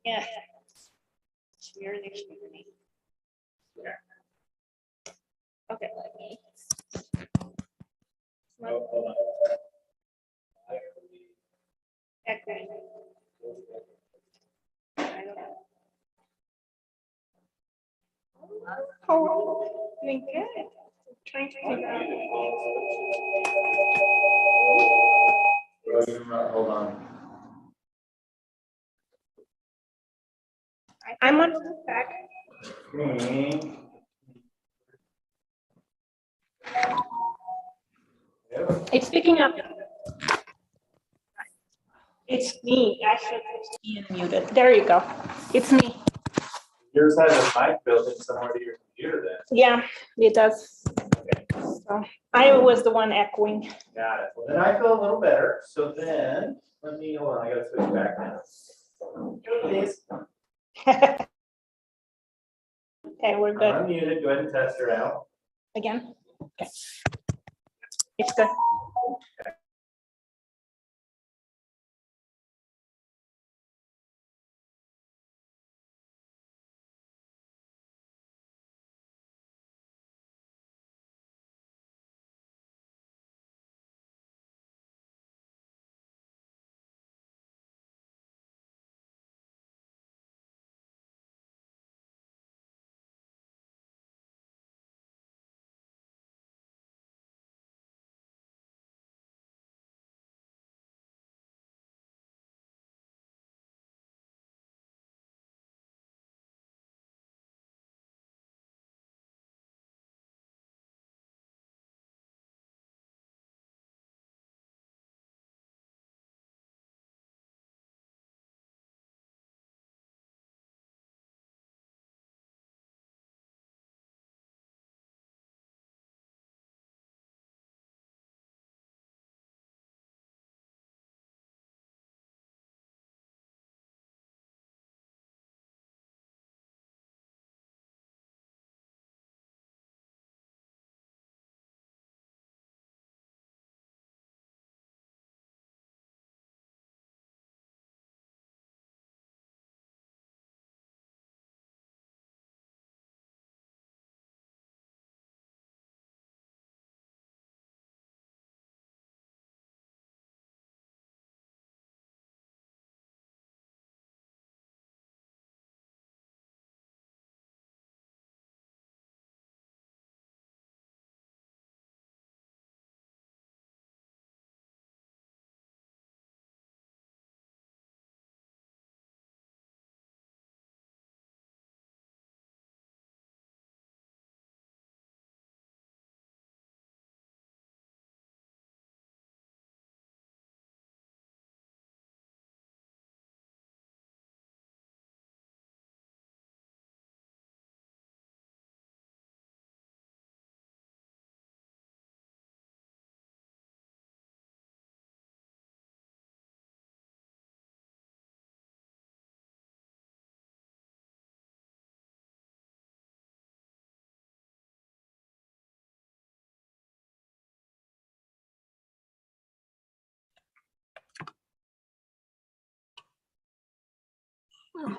Yeah. You're next to me. Okay, let me. Oh, hold on. Okay. I don't know. Oh, doing good. Trying to figure out. Hold on. I'm on the back. It's picking up. It's me. Actually, it's being muted. There you go. It's me. Yours has a mic built in somewhere to your computer then. Yeah, it does. So I was the one echoing. Got it. Well, then I feel a little better. So then, let me, hold on, I gotta switch back now. Please. Okay, we're good. I'm muted. Go ahead and test her out. Again? Okay. It's good.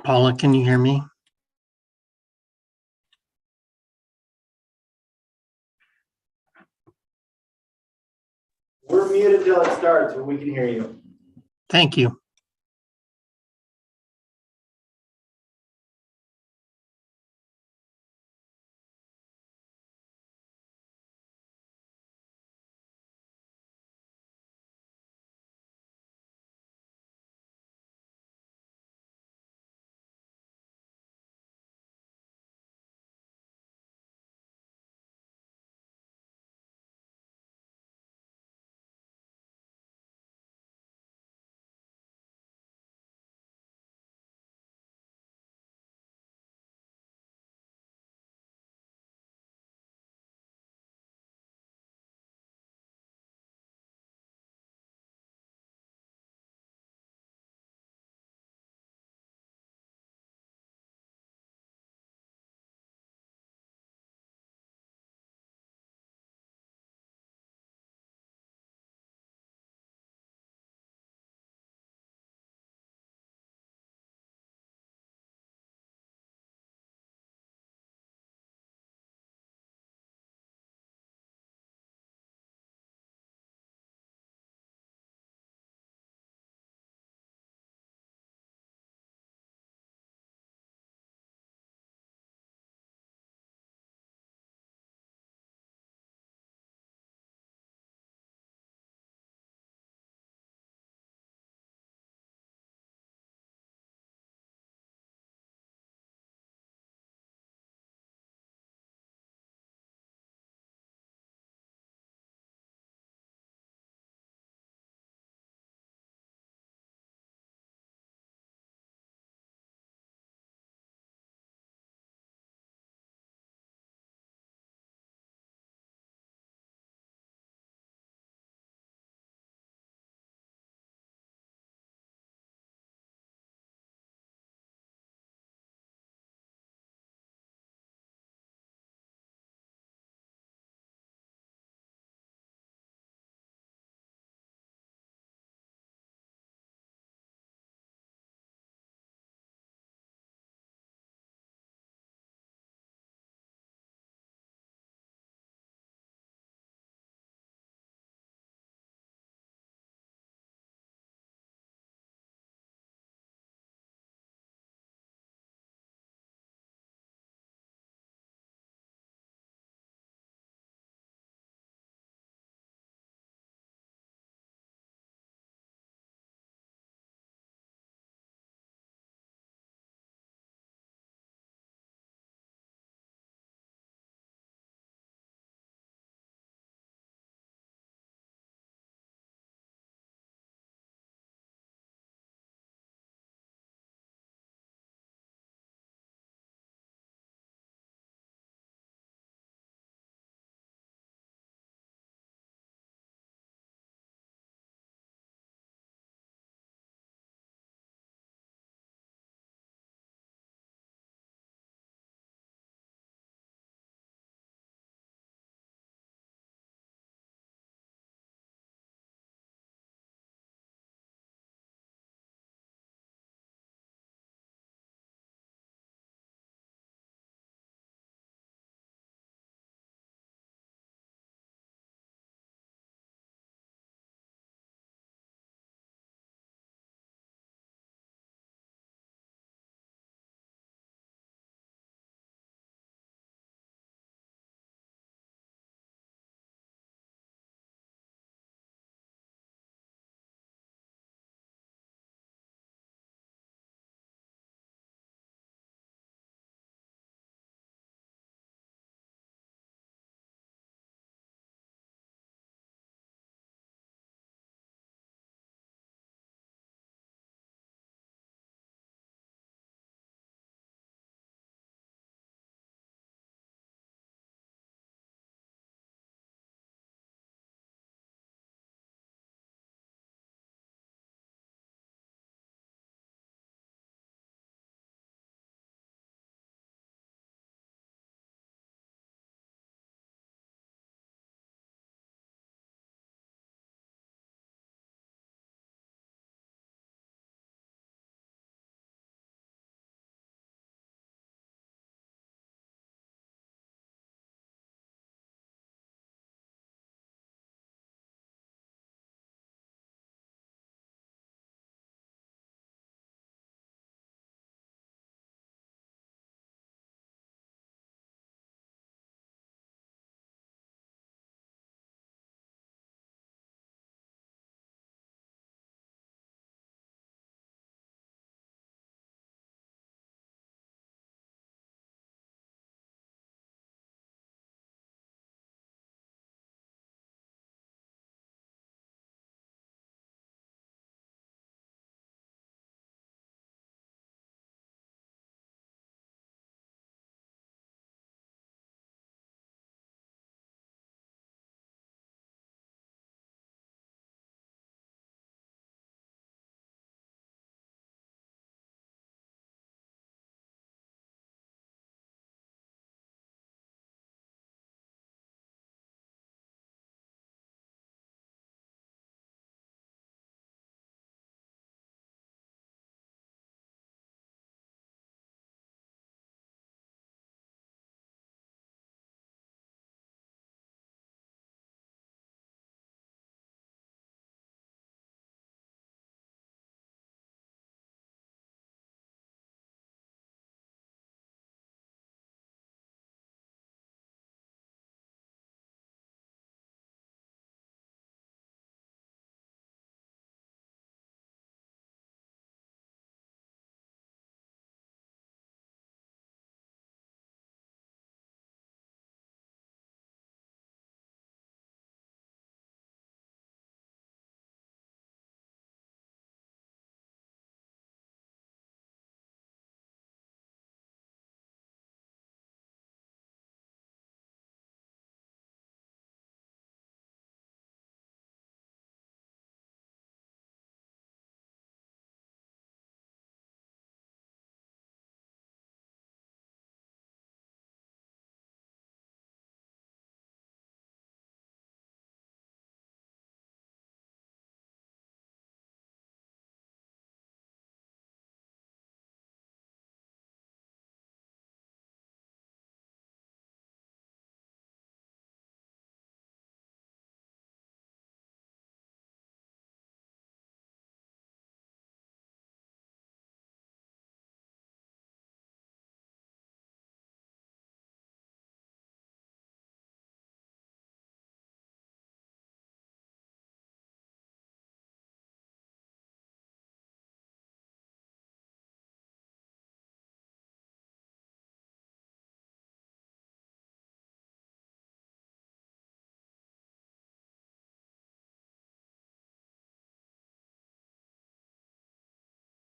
Paula, can you hear me? We're muted till it starts, but we can hear you. Thank you.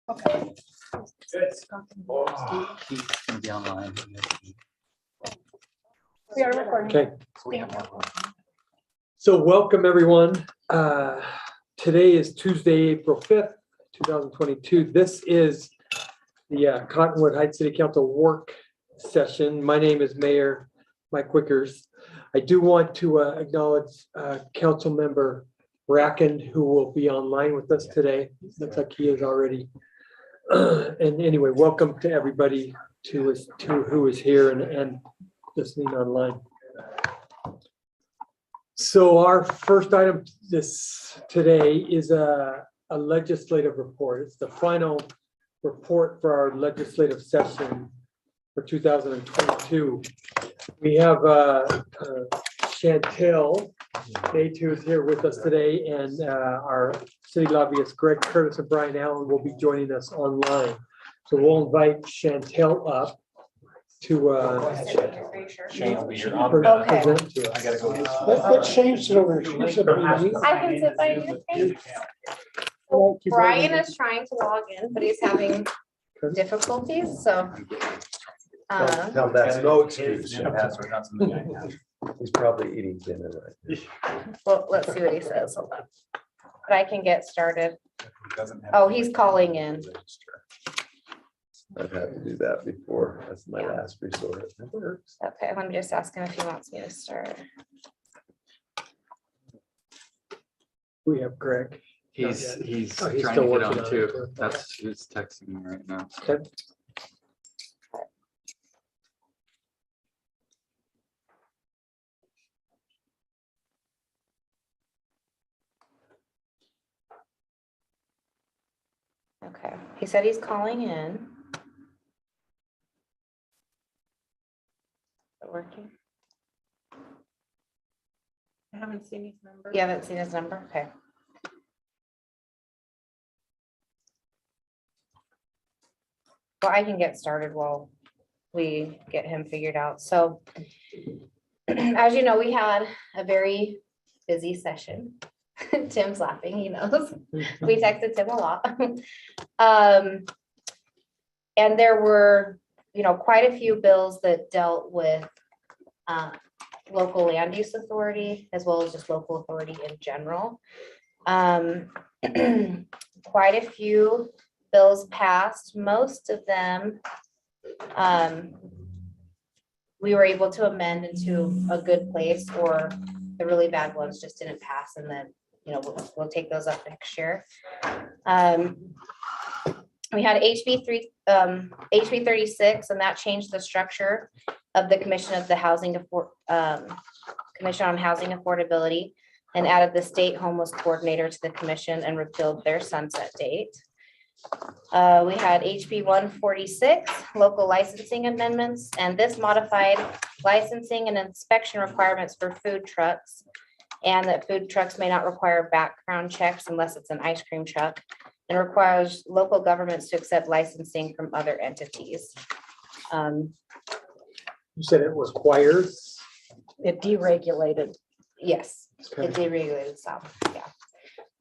Okay. Good. He's gonna be online. We are recording. Okay, We have one. so welcome everyone. Today is Tuesday, April 5th, 2022. This is the Cottonwood Heights City Council work session. My name is Mayor Mike Wickers. I do want to acknowledge Council Member Bracken, who will be online with us today. Looks like he is already. And anyway, welcome to everybody who is here and listening online. So our first item today is a legislative report. It's the final report for our legislative session for 2022. We have Chantel Day who is here with us today, and our city lobbyists Greg Curtis and Brian Allen will be joining us online. So we'll invite Chantel up to Shane will be here. present to us. I gotta go. Let's change it over here. Should be me. I can sit by you. Well, keep Brian going. is trying to log in, but he's having difficulties, so. Now, that's no excuse. Password, not something I have. He's probably eating dinner right Well, let's see what he says. Hold on. But I can get started. Doesn't have- Oh, he's calling in. now. I've had to do that before. That's my last resort. It works. Okay, let me just ask him if he wants me to start. We have Greg. He's Oh, he's he's trying still to get working on on too. it. That's who's texting me right now. Okay. Okay, he said he's calling in. Is it working? I haven't seen his number. You haven't seen his number? Okay. Well, I can get started while we get him figured out. So as you know, we had a very busy session. Tim's laughing, he knows. We texted Tim a lot. And there were, quite a few bills that dealt with local land use authority as well as just local authority in general. Quite a few bills passed. Most of them we were able to amend into a good place, or the really bad ones just didn't pass, and then we'll take those up next year. We had HB 36, and that changed the structure of the Commission of the Commission on Housing Affordability, and added the state homeless coordinator to the commission and repealed their sunset date. We had HB 146, local licensing amendments, and this modified licensing and inspection requirements for food trucks, and that food trucks may not require background checks unless it's an ice cream truck, and requires local governments to accept licensing from other entities. You said it requires. It deregulated. Yes, Okay. it deregulated south, yeah.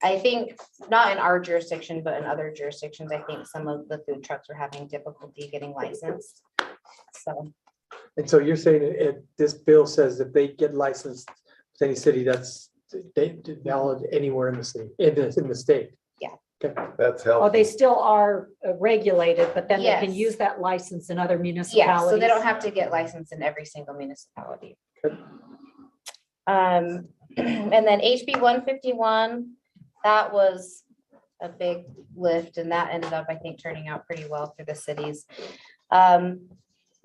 I think not in our jurisdiction, but in other jurisdictions, I think some of the food trucks are having difficulty getting licensed. So, And so you're saying this bill says if they get licensed with any city, that's valid anywhere in the city, in the state? Yeah. Okay. That's Oh, helpful. they still are regulated, but then they can Yes. use that license in other yeah, municipalities. so they don't have to get licensed in every single municipality. Good. And then HB 151, that was a big lift, and that ended up, I think, turning out pretty well for the cities.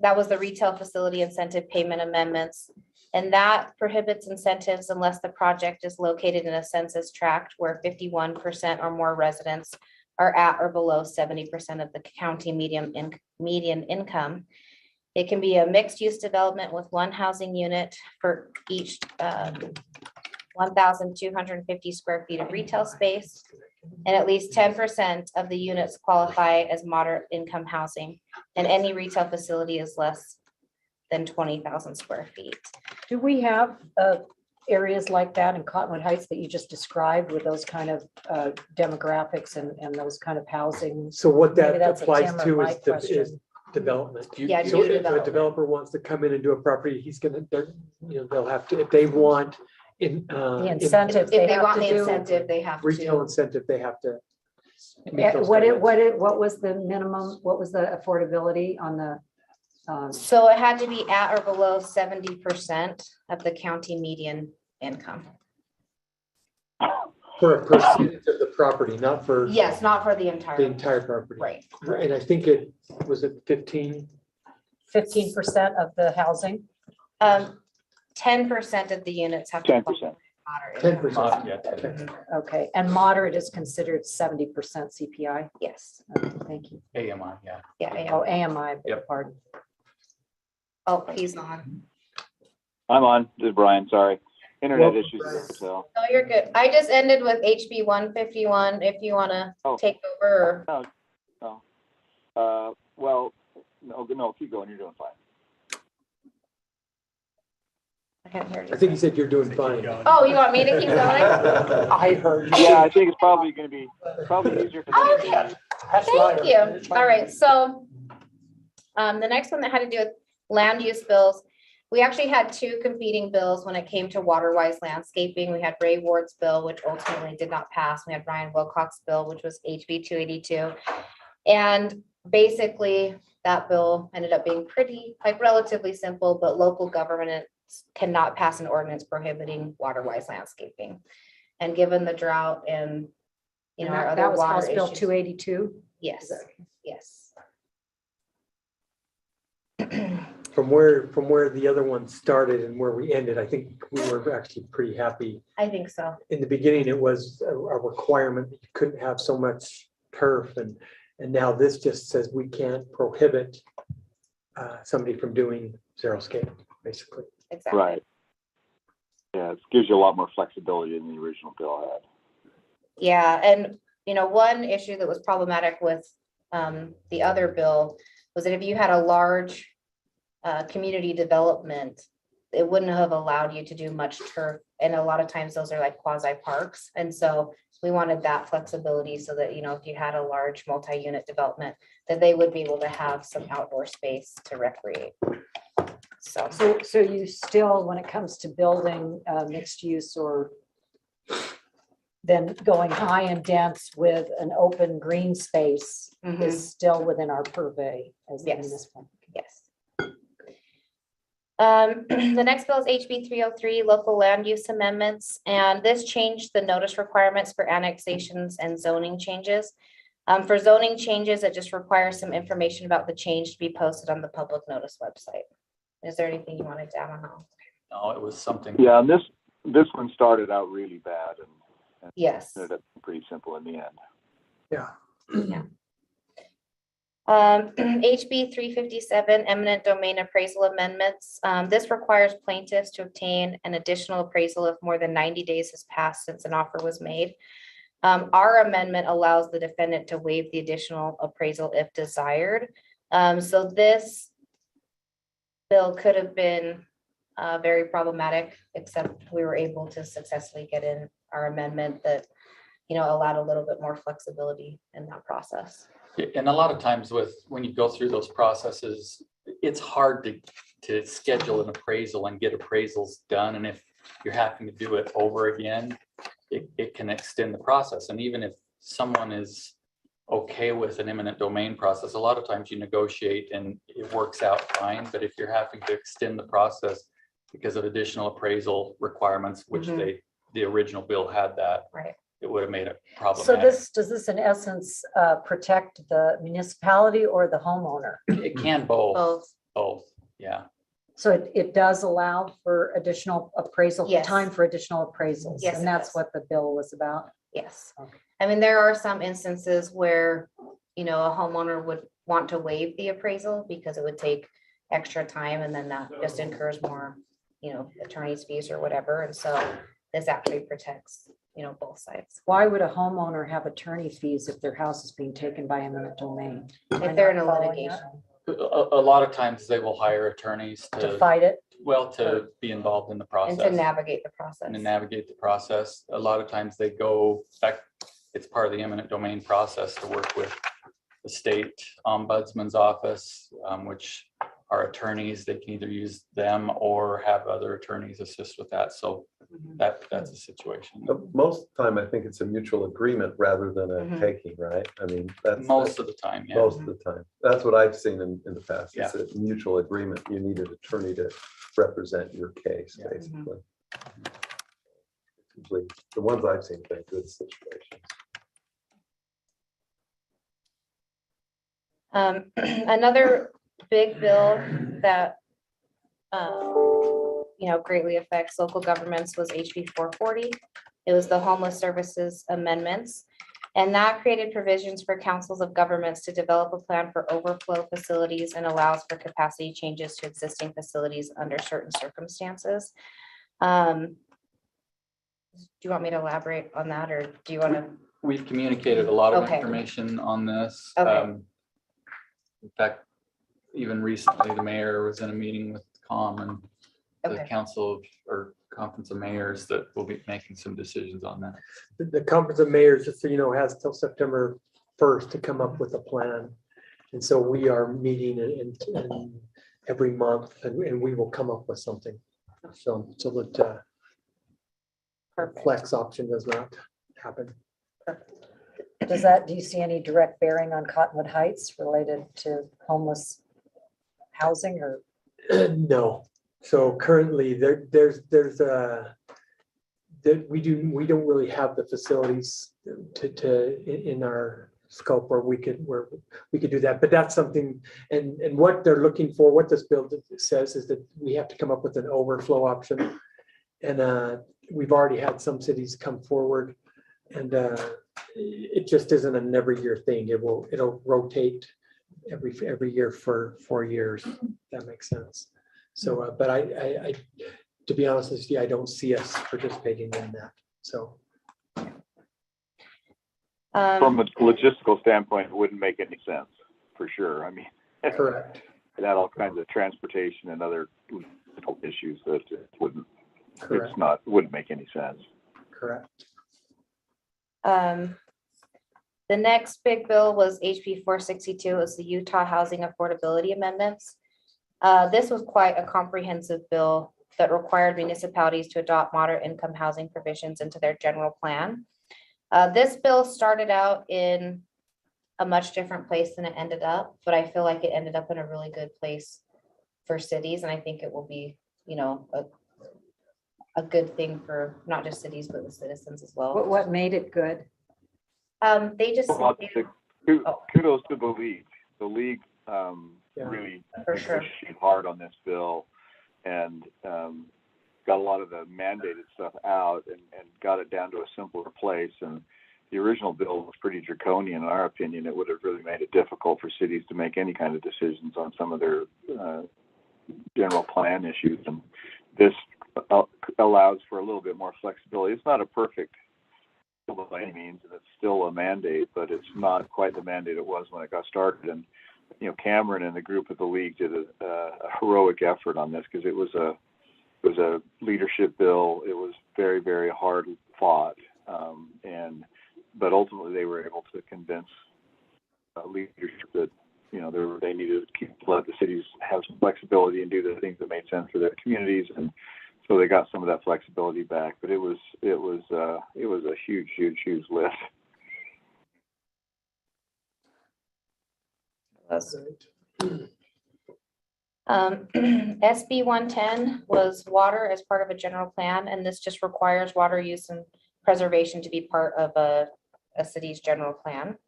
That was the retail facility incentive payment amendments, and that prohibits incentives unless the project is located in a census tract where 51% or more residents are at or below 70% of the county median income. It can be a mixed-use development with one housing unit for each 1,250 square feet of retail space, and at least 10% of the units qualify as moderate income housing, and any retail facility is less than 20,000 square feet. Do we have areas like that in Cottonwood Heights that you just described with those kind of demographics and those kind of housing? So what Maybe that that's a applies Tim or to Mike is question. development. Yeah, So new if a development. developer wants to come in and do a property, they'll have to, if they want in. The incentive If they they have want to the do. incentive, they have Retail to. incentive, they have to. meet those What guidelines. what was the minimum, what was the affordability on the? So it had to be at or below 70% of the county median income. For a percentage of the property, not for Yes, not for the the entire, entire property. right. And I think it was at 15. 15% of the housing? 10% of the units have to. 10%. 10%. Yeah, 10. Okay, and moderate is considered 70% CPI? Yes, Okay, thank you. AMI, yeah. yeah. Oh, AMI, beg your Yep. pardon. Oh, he's on. I'm on. This is Brian. Sorry. Internet Welcome, issues. Brian. So, No, you're good. I just ended with HB 151, if you want to Oh. take over. well, no, keep going. You're doing fine. I can't hear I you. think he said you're doing fine. Oh, you want me to keep going? I heard. Yeah, I think it's probably going to be easier for them. Okay. Thank you. All right, so the next one that had to do with land use bills, we actually had two competing bills when it came to Waterwise landscaping. We had Ray Ward's bill, which ultimately did not pass. We had Ryan Wilcox's bill, which was HB 282. And basically, that bill ended up being pretty, like relatively simple, but local government cannot pass an ordinance prohibiting Waterwise landscaping. And given the drought and, you know, our That other was water House Bill issues. 282? Yes, yes. From where the other one started and where we ended, I think we were actually pretty happy. I think so. In the beginning, it was a requirement that you couldn't have so much turf and now this just says we can't prohibit somebody from doing xeriscape, basically. Exactly. Right. Yeah, it gives you a lot more flexibility than the original bill had. Yeah, and you know, one issue that was problematic with the other bill was that if you had a large community development, it wouldn't have allowed you to do much turf. And a lot of times those are like quasi parks. And so we wanted that flexibility so that, you know, if you had a large multi-unit development, that they would be able to have some outdoor space to recreate. So you still, when it comes to building mixed use or then going high and dense with an open green space Mhm. is still within our purvey as in Yes. this one. Yes. The next bill is HB 303, local land use amendments, and this changed the notice requirements for annexations and zoning changes. For zoning changes, it just requires some information about the change to be posted on the public notice website. Is there anything you wanted to add on that? No, it was something. Yeah, and this one started out really bad and Yes. ended up pretty simple in the end. Yeah. HB 357, eminent domain appraisal amendments. This requires plaintiffs to obtain an additional appraisal if more than 90 days has passed since an offer was made. Our amendment allows the defendant to waive the additional appraisal if desired. So this bill could have been very problematic, except we were able to successfully get in our amendment that, you know, allowed a little bit more flexibility in that process. And a lot of times when you go through those processes, it's hard to schedule an appraisal and get appraisals done. And if you're having to do it over again, it can extend the process. And even if someone is okay with an eminent domain process, a lot of times you negotiate and it works out fine. But if you're having to extend the process because of additional appraisal requirements, which the original bill had that, Right. it would have made it So problematic. does this in essence protect the municipality or the homeowner? It can both, Both. yeah. So it does allow for additional appraisal, Yes. time for additional appraisals? Yes, And it that's does. what the bill was about? Yes. Okay. I mean, there are some instances where, you know, a homeowner would want to waive the appraisal because it would take extra time and then that just incurs more, you know, attorney's fees or whatever. And so this actually protects, you know, both sides. Why would a homeowner have attorney fees if their house is being taken by eminent domain? If they're in a Am I not following litigation. A lot of times they will hire attorneys that? To fight it? Well, to be involved in the and to process navigate the process. and to navigate the process. A lot of times they go back, it's part of the eminent domain process to work with the state ombudsman's office, which are attorneys. They can either use them or have other attorneys assist with that. So that's a situation. But most of the time, I think it's a mutual agreement rather than a Mhm. taking, right? I mean, that's. Most of the time, yeah. Most of the time. That's what I've seen in the past. It's Yeah. a mutual agreement. You need an attorney to represent your case, Yeah. basically. Usually, the ones I've seen have been good situations. Another big bill that greatly affects local governments was HB 440. It was the Homeless Services Amendments. And that created provisions for councils of governments to develop a plan for overflow facilities and allows for capacity changes to existing facilities under certain circumstances. Do you want me to elaborate on that, or do you want to? We've communicated a lot of Okay. information on this. Okay. In fact, even recently, the mayor was in a meeting with COM and the Okay. council of, or conference of mayors that will be making some decisions on that. The Conference of Mayors, just so you know, has till September 1st to come up with a plan. And so we are meeting in every month and we will come up with something. So that Perfect. flex option does not happen. Do you see any direct bearing on Cottonwood Heights related to homeless housing or? No. So currently we don't really have the facilities in our scope where we could do that, but that's something, and what they're looking for, what this bill says is that we have to come up with an overflow option. And we've already had some cities come forward, and it just isn't an every year thing. It'll rotate every year for 4 years. That makes sense. So, but I, to be honest with you, I don't see us participating in that. So. From a logistical standpoint, it wouldn't make any sense, for sure. I mean, Correct. it had all kinds of transportation and other issues that it Correct. wouldn't make any sense. Correct. The next big bill was HB 462. It was the Utah Housing Affordability Amendments. This was quite a comprehensive bill that required municipalities to adopt moderate income housing provisions into their general plan. This bill started out in a much different place than it ended up, but I feel like it ended up in a really good place for cities. And I think it will be, a good thing for not just cities, but the citizens as well. What made it good? They just. Well, kudos to the league. The league really For sure. pushed hard on this bill and got a lot of the mandated stuff out and got it down to a simpler place. And the original bill was pretty draconian. In our opinion, it would have really made it difficult for cities to make any kind of decisions on some of their general plan issues. And this allows for a little bit more flexibility. It's not a perfect bill by any means, and it's still a mandate, but it's not quite the mandate it was when it got started. And Cameron and the group at the league did a heroic effort on this because it was a leadership bill. It was very, very hard fought, but ultimately they were able to convince leadership that they needed to let the cities have some flexibility and do the things that made sense for their communities, and so they got some of that flexibility back. But it was a huge lift. SB 110 was water as part of a general plan, and this just requires water use and preservation to be part of a city's general plan.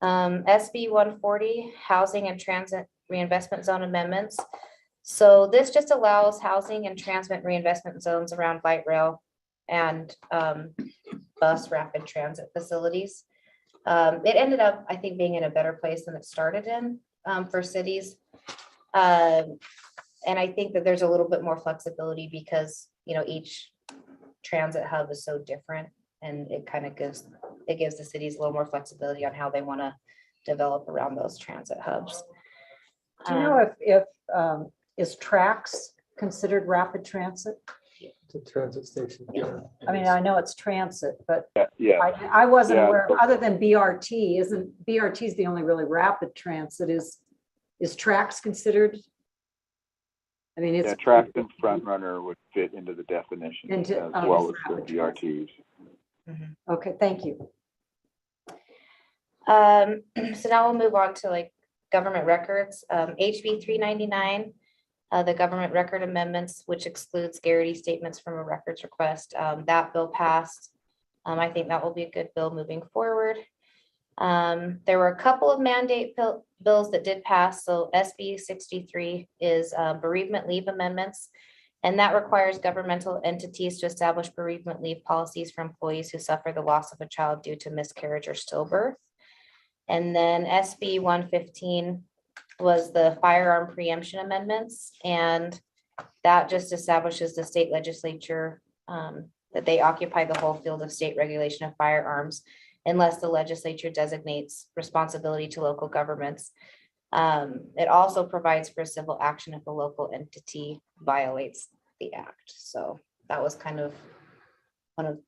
SB 140, housing and transit reinvestment zone amendments. So this just allows housing and transit reinvestment zones around light rail and bus rapid transit facilities. It ended up, I think, being in a better place than it started in for cities. And I think that there's a little bit more flexibility because, each transit hub is so different, and it kind of gives the cities a little more flexibility on how they want to develop around those transit hubs. Do you know if is Trax considered rapid transit? The transit station. I mean, I know it's transit, but Yeah, I wasn't Yeah. aware, other than BRT, BRT is the only really rapid transit, is Trax considered? I mean, it's. yeah, Track and Front Runner would fit into the definition as Into- well as the rapid BRTs. Okay, thank you. So now we'll move on to like government records, HB 399, the government record amendments, which excludes Garrity statements from a records request. That bill passed. I think that will be a good bill moving forward. There were a couple of mandate bills that did pass. So SB 63 is bereavement leave amendments. And that requires governmental entities to establish bereavement leave policies for employees who suffer the loss of a child due to miscarriage or stillbirth. And then SB 115 was the firearm preemption amendments. And that just establishes the state legislature that they occupy the whole field of state regulation of firearms unless the legislature designates responsibility to local governments. It also provides for civil action if a local entity violates the act. So that was kind of one of.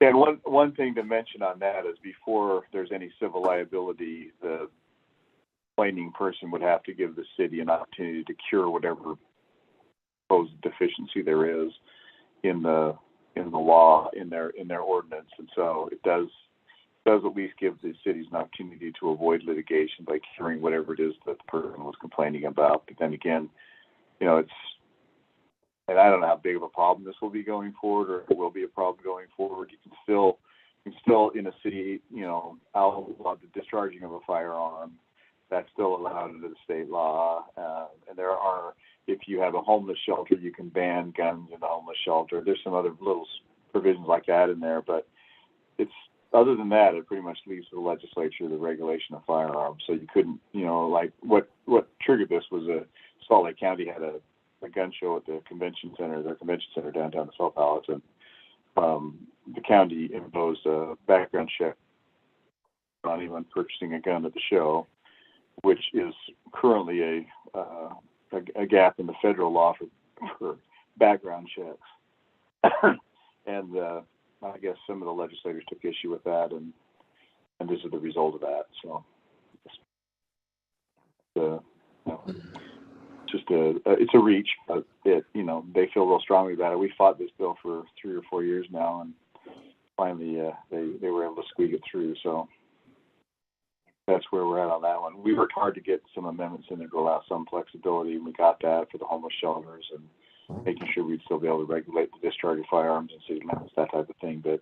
And one thing to mention on that is before there's any civil liability, the complaining person would have to give the city an opportunity to cure whatever supposed deficiency there is in the law, in their ordinance. And so it does at least give the cities an opportunity to avoid litigation by curing whatever it is that the person was complaining about. But then again, and I don't know how big of a problem this will be going forward, or it will be a problem going forward. You can still in a city, outlaw the discharging of a firearm. That's still allowed under the state law. And there are, if you have a homeless shelter, you can ban guns in the homeless shelter. There's some other little provisions like that in there, but other than that, it pretty much leaves to the legislature the regulation of firearms. So you couldn't, like what triggered this was Salt Lake County had a gun show at their convention center downtown in South Palace, and the county imposed a background check on anyone purchasing a gun at the show, which is currently a gap in the federal law for background checks. And I guess some of the legislators took issue with that, and this is the result of that. So it's a reach, but they feel real strongly about it. We fought this bill for 3 or 4 years now, and finally they were able to squeak it through. So that's where we're at on that one. We worked hard to get some amendments in there to allow some flexibility, and we got that for the homeless shelters and making sure we'd still be able to regulate the discharge of firearms in city limits, that type of thing. But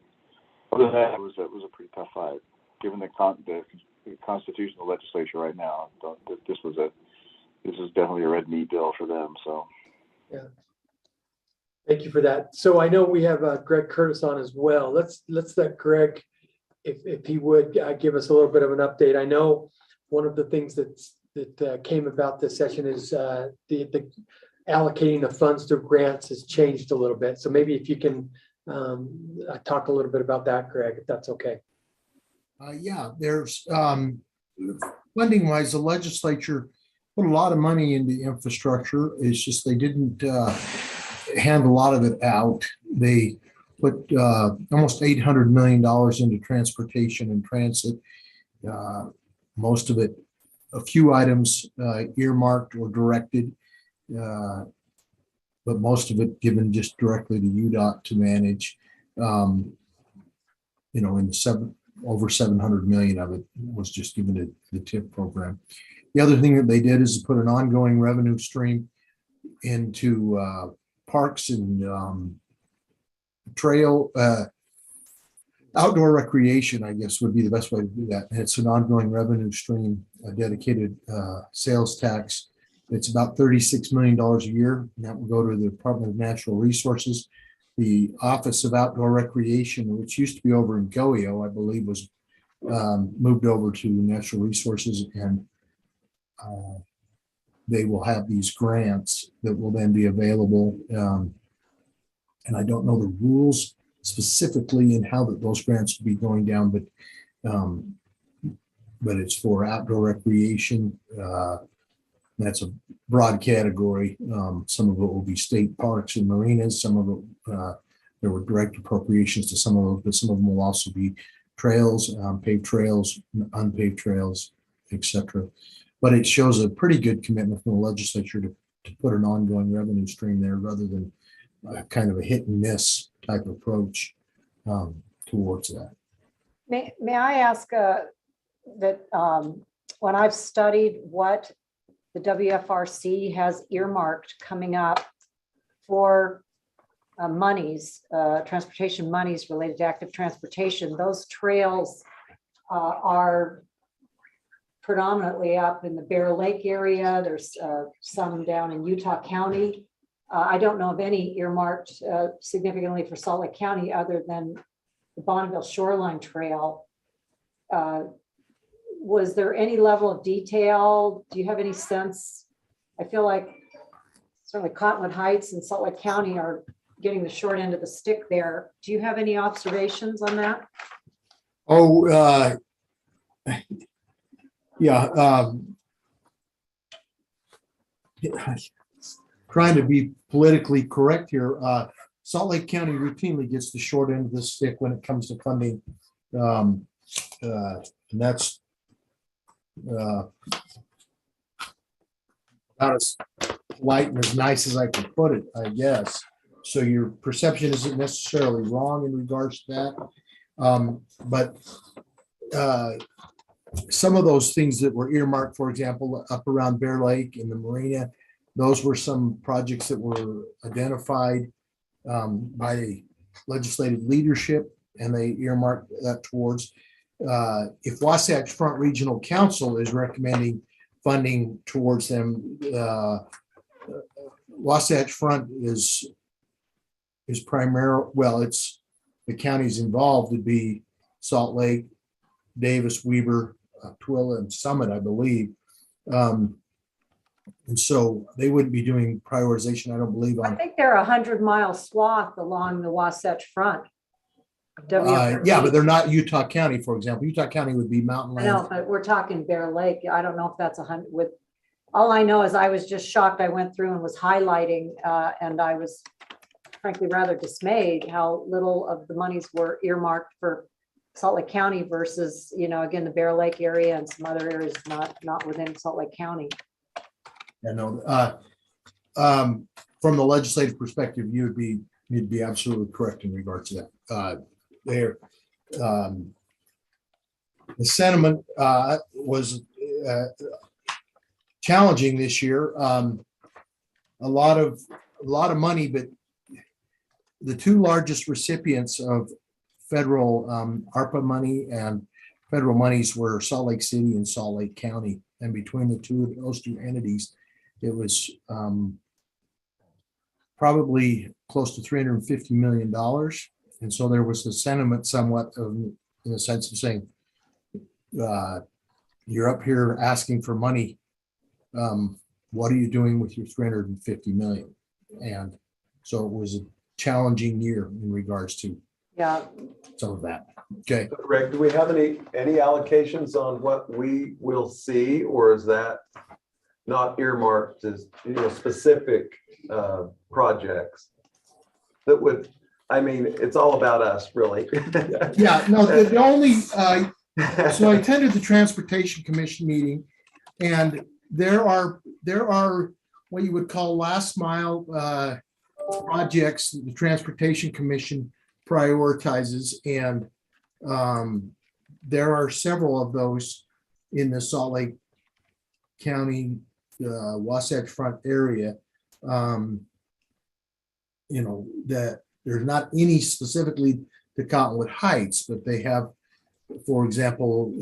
other than that, it was a pretty tough fight. Given the constitutional legislature right now, this is definitely a red meat bill for them. So, yeah. Thank you for that. So I know we have Greg Curtis on as well. Let's let Greg, if he would give us a little bit of an update. I know one of the things that came about this session is the allocating the funds through grants has changed a little bit. So maybe if you can talk a little bit about that, Greg, if that's okay. Yeah, there's funding wise, the legislature put a lot of money into infrastructure. It's just they didn't hand a lot of it out. They put almost $800 million into transportation and transit. Most of it, a few items earmarked or directed, but most of it given just directly to UDOT to manage. In the over 700 million of it was just given to the TIP program. The other thing that they did is put an ongoing revenue stream into parks and trail, outdoor recreation, I guess would be the best way to do that. And it's an ongoing revenue stream, a dedicated sales tax. It's about $36 million a year. And that will go to the Department of Natural Resources. The Office of Outdoor Recreation, which used to be over in Goio, I believe, was moved over to Natural Resources, and they will have these grants that will then be available. And I don't know the rules specifically and how those grants will be going down, but it's for outdoor recreation, That's a broad category. Some of it will be state parks and marinas. Some of it, there were direct appropriations to some of those, but some of them will also be trails, paved trails, unpaved trails, etc. But it shows a pretty good commitment from the legislature to put an ongoing revenue stream there rather than kind of a hit and miss type approach towards that. May I ask that when I've studied what the WFRC has earmarked coming up for monies, transportation monies related to active transportation, those trails are predominantly up in the Bear Lake area. There's some down in Utah County. I don't know of any earmarked significantly for Salt Lake County other than the Bonneville Shoreline Trail. Was there any level of detail? Do you have any sense? I feel like certainly Cottonwood Heights and Salt Lake County are getting the short end of the stick there. Do you have any observations on that? Oh, yeah. Trying to be politically correct here. Salt Lake County routinely gets the short end of the stick when it comes to funding. And that's about as polite and as nice as I can put it, I guess. So your perception isn't necessarily wrong in regards to that. But some of those things that were earmarked, for example, up around Bear Lake and the marina, those were some projects that were identified by the legislative leadership, and they earmarked that towards. If Wasatch Front Regional Council is recommending funding towards them, Wasatch Front is primarily, well, it's the counties involved would be Salt Lake, Davis, Weber, Tooele, and Summit, I believe. And so they wouldn't be doing prioritization, I don't believe, I on. think they're 100-mile swath along the Wasatch Front. Yeah, but they're not Utah County, for example. Utah County would be mountain I know, land. but we're talking Bear Lake. I don't know if that's 100 with, all I know is I was just shocked. I went through and was highlighting and I was frankly rather dismayed how little of the monies were earmarked for Salt Lake County versus, you know, again, the Bear Lake area and some other areas not within Salt Lake County. I know. From the legislative perspective, you'd be absolutely correct in regards to that. There, the sentiment was challenging this year. A lot of money, but the two largest recipients of federal ARPA money and federal monies were Salt Lake City and Salt Lake County, and between those two entities, it was probably close to $350 million. And so there was a sentiment somewhat of, in the sense of saying, you're up here asking for money. What are you doing with your $350 million? And so it was a challenging year in regards to some of that. Okay. Greg, do we have any allocations on what we will see, or is that not earmarked as, you know, specific projects that would, I mean, it's all about us, really. Yeah, no, the only, so I attended the Transportation Commission meeting, and there are what you would call last mile projects that the Transportation Commission prioritizes, and there are several of those in the Salt Lake County, Wasatch Front area. You know, that there's not any specifically to Cottonwood Heights, but they have, for example,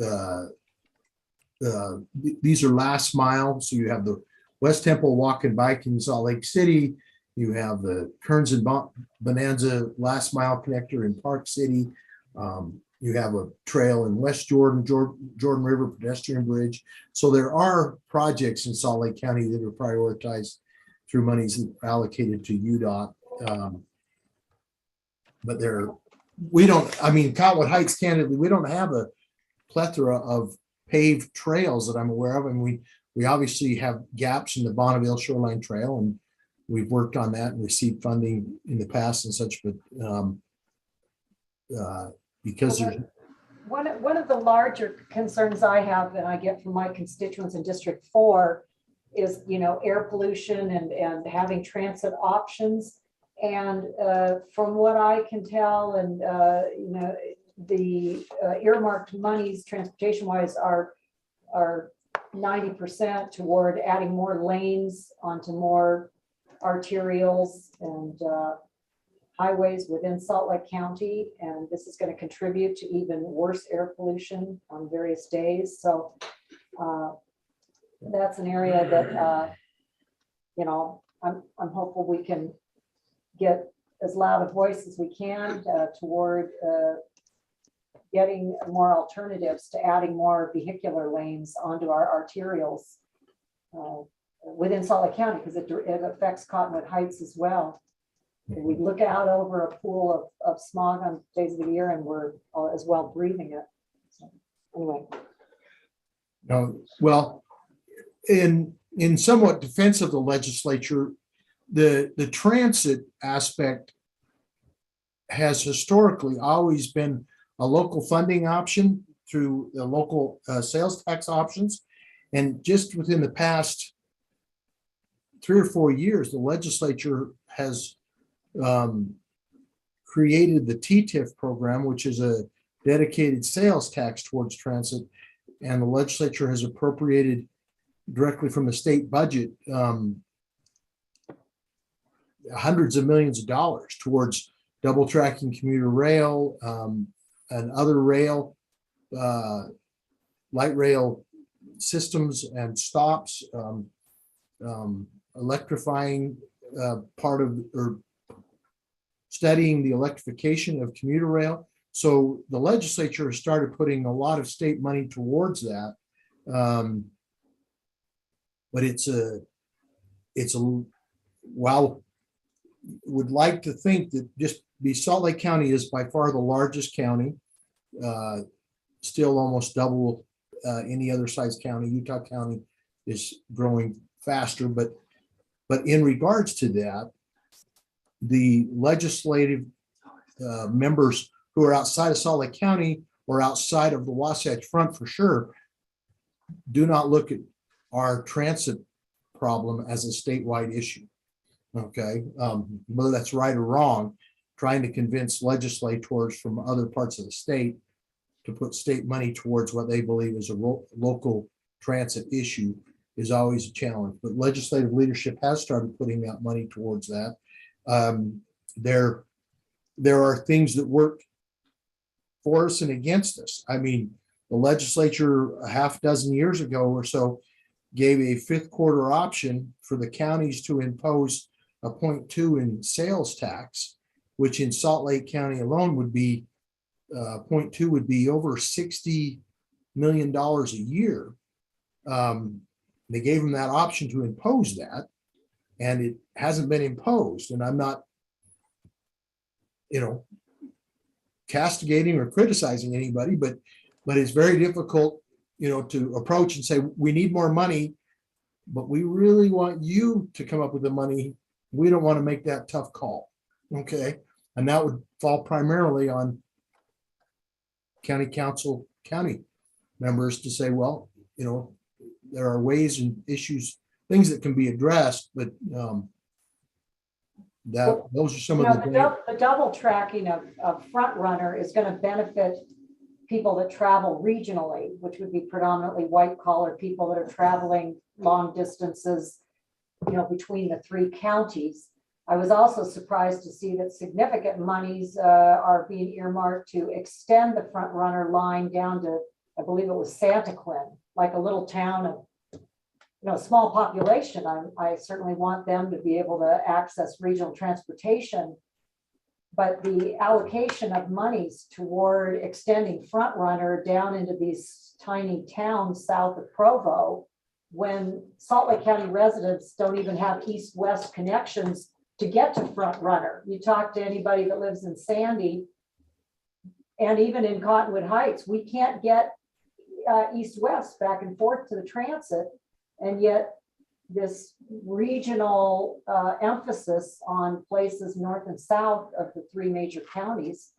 these are last mile. So you have the West Temple Walk and Bike in Salt Lake City. You have the Kearns and Bonanza last mile connector in Park City. You have a trail in West Jordan River pedestrian bridge. So there are projects in Salt Lake County that are prioritized through monies allocated to UDOT. But Cottonwood Heights, candidly, we don't have a plethora of paved trails that I'm aware of. And We obviously have gaps in the Bonneville Shoreline Trail, and we've worked on that and received funding in the past and such, but because there's, One of the larger concerns I have that I get from my constituents in District 4 is, air pollution and having transit options. And from what I can tell, and the earmarked monies transportation wise are 90% toward adding more lanes onto more arterials and highways within Salt Lake County. And this is going to contribute to even worse air pollution on various days. So that's an area that, I'm hopeful we can get as loud a voice as we can toward getting more alternatives to adding more vehicular lanes onto our arterials within Salt Lake County, because it affects Cottonwood Heights as well. And we look out over a pool of smog on days of the year, and we're as well breathing it. So, anyway. well, in somewhat defense of the legislature, the transit aspect has historically always been a local funding option through the local sales tax options. And just within the past 3 or 4 years, the legislature has created the TTIF program, which is a dedicated sales tax towards transit. And the legislature has appropriated directly from the state budget hundreds of millions of dollars towards double tracking commuter rail and other rail, light rail systems and stops, electrifying part of, or studying the electrification of commuter rail. So the legislature has started putting a lot of state money towards that. But it's a, while would like to think that just the Salt Lake County is by far the largest county, still almost double any other size county. Utah County is growing faster, but in regards to that, the legislative members who are outside of Salt Lake County or outside of the Wasatch Front for sure do not look at our transit problem as a statewide issue. Okay, whether that's right or wrong, trying to convince legislators from other parts of the state to put state money towards what they believe is a local transit issue is always a challenge. But legislative leadership has started putting that money towards that. There are things that work for us and against us. I mean, the legislature a half dozen years ago or so gave a 5th quarter option for the counties to impose a 0.2 in sales tax, which in Salt Lake County alone would be 0.2 would be over $60 million a year. They gave them that option to impose that, and it hasn't been imposed. And I'm not, castigating or criticizing anybody, but it's very difficult, to approach and say, we need more money, but we really want you to come up with the money. We don't want to make that tough call. Okay. And that would fall primarily on county council, county members to say, well, there are ways and issues, things that can be addressed, but those are some of the double tracking of front runner is going to benefit people that travel regionally, which would be predominantly white collar people that are traveling long distances, between the 3 counties. I was also surprised to see that significant monies are being earmarked to extend the front runner line down to, I believe it was Santa Clara, like a little town of, small population. I certainly want them to be able to access regional transportation, but the allocation of monies toward extending front runner down into these tiny towns south of Provo, when Salt Lake County residents don't even have east-west connections to get to front runner. You talk to anybody that lives in Sandy and even in Cottonwood Heights, we can't get east-west back and forth to the transit. And yet this regional emphasis on places north and south of the three major counties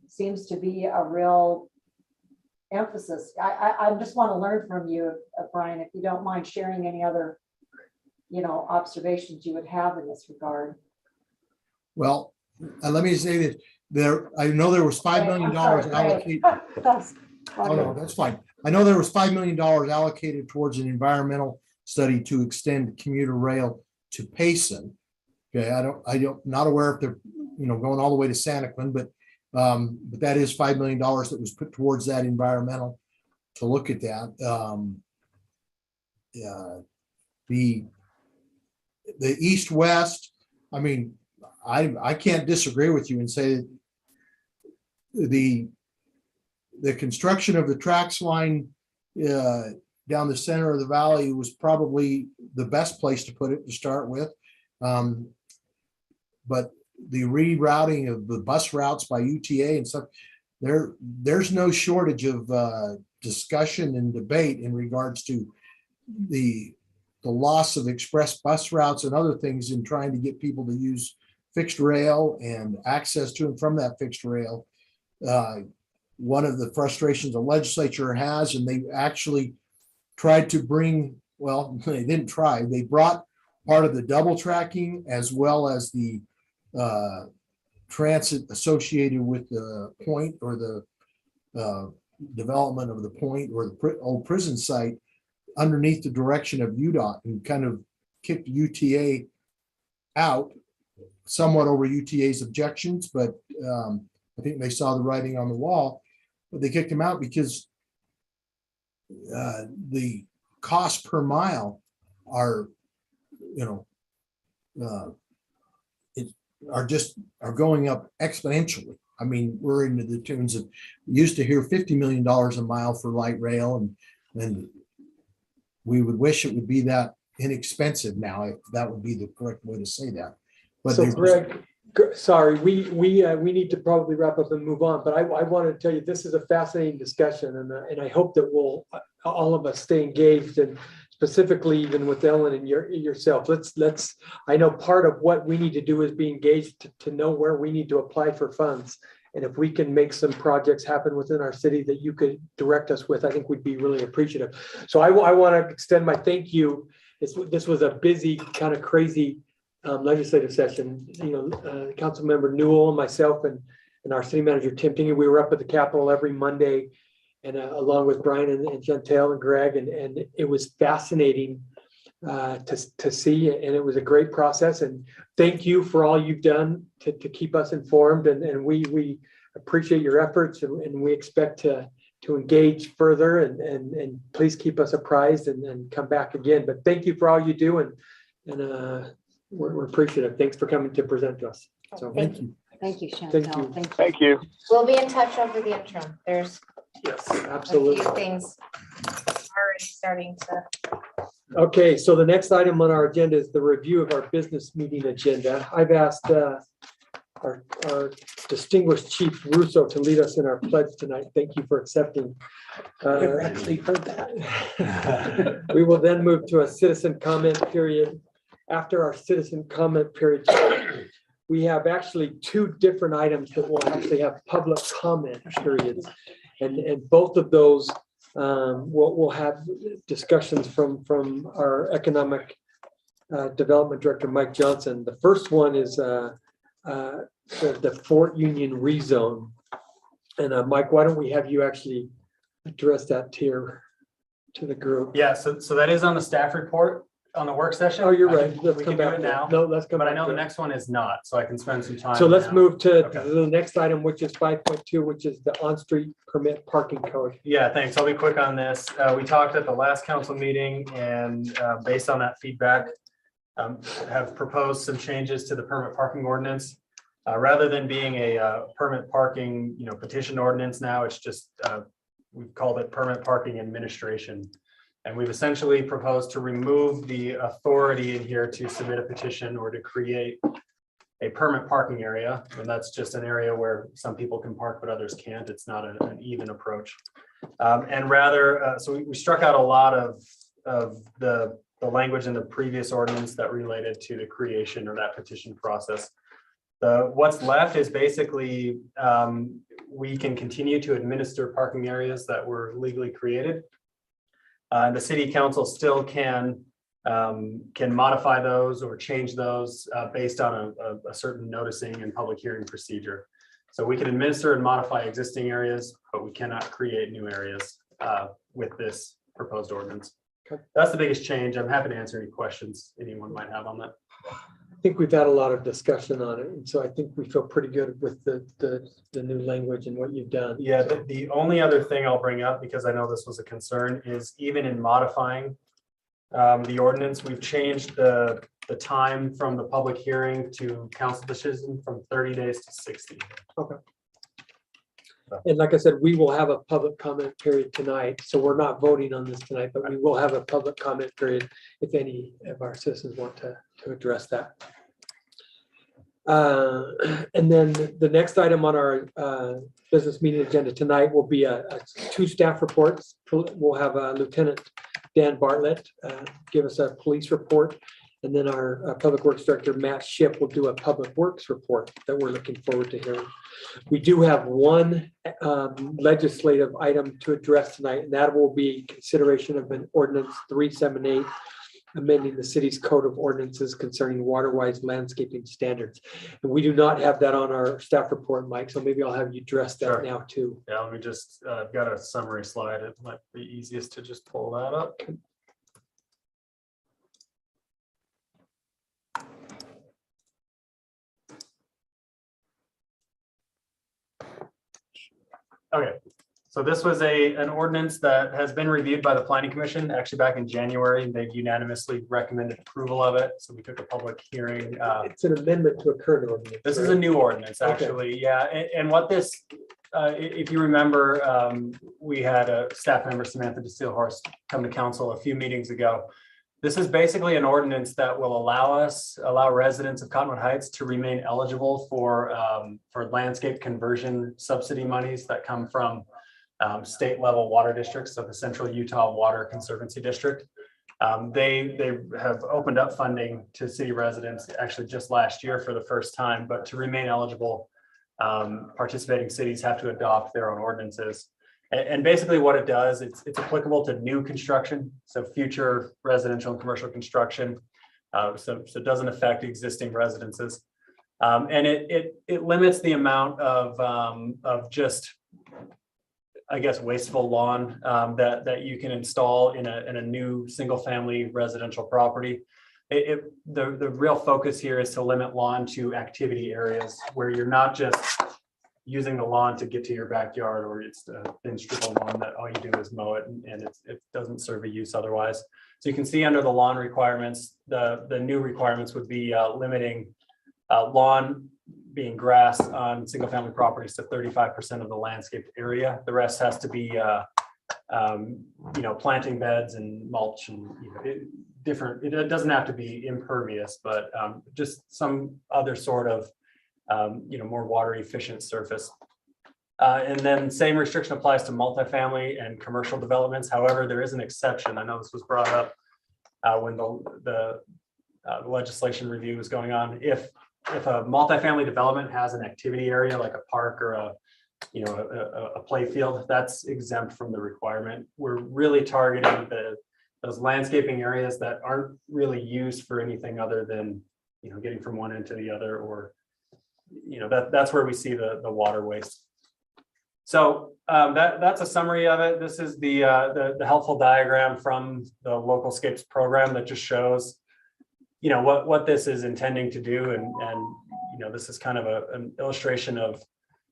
seems to be a real emphasis. I just want to learn from you, Brian, if you don't mind sharing any other, observations you would have in this regard. Well, let me say that I know there was $5 million allocated. Oh, no, that's fine. I know there was $5 million allocated towards an environmental study to extend commuter rail to Payson. Okay, not aware if they're, going all the way to Santaquin, but that is $5 million that was put towards that environmental to look at that. The east-west, I mean, I can't disagree with you and say that the construction of the tracks line down the center of the valley was probably the best place to put it to start with. But the rerouting of the bus routes by UTA and stuff, there's no shortage of discussion and debate in regards to the loss of express bus routes and other things in trying to get people to use fixed rail and access to and from that fixed rail. One of the frustrations the legislature has, and they actually tried to bring, well, they didn't try, they brought part of the double tracking as well as the transit associated with the point or the development of the point or the old prison site underneath the direction of UDOT and kind of kicked UTA out somewhat over UTA's objections, but I think they saw the writing on the wall, but they kicked him out because the cost per mile are, are going up exponentially. I mean, we're into the tunes of, we used to hear $50 million a mile for light rail, and we would wish it would be that inexpensive now, if that would be the correct way to say that. But so Greg, sorry, we need to probably wrap up and move on, but I wanted to tell you, this is a fascinating discussion, and I hope that we'll, all of us, stay engaged, and specifically even with Ellen and yourself. Let's, I know part of what we need to do is be engaged to know where we need to apply for funds. And if we can make some projects happen within our city that you could direct us with, I think we'd be really appreciative. So I want to extend my thank you. This was a busy, kind of crazy legislative session. Council member Newell and myself and our city manager Tim Tingy, we were up at the Capitol every Monday, and along with Brian and Chantel and Greg, and it was fascinating to see, and it was a great process. And thank you for all you've done to keep us informed, and we appreciate your efforts, and we expect to engage further, and please keep us apprised and come back again. But thank you for all you do, and we're appreciative. Thanks for coming to present to us. So Thank you. Thank you, Chantel. Thank you. Thank you. We'll be in touch over the interim. There's Yes, a absolutely. few things already starting to. Okay, so the next item on our agenda is the review of our business meeting agenda. I've asked our distinguished Chief Russo to lead us in our pledge tonight. Thank you for accepting. Never actually heard that. We will then move to a citizen comment period. After our citizen comment period, we have actually two different items that will actually have public comment periods. And both of those we'll have discussions from our economic development director, Mike Johnson. The first one is the Fort Union rezone. And Mike, why don't we have you actually address that to the group? Yeah, so that is on the staff report on the work session. Oh, you're I right. think Let's we come can do back it to it. now. No, let's come But I back know to the it. next one is not, so I can spend some time. So let's now. move to Okay. the next item, which is 5.2, which is the on-street permit parking code. Yeah, thanks. I'll be quick on this. We talked at the last council meeting, and based on that feedback, have proposed some changes to the permit parking ordinance. Rather than being a permit parking, petition ordinance now, it's just, we've called it permit parking administration. And we've essentially proposed to remove the authority in here to submit a petition or to create a permit parking area. And that's just an area where some people can park, but others can't. It's not an even approach. And rather, so we struck out a lot of the the language in the previous ordinance that related to the creation or that petition process. What's left is basically, we can continue to administer parking areas that were legally created. The city council still can modify those or change those based on a certain noticing and public hearing procedure. So we can administer and modify existing areas, but we cannot create new areas with this proposed ordinance. Okay. That's the biggest change. I'm happy to answer any questions anyone might have on that. I think we've had a lot of discussion on it, and so I think we feel pretty good with the new language and what you've done. Yeah, the only other thing I'll bring up, because I know this was a concern, is even in modifying the ordinance, we've changed the time from the public hearing to council decision from 30 days to 60. Okay. And like I said, we will have a public comment period tonight, so we're not voting on this tonight, but we will have a public comment period if any of our citizens want to address that. And then the next item on our business meeting agenda tonight will be two staff reports. We'll have Lieutenant Dan Bartlett give us a police report, and then our Public Works Director, Matt Shipp, will do a Public Works report that we're looking forward to hearing. We do have one legislative item to address tonight, and that will be consideration of an Ordinance 378, amending the city's code of ordinances concerning Waterwise landscaping standards. And we do not have that on our staff report, Mike, so maybe I'll have you address that Sure. now too. Yeah, let me just, I've got a summary slide. It might be easiest to just pull that up. Okay, so this was an ordinance that has been reviewed by the Planning Commission, actually back in January. They unanimously recommended approval of it, so we took a public hearing. It's an amendment to a current ordinance. This is a new ordinance, actually, yeah. And what this, if you remember, we had a staff member, Samantha DeSteelhorst, come to council a few meetings ago. This is basically an ordinance that will allow residents of Cottonwood Heights to remain eligible for landscape conversion subsidy monies that come from state level water districts, so the Central Utah Water Conservancy District. They have opened up funding to city residents actually just last year for the first time, but to remain eligible, participating cities have to adopt their own ordinances. And basically what it does, it's applicable to new construction, so future residential and commercial construction. So it doesn't affect existing residences. And it limits the amount of just, I guess, wasteful lawn that you can install in a new single family residential property. The real focus here is to limit lawn to activity areas where you're not just using the lawn to get to your backyard, or it's a thin strip of lawn that all you do is mow it and it doesn't serve a use otherwise. So you can see under the lawn requirements, the new requirements would be limiting lawn being grass on single family properties to 35% of the landscaped area. The rest has to be planting beds and mulch and different. It doesn't have to be impervious, but just some other sort of more water efficient surface. And then same restriction applies to multifamily and commercial developments. However, there is an exception. I know this was brought up when the legislation review was going on. If a multifamily development has an activity area like a park or a play field, that's exempt from the requirement. We're really targeting those landscaping areas that aren't really used for anything other than getting from one end to the other, or that's where we see the water waste. So that's a summary of it. This is the helpful diagram from the Local Scapes program that just shows what this is intending to do, and this is kind of an illustration of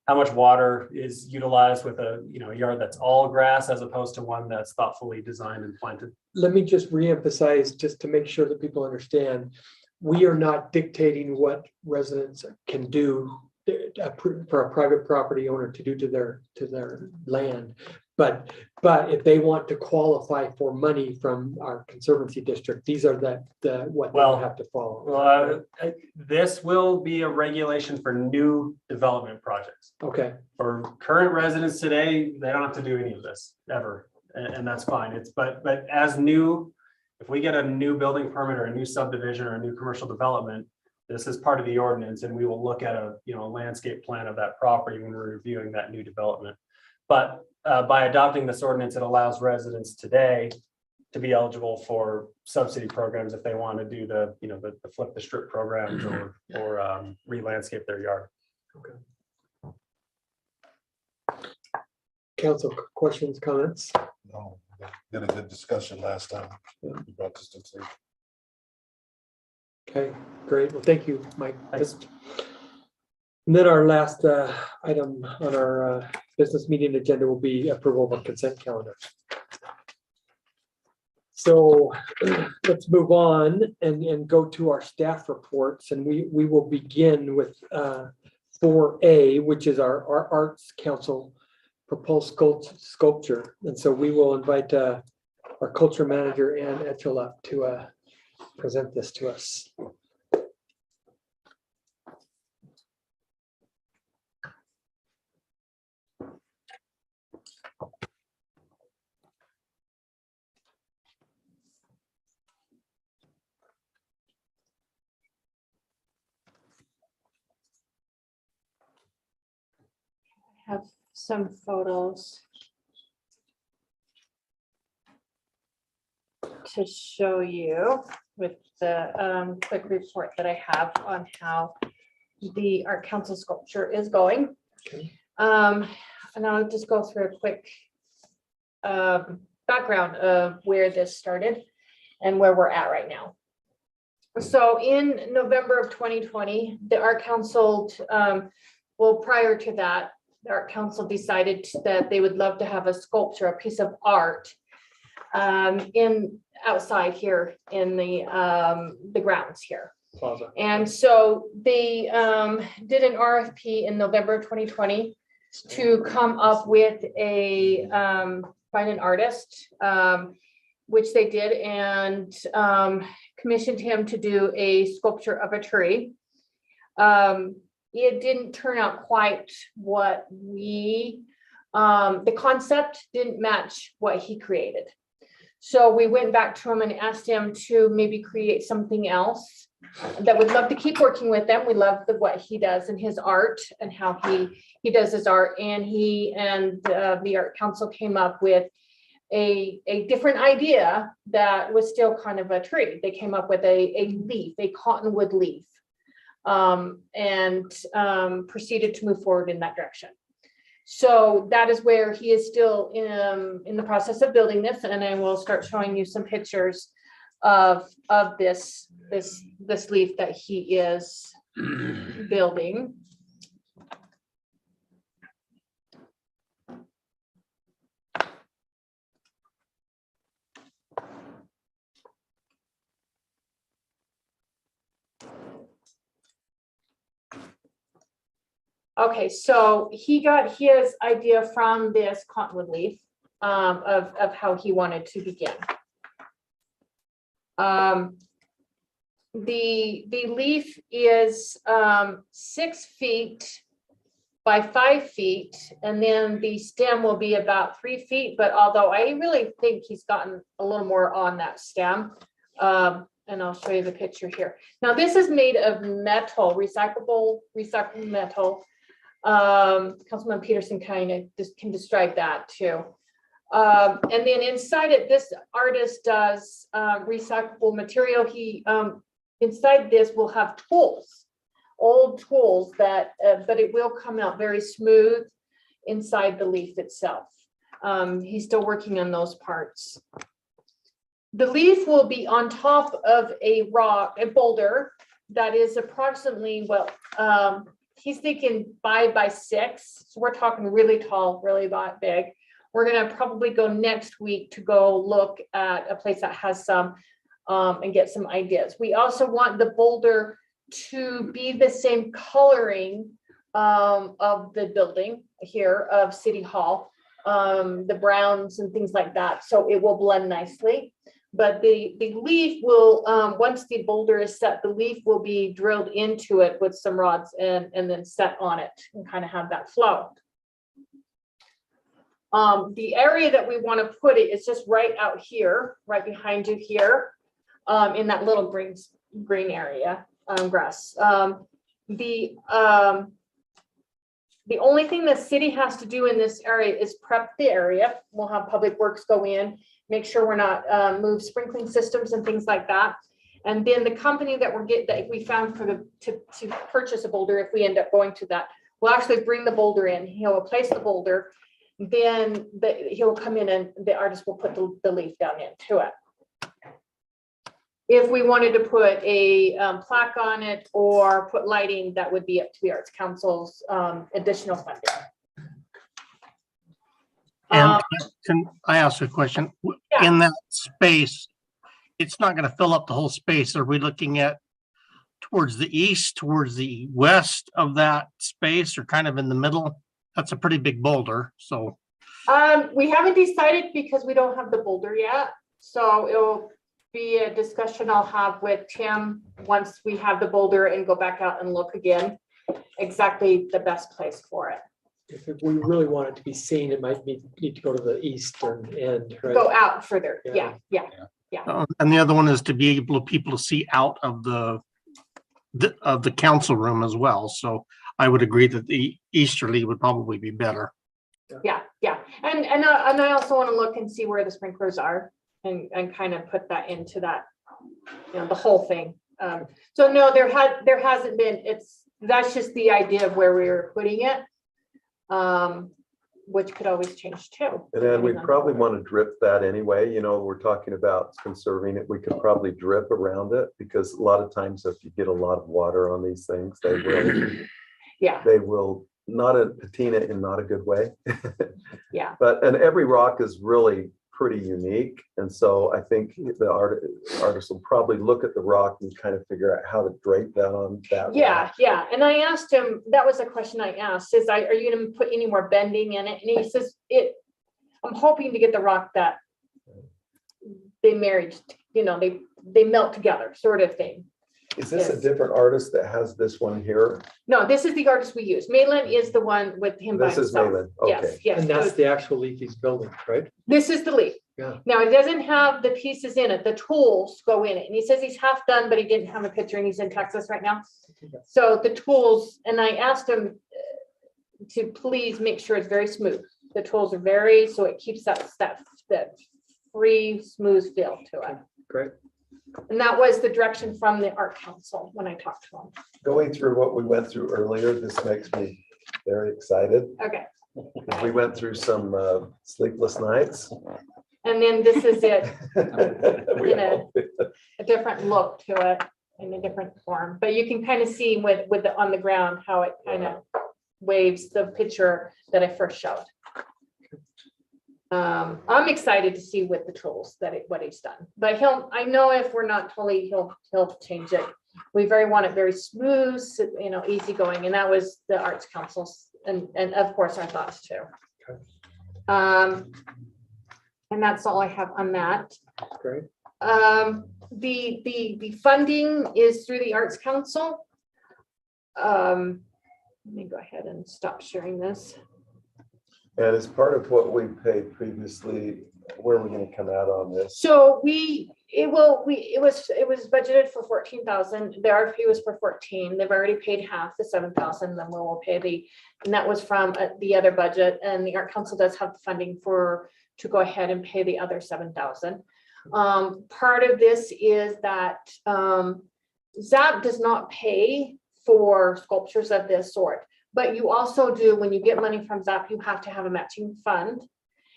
how much water is utilized with a yard that's all grass as opposed to one that's thoughtfully designed and planted. Let me just reemphasize, just to make sure that people understand, we are not dictating what residents can do for a private property owner to do to their land. But if they want to qualify for money from our conservancy district, these are what they have to follow. Well, this will be a regulation for new development projects. Okay. For current residents today, they don't have to do any of this ever, and that's fine. But as new if we get a new building permit or a new subdivision or a new commercial development, this is part of the ordinance, and we will look at a, you know, a landscape plan of that property when we're reviewing that new development. But by adopting this ordinance, it allows residents today to be eligible for subsidy programs if they want to do the, you know, the flip the strip programs or re-landscape their yard. Council questions, comments? No, did a good discussion last time. You brought this to the table. Okay, great. Well, thank you, Mike. Thanks. And then our last item on our business meeting agenda will be approval of a consent calendar. So let's move on and go to our staff reports, and we will begin with 4A, which is our Arts Council proposed sculpture. And so we will invite our culture manager, Ann Etchell, up to present this to us. Have some photos to show you with the quick report that I have on how the Art Council sculpture is going. And I'll just go through a quick background of where this started and where we're at right now. So in November of 2020, the Art Council, well, prior to that, the Art Council decided that they would love to have a sculpture, a piece of art in outside here in the grounds here. Plaza. And so they did an RFP in November of 2020 to come up with a find an artist, which they did, and commissioned him to do a sculpture of a tree. It didn't turn out quite what the concept didn't match what he created. So we went back to him and asked him to maybe create something else that would love to keep working with them. We love what he does in his art and how he does his art. And he and the Art Council came up with a different idea that was still kind of a tree. They came up with a leaf, a cottonwood leaf. And proceeded to move forward in that direction. So that is where he is still in the process of building this, and I will start showing you some pictures of this leaf that he is building. Okay, so he got his idea from this cottonwood leaf of how he wanted to begin. The leaf is 6 feet by 5 feet, and then the stem will be about 3 feet. But although I really think he's gotten a little more on that stem, and I'll show you the picture here. Now this is made of metal, recyclable metal. Councilman Peterson kind of just can describe that too. And then inside it, this artist does recyclable material. He inside this will have tools, old tools that, but it will come out very smooth inside the leaf itself. He's still working on those parts. The leaf will be on top of a rock, a boulder that is approximately, well, he's thinking 5 by 6. So we're talking really tall, really big. We're gonna probably go next week to go look at a place that has some and get some ideas. We also want the boulder to be the same coloring of the building here of City Hall, the browns and things like that. So it will blend nicely. But the leaf will, once the boulder is set, the leaf will be drilled into it with some rods and then set on it and kind of have that flow. The area that we want to put it is just right out here, right behind you here, in that little green area, grass. The only thing the city has to do in this area is prep the area. We'll have Public Works go in, make sure we're not move sprinkling systems and things like that. And then the company that that we found for to purchase a boulder, if we end up going to that, we'll actually bring the boulder in. He'll replace the boulder. Then he'll come in and the artist will put the leaf down into it. If we wanted to put a plaque on it or put lighting, that would be up to the Arts Council's additional funding. And can I ask a question? Yeah. In that space, it's not going to fill up the whole space. Are we looking at towards the east, towards the west of that space, or kind of in the middle? That's a pretty big boulder, so. We haven't decided because we don't have the boulder yet. So it'll be a discussion I'll have with Tim once we have the boulder and go back out and look again, exactly the best place for it. If we really want it to be seen, it might need to go to the eastern end, right? Go out further. Yeah. Yeah. And the other one is to be able people to see out of the council room as well. So I would agree that the easterly would probably be better. Yeah. And I also want to look and see where the sprinklers are and kind of put that into that, the whole thing. So no, there hasn't been, that's just the idea of where we were putting it. Which could always change too. And then we probably want to drip that anyway. We're talking about conserving it. We could probably drip around it because a lot of times if you get a lot of water on these things, they will not patina in not a good way. Yeah. And every rock is really pretty unique. And so I think the artist will probably look at the rock and kind of figure out how to drape that on that. Yeah. And I asked him, that was a question I asked, is are you going to put any more bending in it? And he says, I'm hoping to get the rock that they married, they melt together sort of thing. Is this a different artist that has this one here? No, this is the artist we use. Malin is the one with him by This is himself. Malin, okay. Yes. And that's the actual leaf he's building, right? This is the leaf. Yeah. Now it doesn't have the pieces in it. The tools go in it. And he says he's half done, but he didn't have a picture and he's in Texas right now. So the tools, and I asked him to please make sure it's very smooth. The tools are so it keeps that free, smooth feel to it. Great. And that was the direction from the Art Council when I talked to him. Going through what we went through earlier, this makes me very excited. Okay. We went through some sleepless nights. And then this is it We in a different look to it, in a different form. But you can kind of see with the on the ground how it kind of waves the picture that I first showed. I'm excited to see with the tools what he's done. But I know if we're not totally, he'll change it. We want it very smooth, easygoing, and that was the Arts Council's and of course our thoughts too. Okay. And that's all I have on that. Great. The funding is through the Arts Council. Let me go ahead and stop sharing this. And as part of what we paid previously, where are we going to come out on this? So it was budgeted for 14,000. The RFP was for 14. They've already paid half, the 7,000. Then we'll pay and that was from the other budget. And the Art Council does have the funding to go ahead and pay the other 7,000. Part of this is that ZAP does not pay for sculptures of this sort. But you also do, when you get money from ZAP, you have to have a matching fund.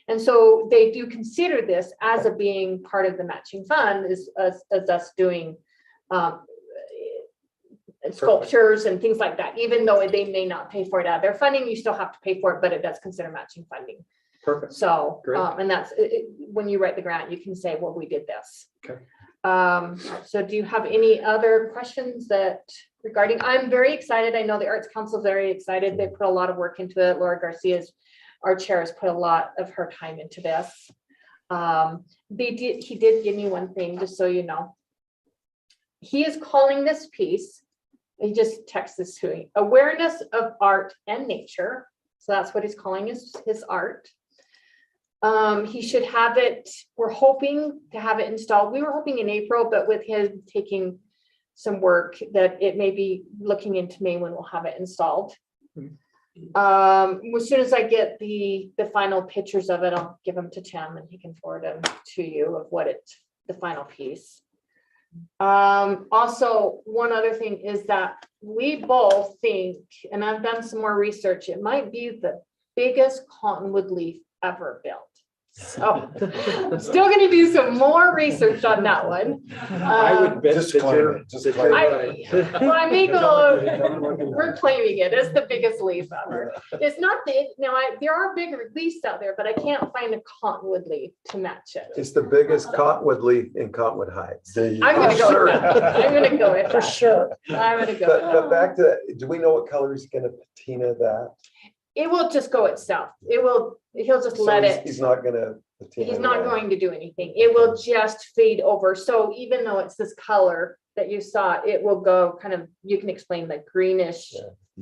And so they do consider this as being part of the matching fund as us doing sculptures and things like that. Even though they may not pay for it out of their funding, you still have to pay for it, but it does consider matching funding. Perfect. So, great. And that's, when you write the grant, you can say, well, we did this. Okay. So do you have any other questions regarding, I'm very excited. I know the Arts Council is very excited. They put a lot of work into it. Laura Garcia's, our chair, has put a lot of her time into this. He did give me one thing, just so you know. He is calling this piece, he just texted this to me, Awareness of Art and Nature. So that's what he's calling his art. He should have it, we're hoping to have it installed. We were hoping in April, but with him taking some work that it may be looking into May when we'll have it installed. As soon as I get the final pictures of it, I'll give them to Tim and he can forward them to you of what the final piece. Also, one other thing is that we both think, and I've done some more research, it might be the biggest cottonwood leaf ever built. So still gonna do some more research on that one. I would bet Just that claim you're. it, just that claim you're it. right. Well, I may go, we're claiming it as the biggest leaf ever. It's not big, now there are bigger leaves out there, but I can't find a cottonwood leaf to match it. It's the biggest cottonwood leaf in Cottonwood Heights. I'm gonna go Sure. with that. I'm gonna go with For that. sure. I'm gonna go. But back to, do we know what color he's gonna patina that? It will just go itself. He'll just So let he's- it. He's not gonna patina. He's not that. going to do anything. It will just fade over. So even though it's this color that you saw, it will go kind of, you can explain the greenish, rust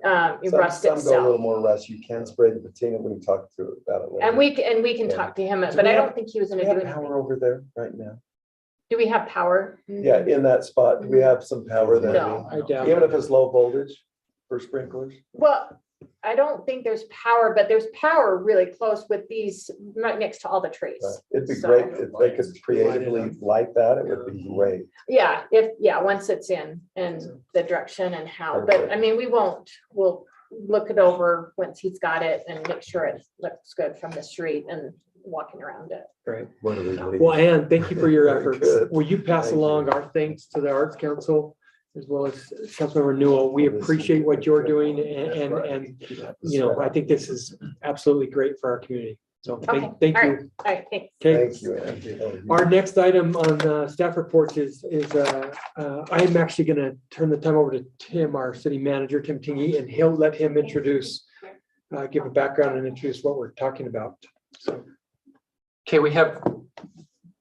Some go a little itself. more rust. You can spray the patina. We can talk through about it later. And we can Yeah. talk to him, Do but we I have- don't think he was Do gonna we do have anything. power over there right now? Do we have power? Yeah, in that spot, do we have some power there? No. I doubt. Even if it's low voltage for sprinklers? Well, I don't think there's power, but there's power really close with these right next to all the trees. It'd be So- great if they could creatively light that. It would be great. Yeah, once it's in the direction and how, but Perfect. I mean, we'll look it over once he's got it and make sure it looks good from the street and walking around it. Great. What do we need? Well, Ann, thank you for your Very efforts. good. Will you pass Thank along you. our thanks to the Arts Council as well as Councilmember Newell? We appreciate what you're doing and, you know, I think this is absolutely great for our community. So Okay, thank all you. right. All right, thanks. Okay. Thank you, Andy. Our next item on staff reports is I'm actually going to turn the time over to Tim, our city manager, Tim Tingy, and he'll let him introduce, give a background and introduce what we're talking about. So. Okay, we have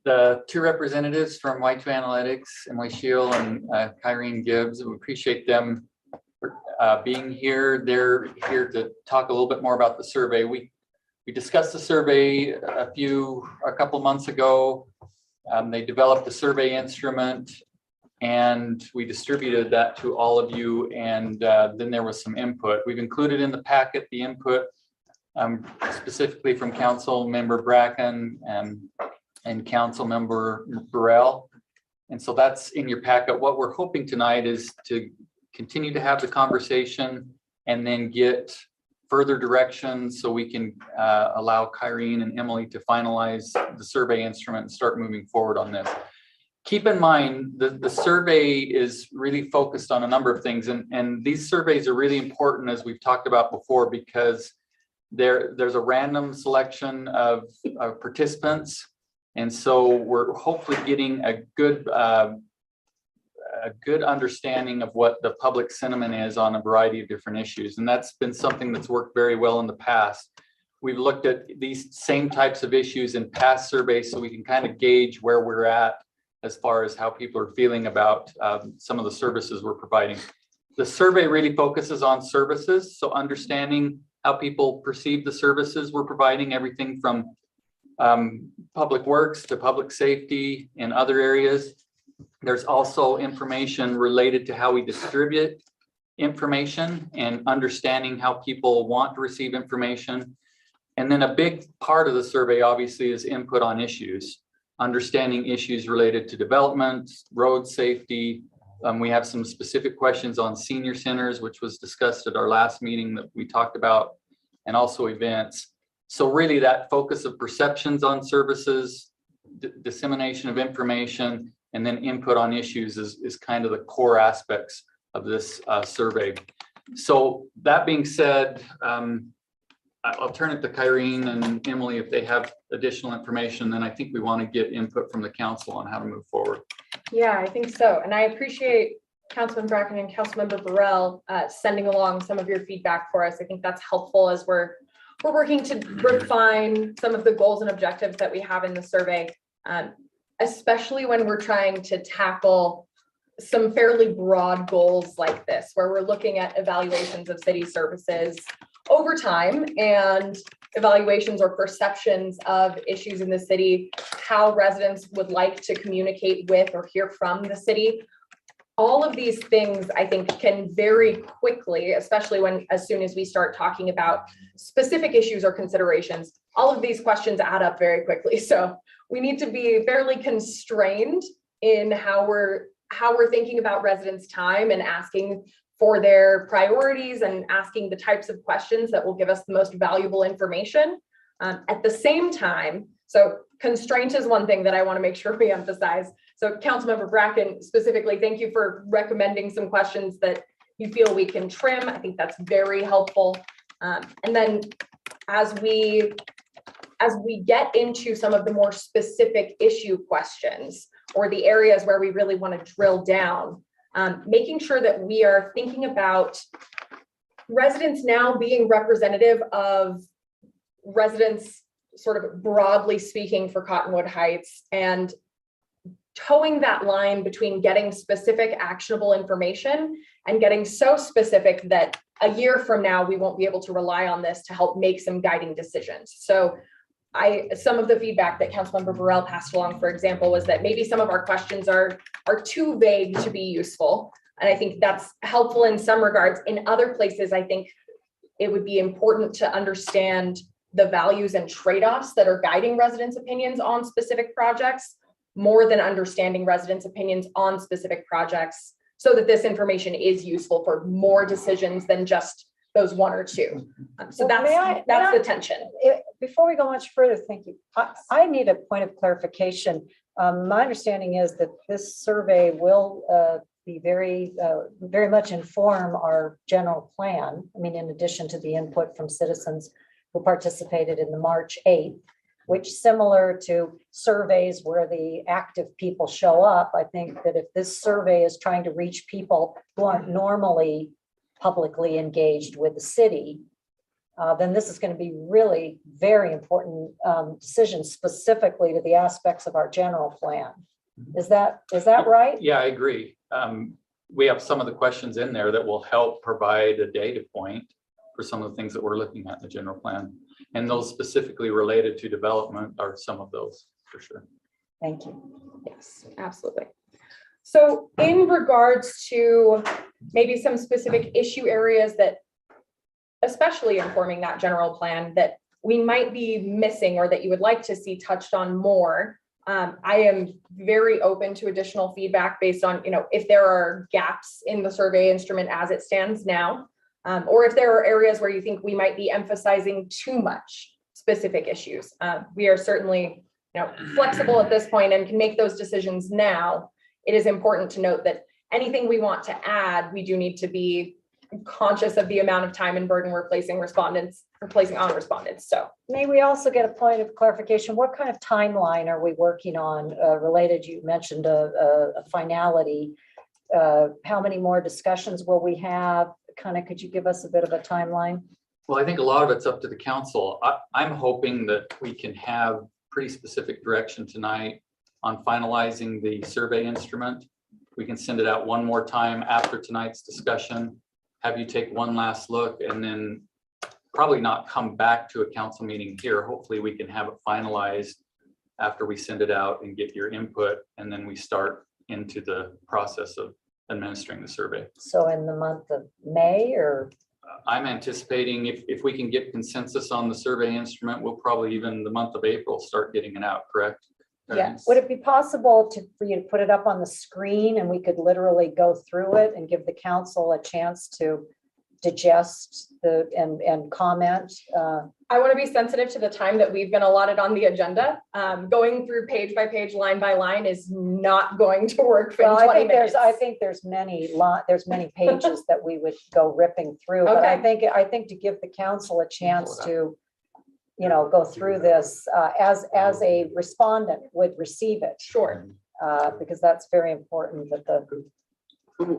the two representatives from White2 Analytics, Emily Shield and Kyrene Gibbs. We appreciate them being here. They're here to talk a little bit more about the survey. We discussed the survey a couple months ago. They developed a survey instrument and we distributed that to all of you. And then there was some input. We've included in the packet the input specifically from Council Member Bracken and Council Member Burrell. And so that's in your packet. What we're hoping tonight is to continue to have the conversation and then get further directions so we can allow Kyrene and Emily to finalize the survey instrument and start moving forward on this. Keep in mind that the survey is really focused on a number of things, and these surveys are really important, as we've talked about before, because there's a random selection of participants. And so we're hopefully getting a good understanding of what the public sentiment is on a variety of different issues. And that's been something that's worked very well in the past. We've looked at these same types of issues in past surveys so we can kind of gauge where we're at as far as how people are feeling about some of the services we're providing. The survey really focuses on services, so understanding how people perceive the services we're providing, everything from public works to public safety and other areas. There's also information related to how we distribute information and understanding how people want to receive information. And then a big part of the survey obviously is input on issues, understanding issues related to development, road safety. We have some specific questions on senior centers, which was discussed at our last meeting that we talked about, and also events. So really that focus of perceptions on services, dissemination of information, and then input on issues is kind of the core aspects of this survey. So that being said, I'll turn it to Kyrene and Emily if they have additional information. Then I think we want to get input from the council on how to move forward. Yeah, I think so. And I appreciate Councilman Bracken and Councilmember Burrell sending along some of your feedback for us. I think that's helpful as we're working to refine some of the goals and objectives that we have in the survey, especially when we're trying to tackle some fairly broad goals like this, where we're looking at evaluations of city services over time and evaluations or perceptions of issues in the city, how residents would like to communicate with or hear from the city. All of these things, I think, can very quickly, especially as soon as we start talking about specific issues or considerations, all of these questions add up very quickly. So we need to be fairly constrained in how we're thinking about residents' time and asking for their priorities and asking the types of questions that will give us the most valuable information. At the same time, so constraint is one thing that I want to make sure we emphasize. So Councilmember Bracken, specifically, thank you for recommending some questions that you feel we can trim. I think that's very helpful. And then as we get into some of the more specific issue questions or the areas where we really want to drill down, making sure that we are thinking about residents now being representative of residents sort of broadly speaking for Cottonwood Heights, and towing that line between getting specific actionable information and getting so specific that a year from now, we won't be able to rely on this to help make some guiding decisions. So some of the feedback that Councilmember Burrell passed along, for example, was that maybe some of our questions are too vague to be useful. And I think that's helpful in some regards. In other places, I think it would be important to understand the values and trade-offs that are guiding residents' opinions on specific projects, more than understanding residents' opinions on specific projects, so that this information is useful for more decisions than just those one or two. So Well, that's the tension. Before we go much further, thank you. I need a point of clarification. My understanding is that this survey will be very much inform our general plan. I mean, in addition to the input from citizens who participated in the March 8th, which, similar to surveys where the active people show up, I think that if this survey is trying to reach people who aren't normally publicly engaged with the city, then this is going to be really very important decision specifically to the aspects of our general plan. Is that right? Yeah, I agree. We have some of the questions in there that will help provide a data point for some of the things that we're looking at in the general plan. And those specifically related to development are some of those, for sure. Thank you. Yes, absolutely. So in regards to maybe some specific issue areas that, especially informing that general plan, that we might be missing or that you would like to see touched on more, I am very open to additional feedback based on, if there are gaps in the survey instrument as it stands now, or if there are areas where you think we might be emphasizing too much specific issues. We are certainly, flexible at this point and can make those decisions now. It is important to note that anything we want to add, we do need to be conscious of the amount of time and burden we're placing on respondents. So may we also get a point of clarification? What kind of timeline are we working on related? You mentioned a finality. How many more discussions will we have? Could you give us a bit of a timeline? Well, I think a lot of it's up to the council. I'm hoping that we can have pretty specific direction tonight on finalizing the survey instrument. We can send it out one more time after tonight's discussion, have you take one last look, and then probably not come back to a council meeting here. Hopefully we can have it finalized after we send it out and get your input, and then we start into the process of administering the survey. So in the month of May, or? I'm anticipating if we can get consensus on the survey instrument, we'll probably even the month of April start getting it out, correct? Yeah. Would it be possible for you to put it up on the screen and we could literally go through it and give the council a chance to digest and comment? I want to be sensitive to the time that we've been allotted on the agenda. Going through page by page, line by line is not going to work for 20 minutes. I think there's many pages that we would go ripping through. Okay. But I think to give the council a chance to, go through this as a respondent would receive it. Sure. Because that's very important that I'm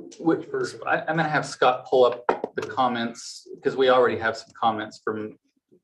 going to have Scott pull up the comments because we already have some comments from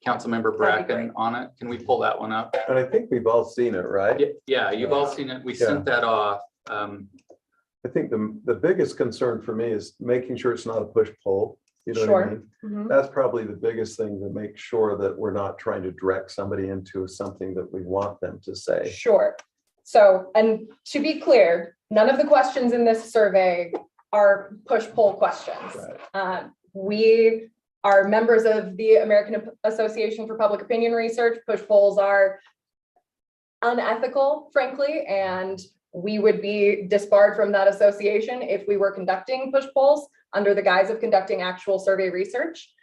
Councilmember Bracken on it. Can we pull that one up? And I think we've all seen it, right? Yeah, you've all seen it. We sent that off. I think the biggest concern for me is making sure it's not a push-pull. You know what I Sure. mean? Mhm. That's probably the biggest thing, to make sure that we're not trying to direct somebody into something that we want them to say. Sure. So, and to be clear, none of the questions in this survey are push-pull questions. Right. We are members of the American Association for Public Opinion Research. Push polls are unethical, frankly, and we would be disbarred from that association if we were conducting push polls under the guise of conducting actual survey research.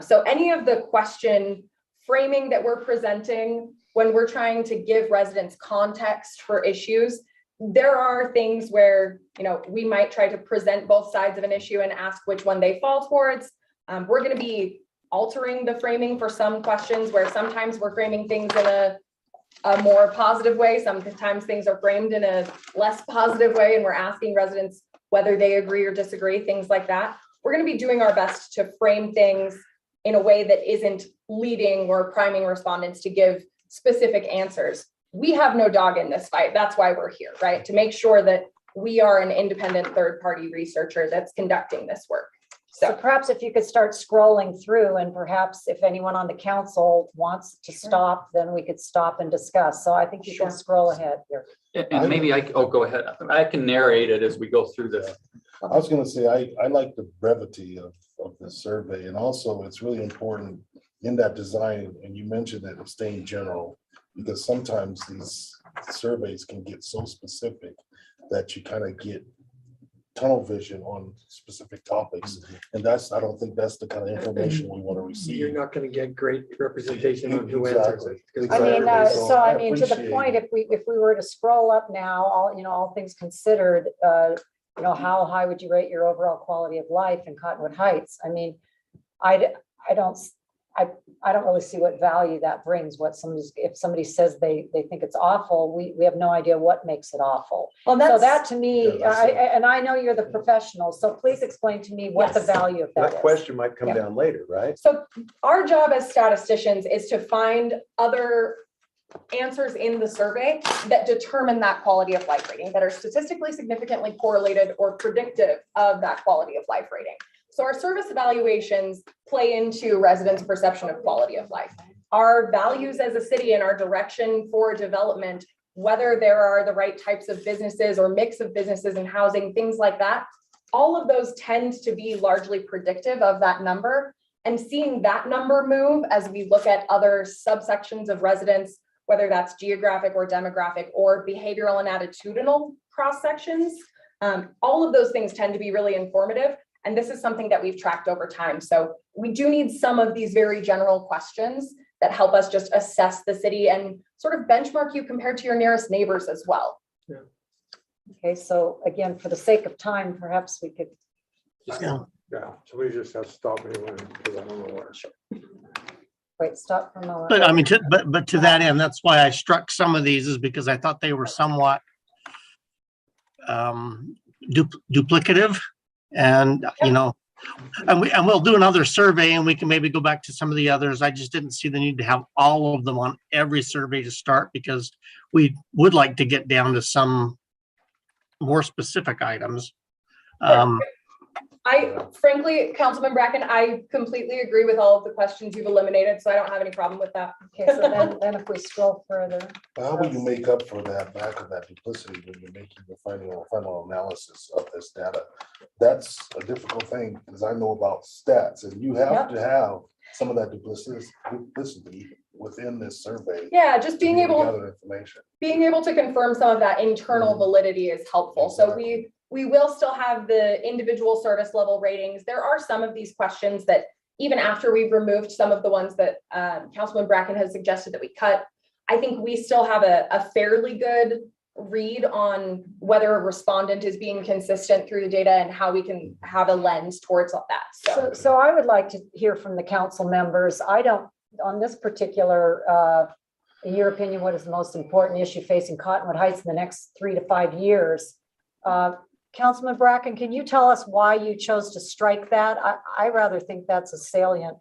So any of the question framing that we're presenting when we're trying to give residents context for issues, there are things where, we might try to present both sides of an issue and ask which one they fall towards. We're going to be altering the framing for some questions where sometimes we're framing things in a more positive way. Sometimes things are framed in a less positive way, and we're asking residents whether they agree or disagree, things like that. We're going to be doing our best to frame things in a way that isn't leading or priming respondents to give specific answers. We have no dog in this fight. That's why we're here, right? To make sure that we are an independent third-party researcher that's conducting this work. So perhaps if you could start scrolling through, and perhaps if anyone on the council wants to stop, then we could stop and discuss. So I think you can scroll ahead here. And maybe go ahead. I can narrate it as we go through this. I was gonna say, I like the brevity of the survey, and also it's really important in that design, and you mentioned that it's staying general, because sometimes these surveys can get so specific that you kind of get tunnel vision on specific topics. And I don't think that's the kind of information we want to receive. You're not going to get great representation on who answers it. Exactly. I mean, Exactly. so I mean, to the appreciate point, if we were to scroll up now, all things considered, how high would you rate your overall quality of life in Cottonwood Heights? I mean, I don't really see what value that brings. If somebody says they think it's awful, we have no idea what makes it awful. Well, So that to me, Yeah, that's I know you're the professional, so please explain to me what the Yes. value of that That is. question might come Yeah. down later, right? So our job as statisticians is to find other answers in the survey that determine that quality of life rating, that are statistically significantly correlated or predictive of that quality of life rating. So our service evaluations play into residents' perception of quality of life. Our values as a city and our direction for development, whether there are the right types of businesses or mix of businesses and housing, things like that, all of those tend to be largely predictive of that number. And seeing that number move as we look at other subsections of residents, whether that's geographic or demographic or behavioral and attitudinal cross sections, all of those things tend to be really informative. And this is something that we've tracked over time. So we do need some of these very general questions that help us just assess the city and sort of benchmark you compared to your nearest neighbors as well. Okay, so again, for the sake of time, perhaps we could. Yeah. Yeah, somebody just has to stop me because I don't know where. Wait, stop for a moment. But I mean, but to that end, that's why I struck some of these, is because I thought they were somewhat duplicative, and and we'll do another survey and we can maybe go back to some of the others. I just didn't see the need to have all of them on every survey to start, because we would like to get down to some more specific items. Frankly, Councilman Bracken, I completely agree with all of the questions you've eliminated, so I don't have any problem with that. Okay, so then if we scroll further. How will you make up for that lack of that duplicity when you're making the final analysis of this data? That's a difficult thing, because I know about stats, and you have to have some of that duplicity within this survey. Yeah, just being to able gather information. to confirm some of that internal validity is helpful. So we will still have the individual service level ratings. There are some of these questions that even after we've removed some of the ones that Councilman Bracken has suggested that we cut, I think we still have a fairly good read on whether a respondent is being consistent through the data and how we can have a lens towards all that. So I would like to hear from the council members. On this particular, in your opinion, what is the most important issue facing Cottonwood Heights in the next 3 to 5 years? Councilman Bracken, can you tell us why you chose to strike that? I rather think that's a salient,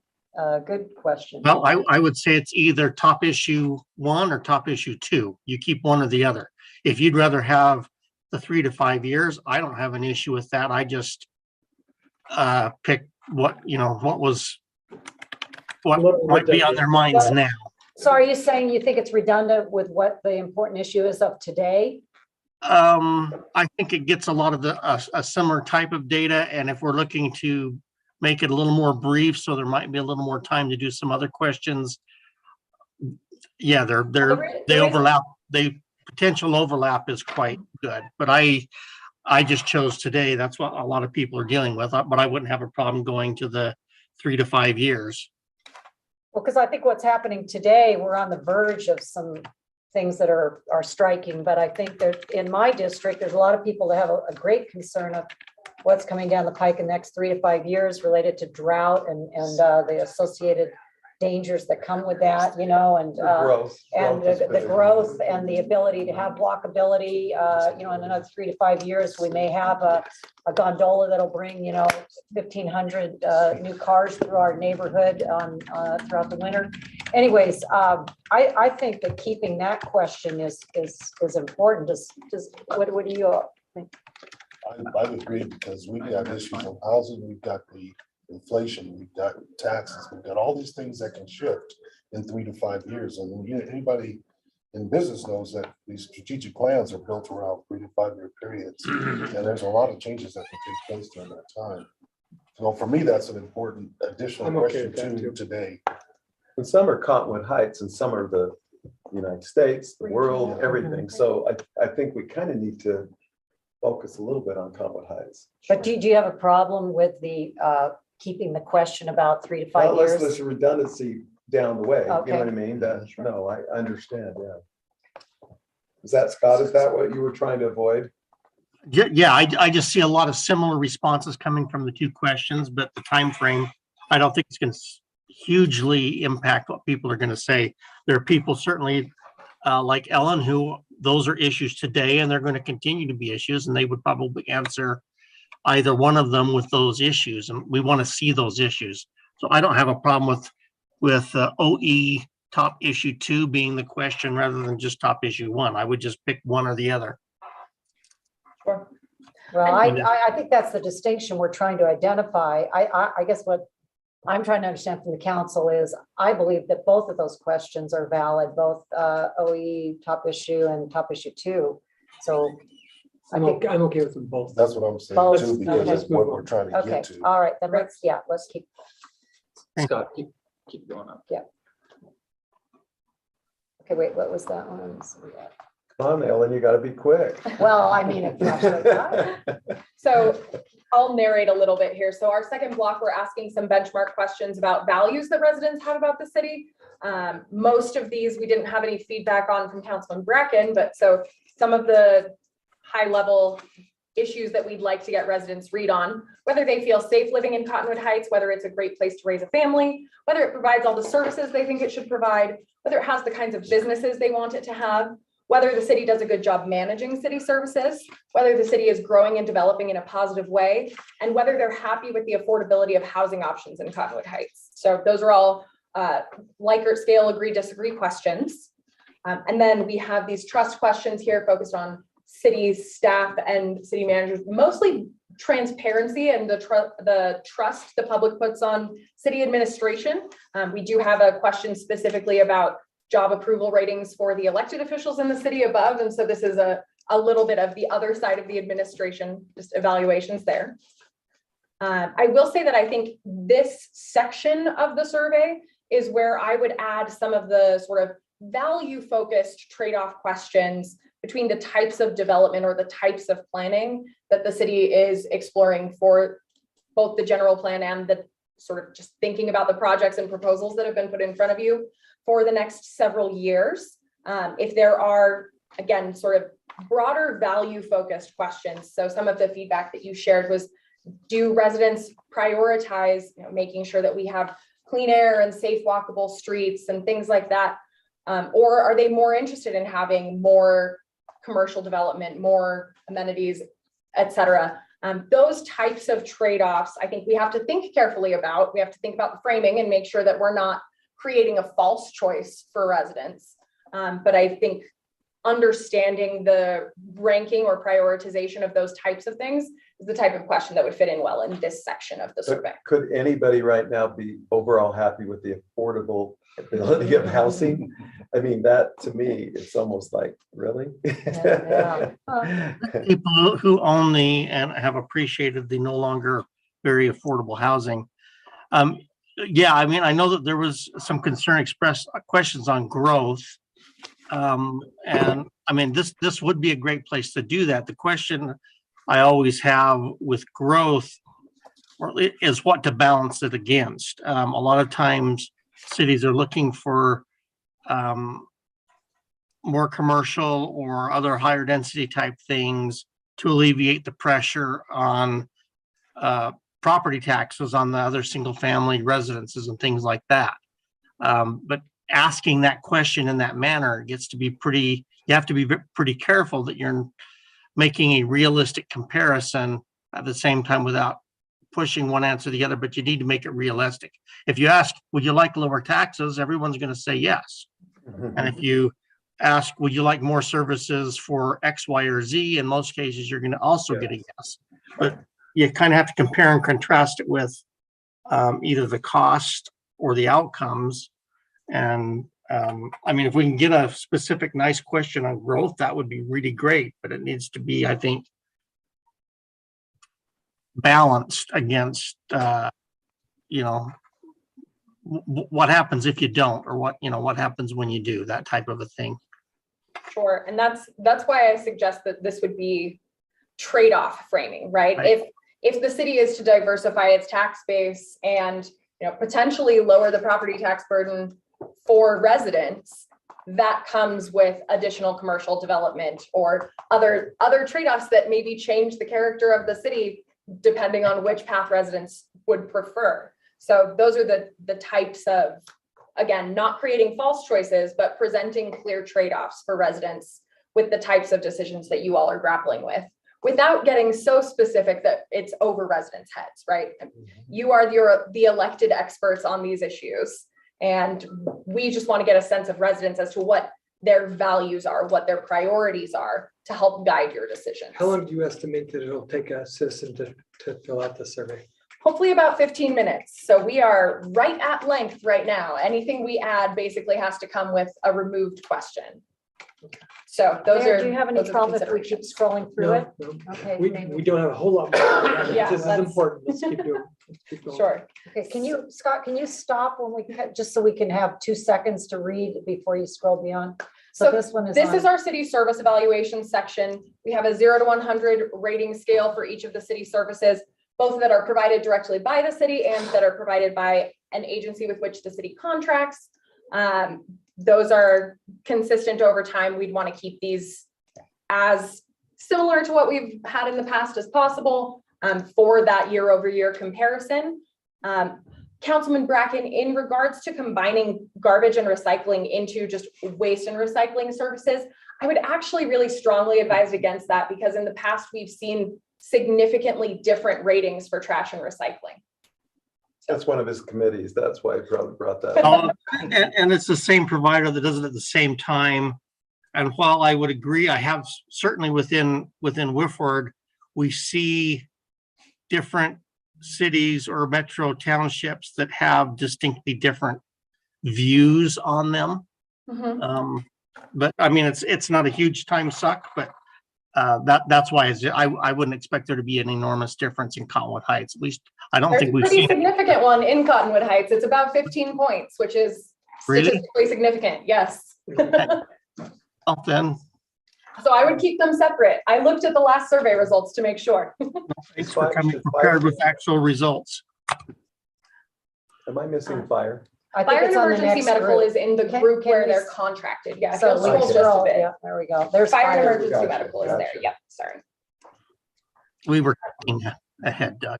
good question. Well, I would say it's either top issue 1 or top issue 2. You keep one or the other. If you'd rather have the 3 to 5 years, I don't have an issue with that. I just pick what Little might be on their minds now. So are you saying you think it's redundant with what the important issue is of today? I think it gets a lot of a similar type of data, and if we're looking to make it a little more brief, so there might be a little more time to do some other questions. Yeah, they overlap. Potential overlap is quite good, but I just chose today. That's what a lot of people are dealing with, but I wouldn't have a problem going to the 3 to 5 years. Well, because I think what's happening today, we're on the verge of some things that are striking, but I think that in my district, there's a lot of people that have a great concern of what's coming down the pike in the next 3 to 5 years related to drought and the associated dangers that come with that, and the growth and the ability to have walkability, in another 3 to 5 years, we may have a gondola that'll bring, 1,500 new cars through our neighborhood throughout the winter. Anyways, I think that keeping that question is important. What do you think? I would agree, because we've got issues on housing, we've got the inflation, we've got taxes, we've got all these things that can shift in 3 to 5 years. And anybody in business knows that these strategic plans are built around 3 to 5 year periods. And there's a lot of changes that can take place during that time. So for me, that's an important additional question too today. And some are Cottonwood Heights and some are the United States, the world, everything. So I think we kind of need to focus a little bit on Cottonwood Heights. But do you have a problem with the keeping the question about 3 to 5 years? There's a redundancy down the way. You know Okay. what I mean? No, I understand. Yeah. Is that, Scott? Is that what you were trying to avoid? Yeah, I just see a lot of similar responses coming from the two questions, but the time frame, I don't think it's going to hugely impact what people are going to say. There are people certainly like Ellen, who those are issues today, and they're going to continue to be issues, and they would probably answer either one of them with those issues, and we want to see those issues. So I don't have a problem with OE top issue 2 being the question rather than just top issue 1. I would just pick one or the other. Sure. Well, I think that's the distinction we're trying to identify. I guess what I'm trying to understand from the council is I believe that both of those questions are valid, both OE top issue and top issue 2. So I'm okay with them both. That's what I'm saying Both. too, because Okay. that's what we're trying to okay, get to. all right, then let's keep. Scott, keep going up. Okay, wait, what was that one? Come on, Ellen, you got to be quick. Well, I mean, it's actually. So I'll narrate a little bit here. So our second block, we're asking some benchmark questions about values that residents have about the city. Most of these, we didn't have any feedback on from Councilman Bracken, but so some of the high level issues that we'd like to get residents read on, whether they feel safe living in Cottonwood Heights, whether it's a great place to raise a family, whether it provides all the services they think it should provide, whether it has the kinds of businesses they want it to have, whether the city does a good job managing city services, whether the city is growing and developing in a positive way, and whether they're happy with the affordability of housing options in Cottonwood Heights. So those are all Likert scale, agree, disagree questions. And then we have these trust questions here focused on city staff and city managers, mostly transparency and the trust the public puts on city administration. We do have a question specifically about job approval ratings for the elected officials in the city above. And so this is a little bit of the other side of the administration, just evaluations there. I will say that I think this section of the survey is where I would add some of the sort of value-focused trade-off questions between the types of development or the types of planning that the city is exploring for both the general plan and the sort of just thinking about the projects and proposals that have been put in front of you for the next several years. If there are, again, sort of broader value-focused questions. So some of the feedback that you shared was, do residents prioritize making sure that we have clean air and safe walkable streets and things like that? Or are they more interested in having more commercial development, more amenities, et cetera? Those types of trade-offs, I think we have to think carefully about. We have to think about the framing and make sure that we're not creating a false choice for residents. But I think understanding the ranking or prioritization of those types of things is the type of question that would fit in well in this section of the survey. Could anybody right now be overall happy with the affordability of housing? I mean, that to me, it's almost like, really? People who own and have appreciated the no longer very affordable housing. Yeah, I mean, I know that there was some concern expressed, questions on growth. And I mean, this would be a great place to do that. The question I always have with growth is what to balance it against. A lot of times cities are looking for more commercial or other higher density type things to alleviate the pressure on property taxes on the other single family residences and things like that. But asking that question in that manner gets to be you have to be pretty careful that you're making a realistic comparison at the same time without pushing one answer to the other, but you need to make it realistic. If you ask, would you like lower taxes? Everyone's going to say yes. And if you ask, would you like more services for X, Y, or Z? In most cases, you're going to also get a yes. But you kind of have to compare and contrast it with either the cost or the outcomes. And I mean, if we can get a specific, nice question on growth, that would be really great, but it needs to be, I think, balanced against, what happens if you don't, or what happens when you do, that type of a thing. Sure, and that's why I suggest that this would be trade-off framing, right? If the city is to diversify its tax base and potentially lower the property tax burden for residents, that comes with additional commercial development or other trade-offs that maybe change the character of the city depending on which path residents would prefer. So those are the types of, again, not creating false choices, but presenting clear trade-offs for residents with the types of decisions that you all are grappling with, without getting so specific that it's over residents' heads, right? You are the elected experts on these issues. And we just want to get a sense of residents as to what their values are, what their priorities are to help guide your decisions. How long do you estimate that it'll take a citizen to fill out the survey? Hopefully about 15 minutes. So we are right at length right now. Anything we add basically has to come with a removed question. So those Mayor, are. do you have any problem if we keep scrolling through it? No. Okay. We don't have a whole lot more. Yeah, This is that's- important. Let's keep doing. Let's keep going. Sure. Okay, Scott, can you stop when we, just so we can have 2 seconds to read before you scroll beyond? So this one is. This is our city service evaluation section. We have a 0 to 100 rating scale for each of the city services, both that are provided directly by the city and that are provided by an agency with which the city contracts. Those are consistent over time. We'd want to keep these as similar to what we've had in the past as possible for that year-over-year comparison. Councilman Bracken, in regards to combining garbage and recycling into just waste and recycling services, I would actually really strongly advise against that, because in the past we've seen significantly different ratings for trash and recycling. That's one of his committees. That's why he probably brought that up. And it's the same provider that does it at the same time. And while I would agree, I have certainly within Whifford, we see different cities or metro townships that have distinctly different views on them. But I mean, it's not a huge time suck, but that's why I wouldn't expect there to be an enormous difference in Cottonwood Heights. At least I don't think we've There's a seen. pretty significant one in Cottonwood Heights. It's about 15 points, which is Really? statistically significant. Yes. Oh, then So I would keep them separate. I looked at the last survey results to make sure. thanks for coming prepared with actual results. Am I missing fire? I think Fire and it's on the emergency next medical group. is in the Can- group can where we they're s- contracted. Yeah, if So you'll we scroll just a scroll, bit. yeah, there we go. There's Fire and fire. emergency Gotcha, medical is there. gotcha. Yep, sorry. We were thinking ahead, Doug.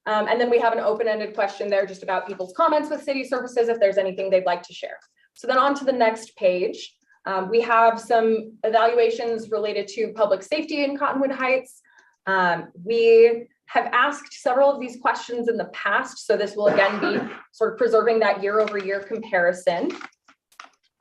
And then we have an open-ended question there just about people's comments with city services, if there's anything they'd like to share. So then on to the next page, we have some evaluations related to public safety in Cottonwood Heights. We have asked several of these questions in the past, so this will again be sort of preserving that year-over-year comparison.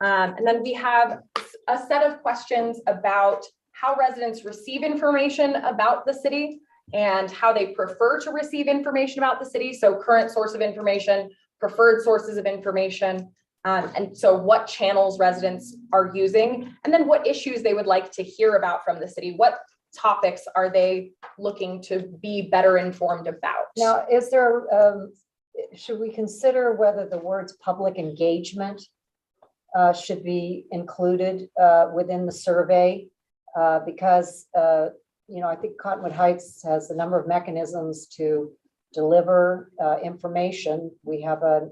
And then we have a set of questions about how residents receive information about the city and how they prefer to receive information about the city. So current source of information, preferred sources of information, and so what channels residents are using, and then what issues they would like to hear about from the city. What topics are they looking to be better informed about? Now, is there, should we consider whether the words public engagement should be included within the survey? Because, I think Cottonwood Heights has a number of mechanisms to deliver information. We have a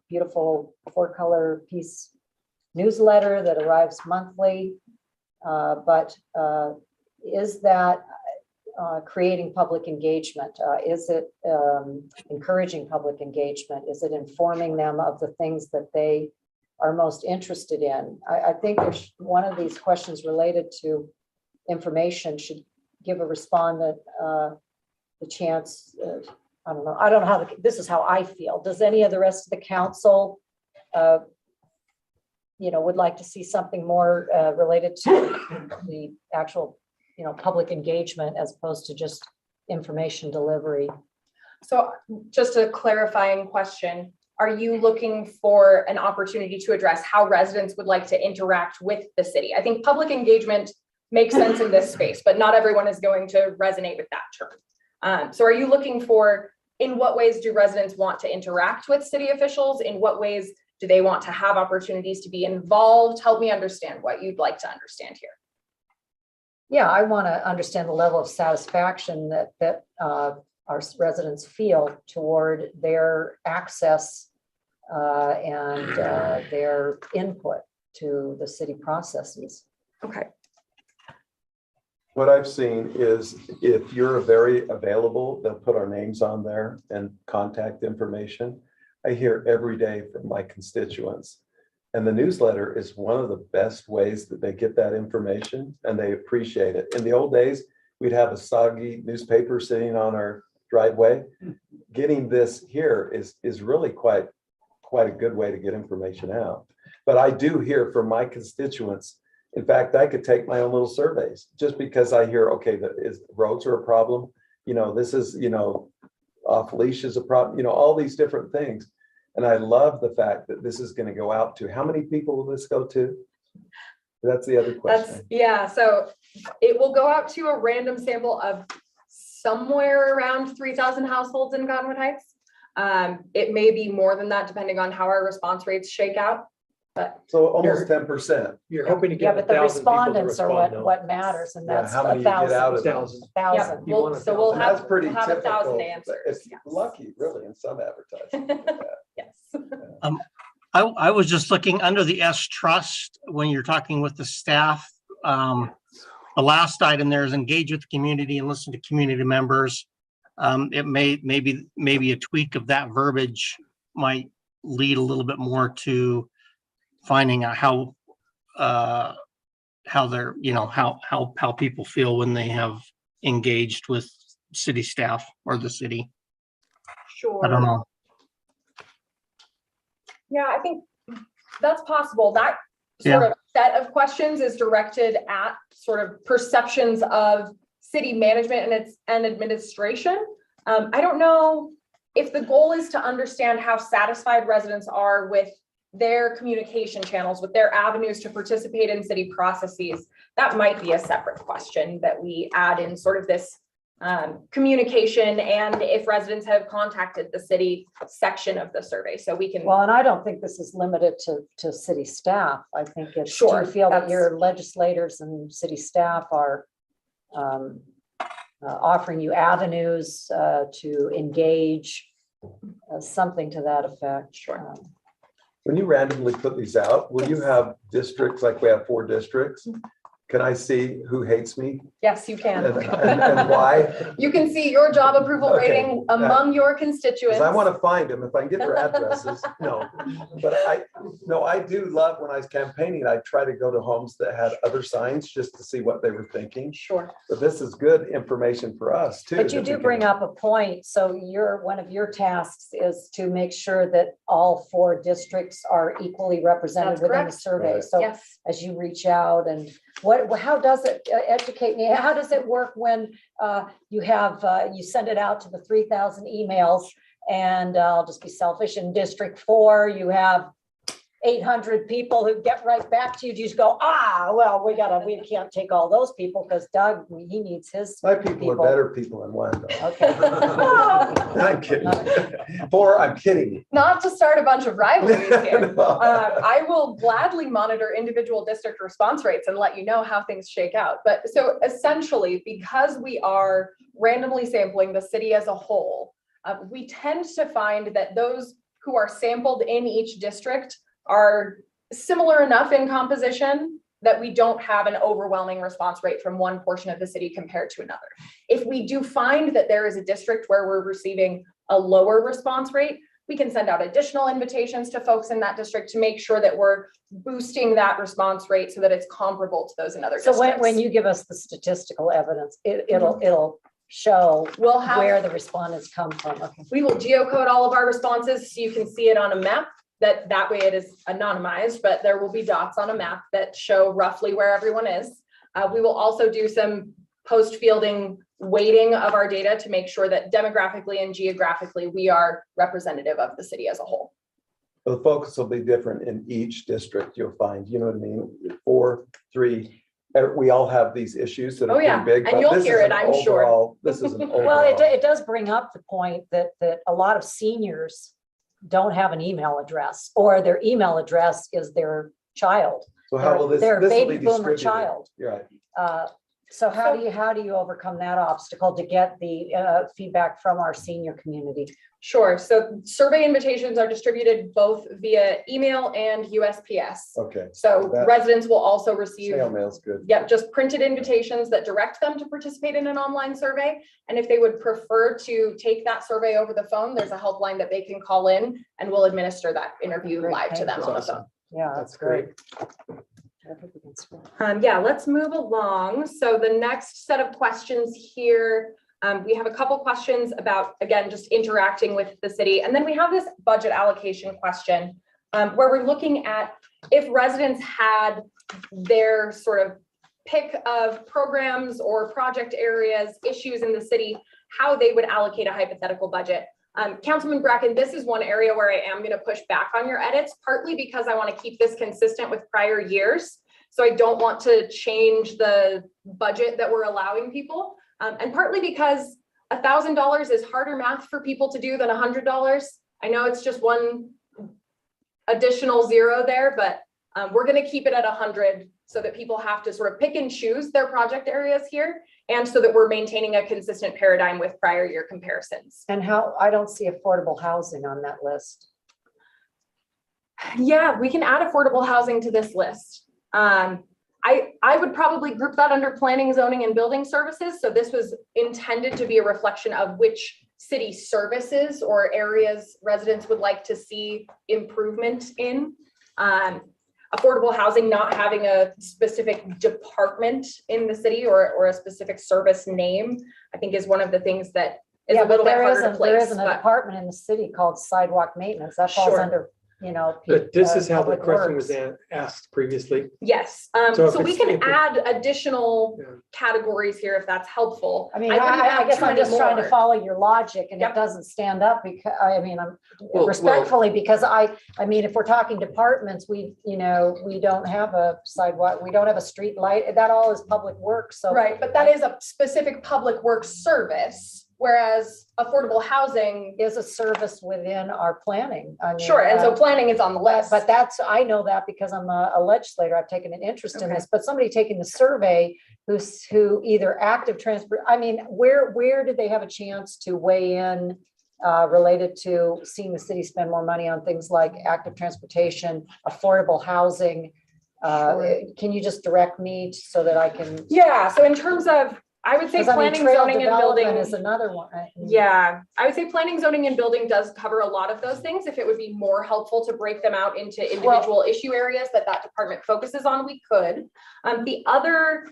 beautiful 4-color piece newsletter that arrives monthly. But is that creating public engagement? Is it encouraging public engagement? Is it informing them of the things that they are most interested in? I think there's one of these questions related to information should give a respondent the chance. I don't know how this is how I feel. Does any of the rest of the council, would like to see something more related to the actual, public engagement as opposed to just information delivery? So just a clarifying question. Are you looking for an opportunity to address how residents would like to interact with the city? I think public engagement makes sense in this space, but not everyone is going to resonate with that term. So are you looking for, in what ways do residents want to interact with city officials? In what ways do they want to have opportunities to be involved? Help me understand what you'd like to understand here. Yeah, I want to understand the level of satisfaction that our residents feel toward their access and their input to the city processes. Okay. What I've seen is if you're very available, they'll put our names on there and contact information. I hear every day from my constituents. And the newsletter is one of the best ways that they get that information, and they appreciate it. In the old days, we'd have a soggy newspaper sitting on our driveway. Getting this here is really quite a good way to get information out. But I do hear from my constituents. In fact, I could take my own little surveys just because I hear, okay, roads are a problem. This is, off leash is a problem, all these different things. And I love the fact that this is going to go out to, how many people will this go to? That's the other question. So it will go out to a random sample of somewhere around 3,000 households in Cottonwood Heights. It may be more than that, depending on how our response rates shake out. But so almost 10%. You're hoping to get but the 1,000 people to respondents are respond. what matters, and that's how many you get out of them? thousand. You want so we'll 1,000. have, That's pretty we'll have typical. 1,000 answers. It's Yes. lucky, really, in some advertising. Yes. I was just looking under the S trust when you're talking with the staff. The last item there is engage with the community and listen to community members. It maybe a tweak of that verbiage might lead a little bit more to finding out how they're, how people feel when they have engaged with city staff or the city. Sure. I don't know. Yeah, I think that's possible. That sort of set of questions is directed at sort of perceptions of city management and administration. I don't know if the goal is to understand how satisfied residents are with their communication channels, with their avenues to participate in city processes. That might be a separate question that we add in sort of this communication, and if residents have contacted the city section of the survey, so we can. Well, and I don't think this is limited to city staff. I think it's, Sure, do you feel that your legislators and city staff are offering you avenues to engage, something to that effect? Sure. When you randomly put these out, will you have districts, like we have 4 districts? Can I see who hates me Yes, you can. and why? You can see your job approval Okay. rating among your constituents. Because I want to find them. If I can get their addresses, no. But I do love when I was campaigning, I try to go to homes that had other signs just to see what they were thinking. Sure. But this is good information for us too. But you that do we can- bring up a point. So one of your tasks is to make sure that all 4 districts are equally represented That's within the correct. survey. Right. So Yes. as you reach out, and what how does it, educate me, how does it work when you have, you send it out to the 3,000 emails, and I'll just be selfish, in District 4, you have 800 people who get right back to you. Do you just go, well, we can't take all those people because Doug, he needs his. My people are better people than one, though. Okay. I'm kidding. Or I'm kidding. Not to start a bunch of rivalries here. No. I will gladly monitor individual district response rates and let you know how things shake out. But so essentially, because we are randomly sampling the city as a whole, we tend to find that those who are sampled in each district are similar enough in composition that we don't have an overwhelming response rate from one portion of the city compared to another. If we do find that there is a district where we're receiving a lower response rate, we can send out additional invitations to folks in that district to make sure that we're boosting that response rate so that it's comparable to those in other districts. So when you give us the statistical evidence, it'll show we'll have, where the respondents come from. Okay. We will geocode all of our responses so you can see it on a map. That way it is anonymized, but there will be dots on a map that show roughly where everyone is. We will also do some post-fielding weighting of our data to make sure that demographically and geographically we are representative of the city as a whole. The focus will be different in each district, you'll find, you know what I mean? 4, 3, we all have these issues that are pretty big. And you'll hear it, I'm sure. This is an overall. Well, it does bring up the point that a lot of seniors don't have an email address, or their email address is their child. So how will this Their will baby be boomer distributed? child. You're right. So how do you overcome that obstacle to get the feedback from our senior community? Sure. So survey invitations are distributed both via email and USPS. Okay. So residents will also receive Snail mail's good. Yep, just printed invitations that direct them to participate in an online survey. And if they would prefer to take that survey over the phone, there's a helpline that they can call in and we'll administer that interview live to them on the phone. Yeah, that's great. Yeah, let's move along. So the next set of questions here, we have a couple questions about, again, just interacting with the city. And then we have this budget allocation question where we're looking at if residents had their sort of pick of programs or project areas, issues in the city, how they would allocate a hypothetical budget. Councilman Bracken, this is one area where I am going to push back on your edits, partly because I want to keep this consistent with prior years. So I don't want to change the budget that we're allowing people. And partly because $1,000 is harder math for people to do than $100. I know it's just one additional zero there, but we're going to keep it at 100 so that people have to sort of pick and choose their project areas here. And so that we're maintaining a consistent paradigm with prior year comparisons. And how, I don't see affordable housing on that list. Yeah, we can add affordable housing to this list. I would probably group that under planning, zoning, and building services. So this was intended to be a reflection of which city services or areas residents would like to see improvement in. Affordable housing not having a specific department in the city or a specific service name, I think is one of the things that is a little bit harder to place. There isn't a department in the city called sidewalk maintenance. That falls under, But this is how the public question was works. asked previously. Yes, So so we can add additional categories here if that's helpful. I mean, wouldn't I have guess too I'm many just trying to more. follow your logic, and Yep. it doesn't stand up because, I'm Well, respectfully, because I mean, if we're talking departments, we don't have a sidewalk, we don't have a street light, that all is public works, so. Right, but that is a specific public works service, whereas affordable housing. Is a service within our planning. I mean, Sure, and so planning is on the list. But I know that because I'm a legislator, I've taken an interest in Okay. this, but somebody taking the survey who either active transport, I mean, where did they have a chance to weigh in related to seeing the city spend more money on things like active transportation, affordable housing? Can you just direct me so that I can? Yeah, so in terms of, I would say 'Cause I mean, planning, trail zoning, and building. development is another one. Yeah, I would say planning, zoning, and building does cover a lot of those things. If it would be more helpful to break them out into individual issue areas that department focuses on, we could. The other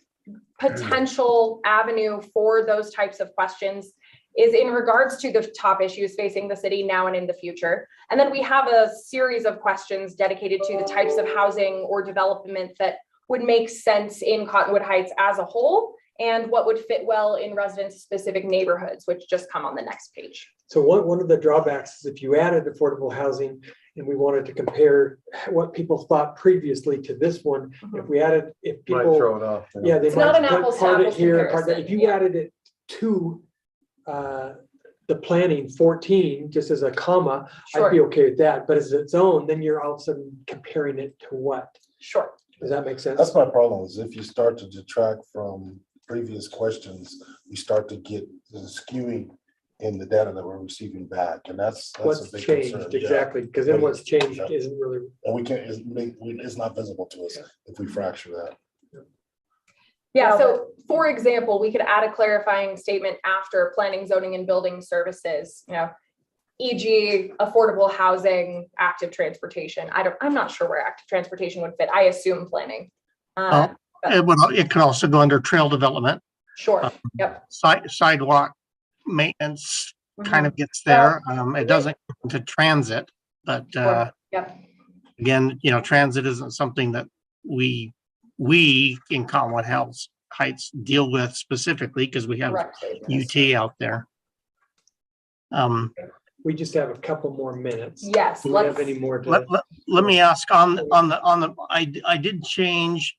potential avenue for those types of questions is in regards to the top issues facing the city now and in the future. And then we have a series of questions dedicated to the types of housing or development that would make sense in Cottonwood Heights as a whole, and what would fit well in residence-specific neighborhoods, which just come on the next page. So one of the drawbacks is if you added affordable housing and we wanted to compare what people thought previously to this one, if we added, if Might people, throw it off. yeah, they It's not an might put apples to part of it apples here, part of it. comparison, If you yeah. added it to the planning 14, just as a comma, I'd be Sure, okay with that. But as its own, then you're all of a sudden comparing it to what? sure. Does that make sense? That's my problem, is if you start to detract from previous questions, you start to get the skewing in the data that we're receiving back, and that's a What's big concern. changed, yeah. exactly, because then what's changed Yeah. isn't really, And we can't, it's not visible to us if we fracture that. Yeah, Well, so for example, we could add a clarifying statement after planning, zoning, and building services, e.g. affordable housing, active transportation. I'm not sure where active transportation would fit. I assume planning. It could also go under trail development, Sure, yep. sidewalk maintenance kind of gets there. It doesn't go into transit, but Yep. again, transit isn't something that we in Cottonwood Heights deal with specifically because we have Correct. UT out there. we just have a couple more minutes. Yes, Do we have any more to? Let me ask I did change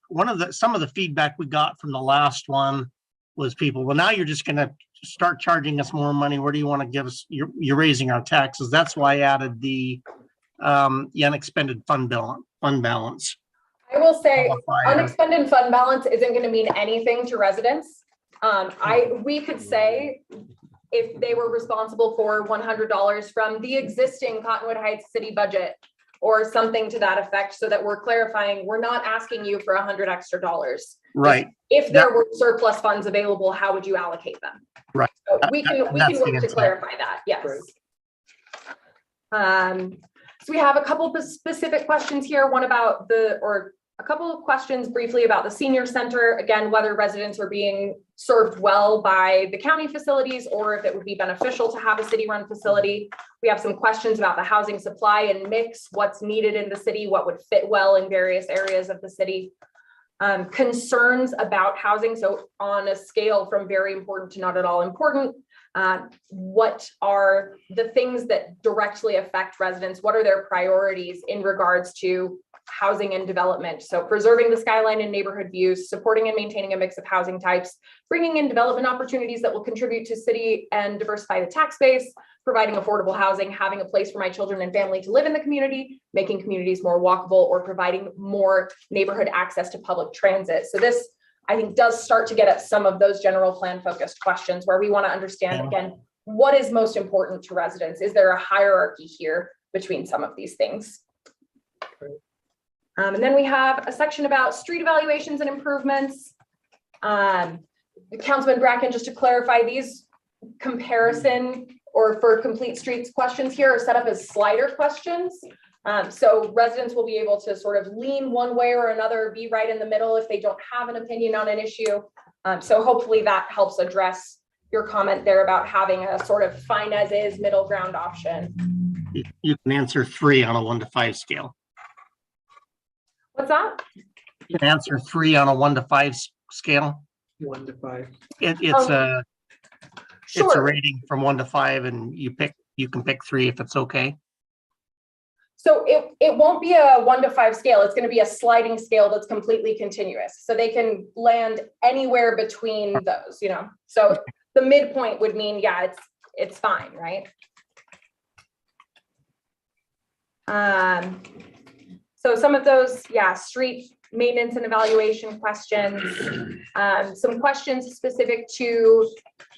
some of the feedback we got from the last one was people, well, now you're just going to start charging us more money. Where do you want to give us? You're raising our taxes. That's why I added the unexpended fund balance. I will say Qualifier. unexpended fund balance isn't going to mean anything to residents. We could say if they were responsible for $100 from the existing Cottonwood Heights city budget or something to that effect, so that we're clarifying, we're not asking you for $100 extra. Right. If there were surplus funds available, how would you allocate them? Right. So we can work to clarify that. Yes. So we have a couple of specific questions here. One about a couple of questions briefly about the senior center. Again, whether residents are being served well by the county facilities or if it would be beneficial to have a city-run facility. We have some questions about the housing supply and mix, what's needed in the city, what would fit well in various areas of the city. Concerns about housing. So on a scale from very important to not at all important, what are the things that directly affect residents? What are their priorities in regards to housing and development? So preserving the skyline and neighborhood views, supporting and maintaining a mix of housing types, bringing in development opportunities that will contribute to city and diversify the tax base, providing affordable housing, having a place for my children and family to live in the community, making communities more walkable, or providing more neighborhood access to public transit. So this, I think, does start to get at some of those general plan focused questions where we want to understand, again, what is most important to residents? Is there a hierarchy here between some of these things? And then we have a section about street evaluations and improvements. Councilman Bracken, just to clarify, these comparison or for complete streets questions here are set up as slider questions. So residents will be able to sort of lean one way or another, be right in the middle if they don't have an opinion on an issue. So hopefully that helps address your comment there about having a sort of fine as is middle ground option. You can answer 3 on a 1 to 5 scale. What's that? You can answer 3 on a 1 to 5 scale. 1 to 5. It's a Sure. rating from 1 to 5, and you can pick 3 if it's okay. So it won't be a 1 to 5 scale. It's going to be a sliding scale that's completely continuous. So they can land anywhere between those, So the midpoint would mean, yeah, it's fine, right? So some of those, street maintenance and evaluation questions, some questions specific to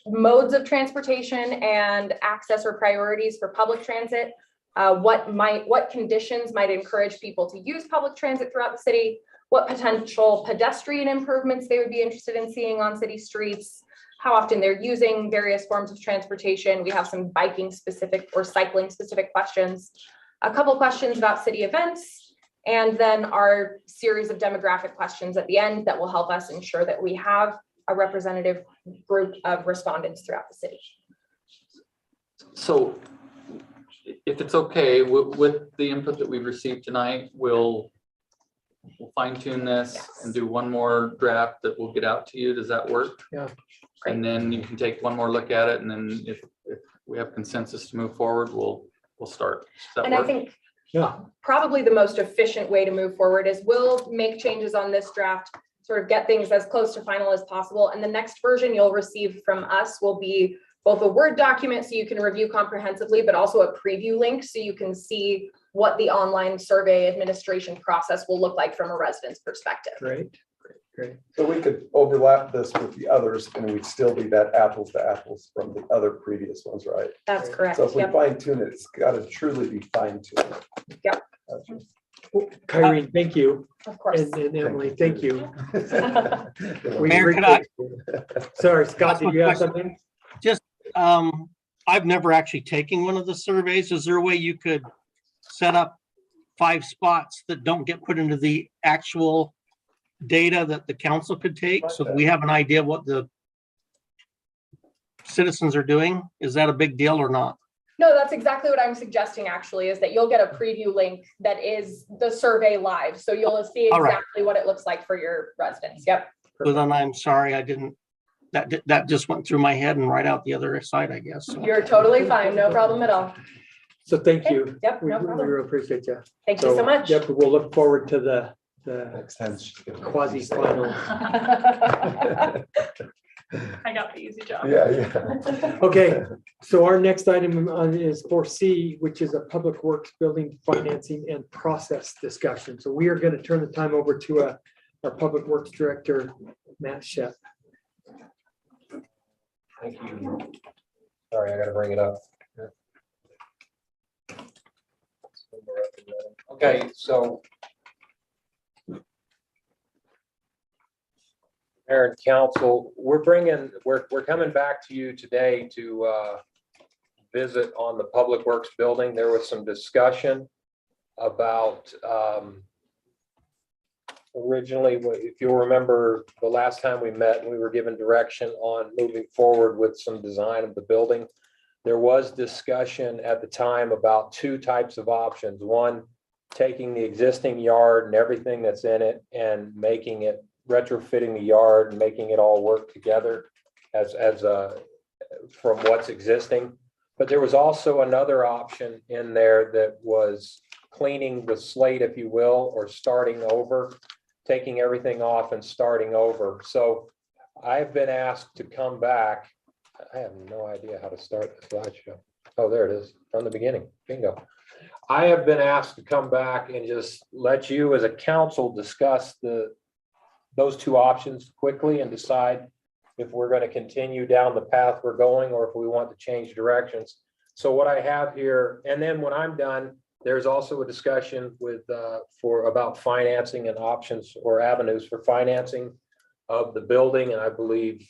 modes of transportation and access or priorities for public transit. What conditions might encourage people to use public transit throughout the city? What potential pedestrian improvements they would be interested in seeing on city streets? How often they're using various forms of transportation? We have some biking specific or cycling specific questions. A couple questions about city events, and then our series of demographic questions at the end that will help us ensure that we have a representative group of respondents throughout the city. So if it's okay with the input that we've received tonight, we'll we'll fine tune this and do one more draft that we'll get out to you. Does that work? Yeah. And then you can take one more look at it, and then if we have consensus to move forward, we'll start. Does that And I work? think Yeah. probably the most efficient way to move forward is we'll make changes on this draft, sort of get things as close to final as possible. And the next version you'll receive from us will be both a Word document so you can review comprehensively, but also a preview link so you can see what the online survey administration process will look like from a resident's perspective. Great. So we could overlap this with the others and we'd still be that apples to apples from the other previous ones, right? That's correct. So if we Yep. fine tune it, it's got to truly be fine tuned. Yep. Well, Kyrene, thank you. Of course. And Emily, thank you. We Mayor, could I- Sorry, Scott, did you have something? I've never actually taken one of the surveys. Is there a way you could set up 5 spots that don't get put into the actual data that the council could take, so that we have an idea what the citizens are doing? Is that a big deal or not? No, that's exactly what I'm suggesting actually, is that you'll get a preview link that is the survey live. So you'll see All right. exactly what it looks like for your residents. Yep. Well, then I'm sorry, I didn't, that just went through my head and right out the other side, I guess. So. You're totally fine. No problem at all. So thank you. Yep, We no we problem. really appreciate you. Thank you so much. Yep, we'll look forward to the Next time. quasi-final. I got the easy job. Yeah. Okay, so our next item is 4C, which is a Public Works Building Financing and Process discussion. So we are going to turn the time over to our Public Works Director, Matt Shep. Thank you. Sorry, I gotta bring it up. Okay, so Mayor and Council, we're coming back to you today to visit on the Public Works building. There was some discussion about originally, if you'll remember, the last time we met, we were given direction on moving forward with some design of the building. There was discussion at the time about 2 types of options. One, taking the existing yard and everything that's in it and making it, retrofitting the yard and making it all work together as from what's existing. But there was also another option in there that was cleaning the slate, if you will, or starting over, taking everything off and starting over. So I've been asked to come back. I have no idea how to start the slideshow. Oh, there it is, from the beginning. Bingo. I have been asked to come back and just let you as a council discuss those 2 options quickly and decide if we're going to continue down the path we're going or if we want to change directions. So what I have here, and then when I'm done, there's also a discussion with about financing and options or avenues for financing of the building. And I believe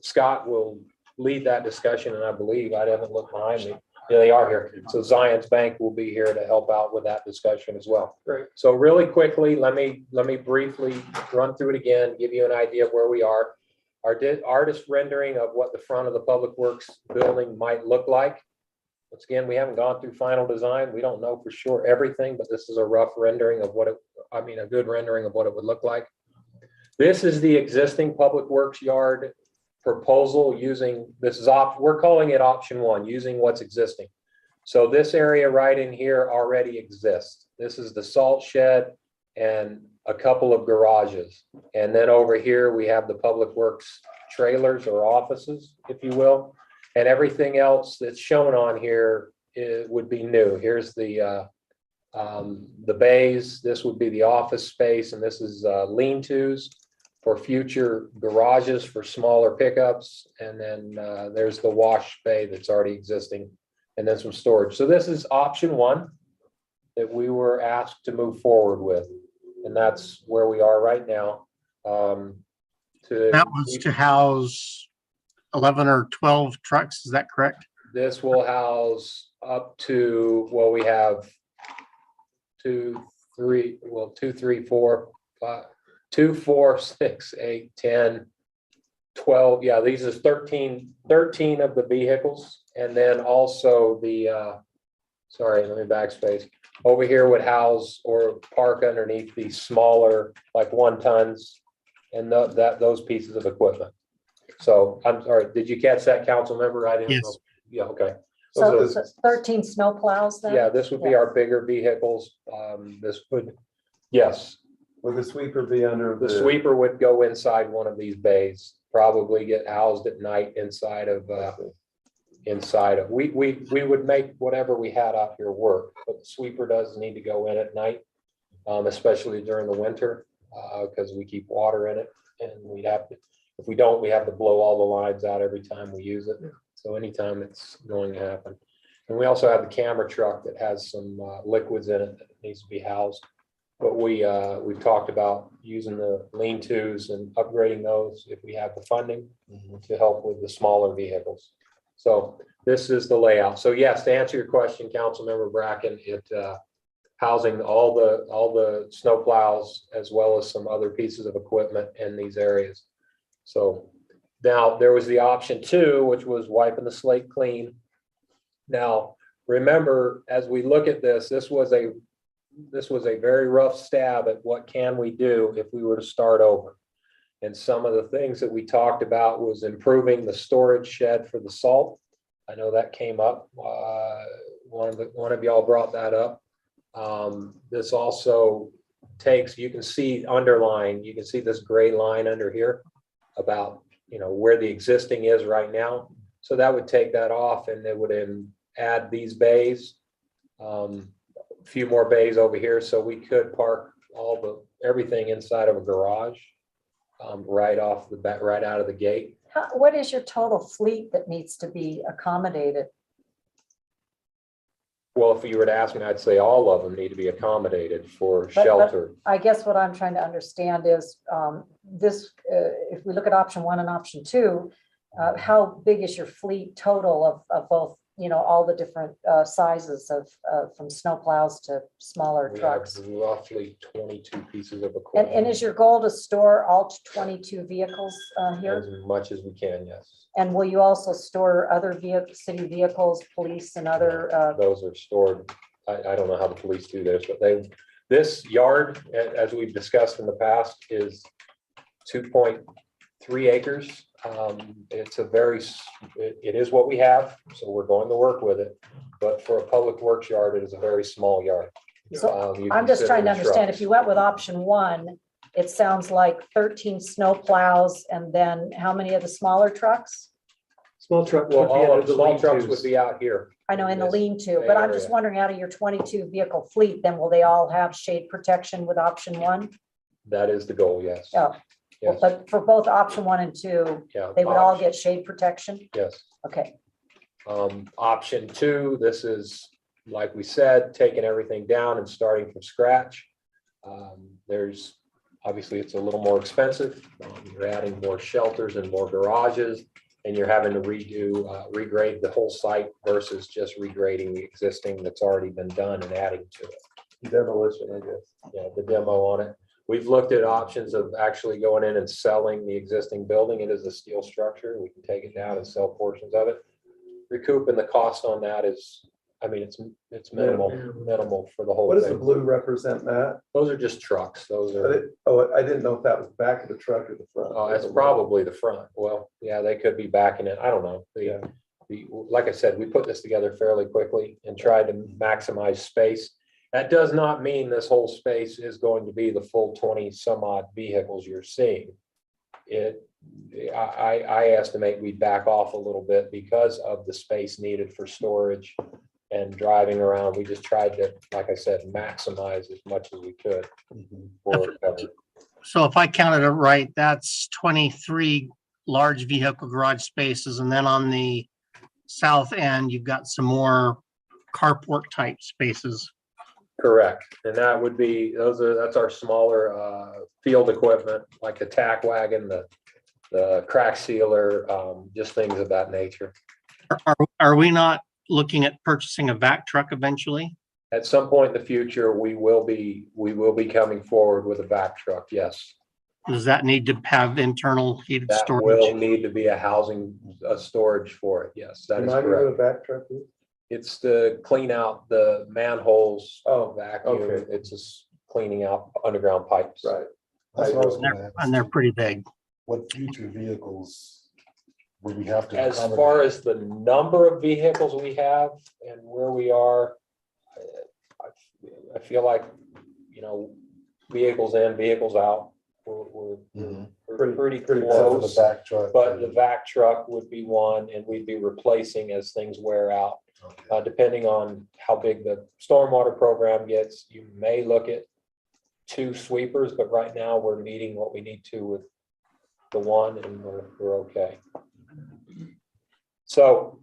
Scott will lead that discussion. And I believe, I haven't looked behind me. Yeah, they are here. So Zions Bank will be here to help out with that discussion as well. Great. So really quickly, let me briefly run through it again, give you an idea of where we are. Our artist rendering of what the front of the Public Works building might look like. Once again, we haven't gone through final design. We don't know for sure everything, but this is a rough rendering of a good rendering of what it would look like. This is the existing Public Works yard proposal using, we're calling it option 1, using what's existing. So this area right in here already exists. This is the salt shed and a couple of garages. And then over here, we have the Public Works trailers or offices, if you will. And everything else that's shown on here would be new. Here's the bays. This would be the office space, and this is lean-tos for future garages for smaller pickups. And then there's the wash bay that's already existing, and then some storage. So this is option 1 that we were asked to move forward with. And that's where we are right now. That was to house 11 or 12 trucks, is that correct? This will house up to, well, we have 2, 3, 4, 5, 2, 4, 6, 8, 10, 12. Yeah, these is 13 of the vehicles. And then also the, sorry, let me backspace. over here would house or park underneath these smaller, like 1 tons, and those pieces of equipment. So I'm sorry, did you catch that, council member? I didn't know. Yes. Yeah, okay. So Those are- 13 snow plows then? Yeah, this would be our bigger vehicles. This would, yes, Would the sweeper be under the sweeper would go inside one of these bays, probably get housed at night inside of, we would make whatever we had out here work, but the sweeper does need to go in at night, especially during the winter, because we keep water in it, and we'd have to, if we don't, we have to blow all the lines out every time we use it. So anytime it's going to happen. And we also have the camera truck that has some liquids in it that needs to be housed. But we've talked about using the lean-tos and upgrading those if we have the funding to help with the smaller vehicles. So this is the layout. So yes, to answer your question, Councilmember Bracken, it housing all the snow plows as well as some other pieces of equipment in these areas. So now there was the option 2, which was wiping the slate clean. Now, remember, as we look at this, this was a very rough stab at what can we do if we were to start over. And some of the things that we talked about was improving the storage shed for the salt. I know that came up. One of y'all brought that up. This also takes, you can see underline, you can see this gray line under here about, where the existing is right now. So that would take that off, and it would add these bays, a few more bays over here, so we could park everything inside of a garage, right off the bat, right out of the gate. What is your total fleet that needs to be accommodated? Well, if you were to ask me, I'd say all of them need to be accommodated for But shelter. I guess what I'm trying to understand is if we look at option 1 and option 2, how big is your fleet total of both, all the different sizes of from snow plows to smaller We trucks? have roughly 22 pieces of equipment. And is your goal to store all 22 vehicles here? As much as we can, yes. And will you also store other city vehicles, police and other? Those are stored. I don't know how the police do this, but this yard, as we've discussed in the past, is 2.3 acres. It's it is what we have, so we're going to work with it. But for a public works yard, it is a very small yard. So You I'm just consider trying to the understand, trucks. if you went with option 1, it sounds like 13 snow plows and then how many of the smaller trucks? Small truck. Well, all of the the small trucks lean-tos. would be out here. I know in the Yes, lean-to, but I'm just area. wondering, out of your 22 vehicle fleet, then will they all have shade protection with option 1? That is the goal, yes. Oh, Yes, but for both option 1 and 2, yeah. they would all get shade protection? Yes. Okay, Option 2, this is, like we said, taking everything down and starting from scratch. There's, obviously, it's a little more expensive. You're adding more shelters and more garages, and you're having to regrade the whole site versus just regrading the existing that's already been done and adding to it. demolition, I guess. Yeah, the demo on it. We've looked at options of actually going in and selling the existing building. It is a steel structure. We can take it down and sell portions of it. Recouping the cost on that is, it's minimal for the whole What does the thing. blue represent, Matt? Those are just trucks. Those are, I didn't know if that was back of the truck or the front. that's probably the front. Well, yeah, they could be backing it. I don't know. Like I said, we put this together fairly quickly and tried to maximize space. That does not mean this whole space is going to be the full 20 some odd vehicles you're seeing. I estimate we back off a little bit because of the space needed for storage and driving around. We just tried to, like I said, maximize as much as we could for coverage. So if I counted it right, that's 23 large vehicle garage spaces. And then on the south end, you've got some more carport type spaces. Correct. And that would be, that's our smaller field equipment, like the tack wagon, the crack sealer, just things of that nature. Are we not looking at purchasing a vac truck eventually? At some point in the future, we will be coming forward with a vac truck, yes. Does that need to have internal heated That storage? will need to be a storage for it, yes, that is Remind me what correct. a back truck is? It's to clean out the manholes, Oh, vacuum. okay. It's just cleaning out underground pipes. Right. That's what I was And gonna they're- ask. and they're pretty big. What future vehicles would we have to? As far accommodate? as the number of vehicles we have and where we are, I feel like, you know, vehicles in, vehicles out. We're Mhm. pretty Except for the close. back truck. But the vac truck would be one, and we'd be replacing as things wear out. Okay. Depending on how big the stormwater program gets, you may look at 2 sweepers, but right now we're meeting what we need to with the one, and we're okay. So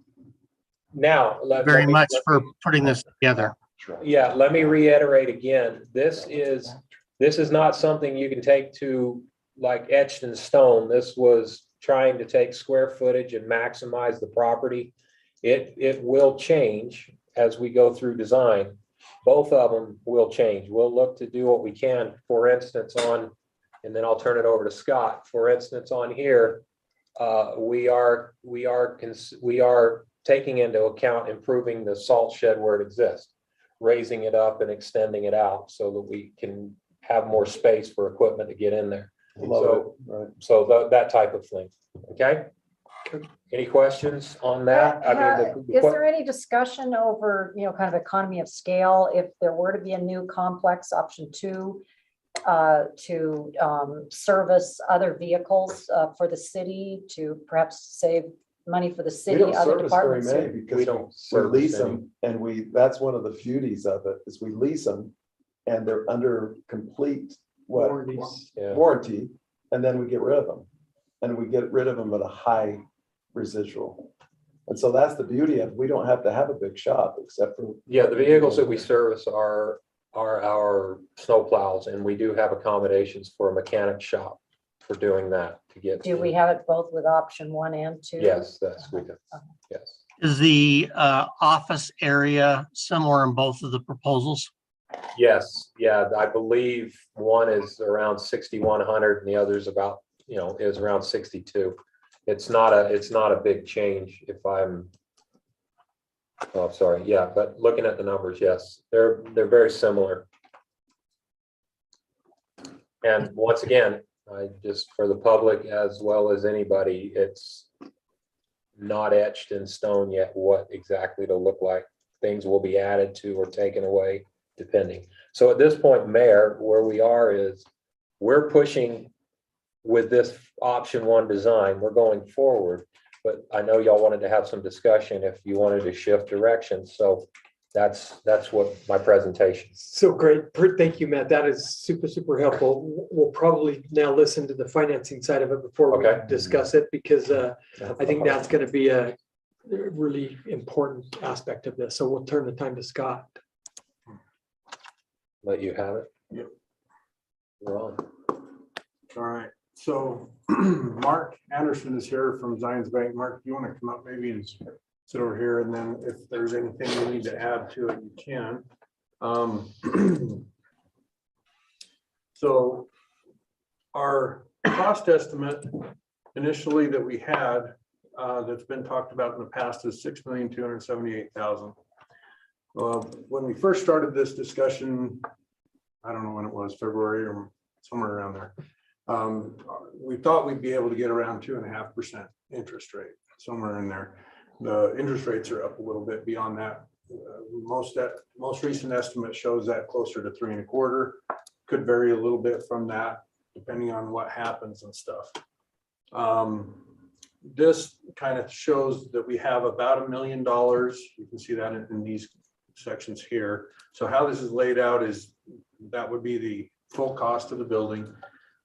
now. Very much for putting this together. Yeah, let me reiterate again, this is not something you can take to like etched in stone. This was trying to take square footage and maximize the property. It will change as we go through design. Both of them will change. We'll look to do what we can, for instance, on, and then I'll turn it over to Scott. For instance, on here, we are taking into account improving the salt shed where it exists, raising it up and extending it out so that we can have more space for equipment to get in there. Love So, it. Right. so that type of thing. Okay? Any questions on that? I mean, Is there any discussion over, you know, kind of economy of scale, if there were to be a new complex, option 2, to service other vehicles for the city, to perhaps save money for the We city, don't other service very departments? many because We don't we service lease any. them and that's one of the beauties of it is we lease them and they're under complete Yeah. warranty, and then we get rid of them. And we get rid of them at a high residual. And so that's the beauty of, we don't have to have a big shop except for. Yeah, the vehicles that we service are our snow plows, and we do have accommodations for a mechanic shop for doing that to get. Do we have it both with option 1 and 2? Yes, that's, we do. Yes. Is the office area similar in both of the proposals? Yes, yeah, I believe one is around 6,100 and the other's about, you know, is around 62. It's not a big change if I'm, oh, sorry, yeah, but looking at the numbers, yes, they're very similar. And once again, I just, for the public as well as anybody, it's not etched in stone yet what exactly to look like. Things will be added to or taken away depending. So at this point, Mayor, where we are is we're pushing with this option 1 design, we're going forward, but I know y'all wanted to have some discussion if you wanted to shift directions. So that's what my presentation. So great. Thank you, Matt. That is super, super helpful. We'll probably now listen to the financing side of it before we Okay. discuss it, because I think that's going to be a really important aspect of this. So we'll turn the time to Scott. Let you have it. Yep. We're on. All right, so Mark Anderson is here from Zions Bank. Mark, you want to come up maybe and sit over here, and then if there's anything you need to add to it, you can. So our cost estimate initially that we had, that's been talked about in the past, is $6,278,000. When we first started this discussion, I don't know when it was, February or somewhere around there. We thought we'd be able to get around 2.5% interest rate, somewhere in there. The interest rates are up a little bit beyond that. Most recent estimate shows that closer to 3.25. Could vary a little bit from that, depending on what happens and stuff. This kind of shows that we have about $1 million. You can see that in these sections here. So how this is laid out is that would be the full cost of the building.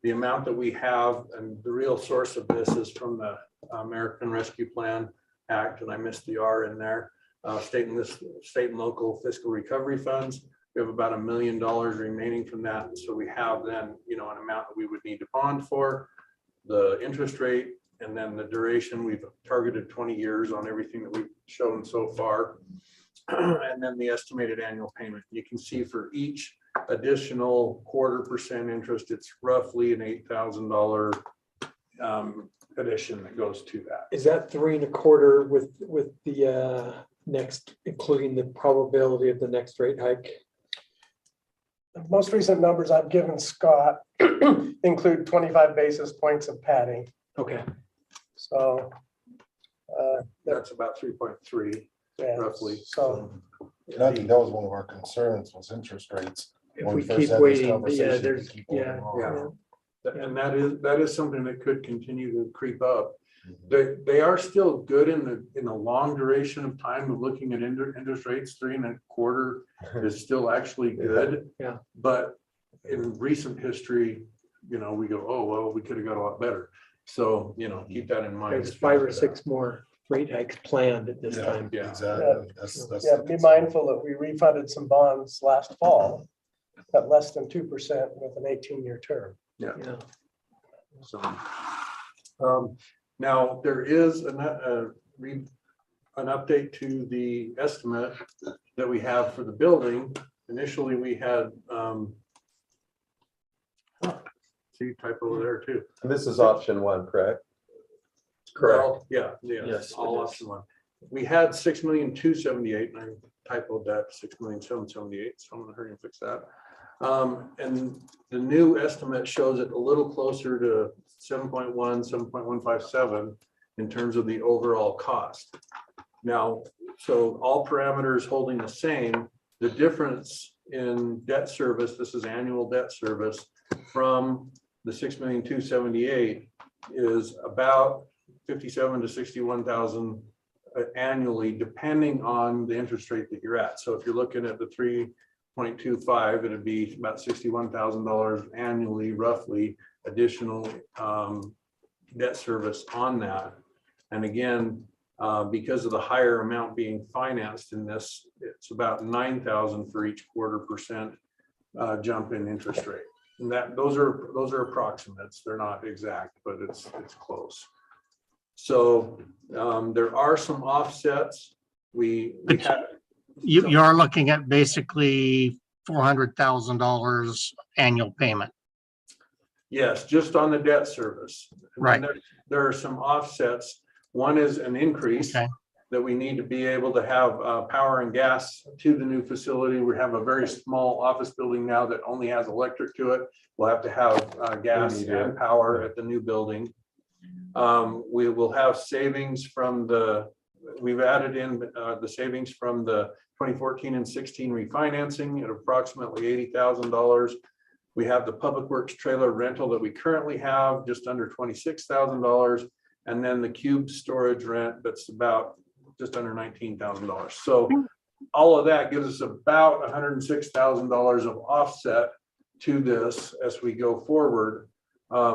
The amount that we have, and the real source of this is from the American Rescue Plan Act, and I missed the R in there. State and local fiscal recovery funds. We have about $1 million remaining from that. So we have then, you know, an amount that we would need to bond for, the interest rate, and then the duration. We've targeted 20 years on everything that we've shown so far. And then the estimated annual payment. You can see for each additional 0.25% interest, it's roughly an $8,000 addition that goes to that. Is that 3.25 with the next, including the probability of the next rate hike? The most recent numbers I've given Scott include 25 basis points of padding. Okay. So That's about 3.3 yeah, roughly. So And I think that was one of our concerns was interest rates. If When we first keep had this waiting, yeah, conversation, there's, they keep moving yeah. on. And that is something that could continue to creep up. Mhm. They are still good in the long duration of time of looking at interest rates. 3.25 is still actually good. Yeah. But in recent history, we go, oh, well, we could have got a lot better. So, keep that in mind. There's 5 or 6 more rate hikes planned at this Yeah, time. Yeah. exactly. That's yeah, the be concern. mindful that we refunded some bonds last fall at less than 2% with an 18-year term. Yeah. Yeah. So, now there is an update to the estimate that we have for the building. Initially, we had, see typo there too. And this is option 1, correct? Well, yeah, Yes, all it is. option 1. We had 6,278,000, and I typoed that 6,778,000, so I'm gonna hurry and fix that. And the new estimate shows it a little closer to 7.1, 7.157 in terms of the overall cost. Now, so all parameters holding the same, the difference in debt service, this is annual debt service from the 6,278,000 is about 57 to 61,000 annually, depending on the interest rate that you're at. So if you're looking at the 3.25, it'd be about $61,000 annually, roughly, additional debt service on that. And again, because of the higher amount being financed in this, it's about 9,000 for each %, jump in interest rate. And those are approximates. They're not exact, but it's close. So there are some offsets. We had. You are looking at basically $400,000 annual payment. Yes, just on the debt service. And Right. then there are some offsets. One is an increase Okay. that we need to be able to have power and gas to the new facility. We have a very small office building now that only has electric to it. We'll have to have gas and power at the new building. We will have savings from we've added in the savings from the 2014 and 16 refinancing at approximately $80,000. We have the public works trailer rental that we currently have just under $26,000. And then the cube storage rent that's about just under $19,000. So all of that gives us about $106,000 of offset to this as we go forward.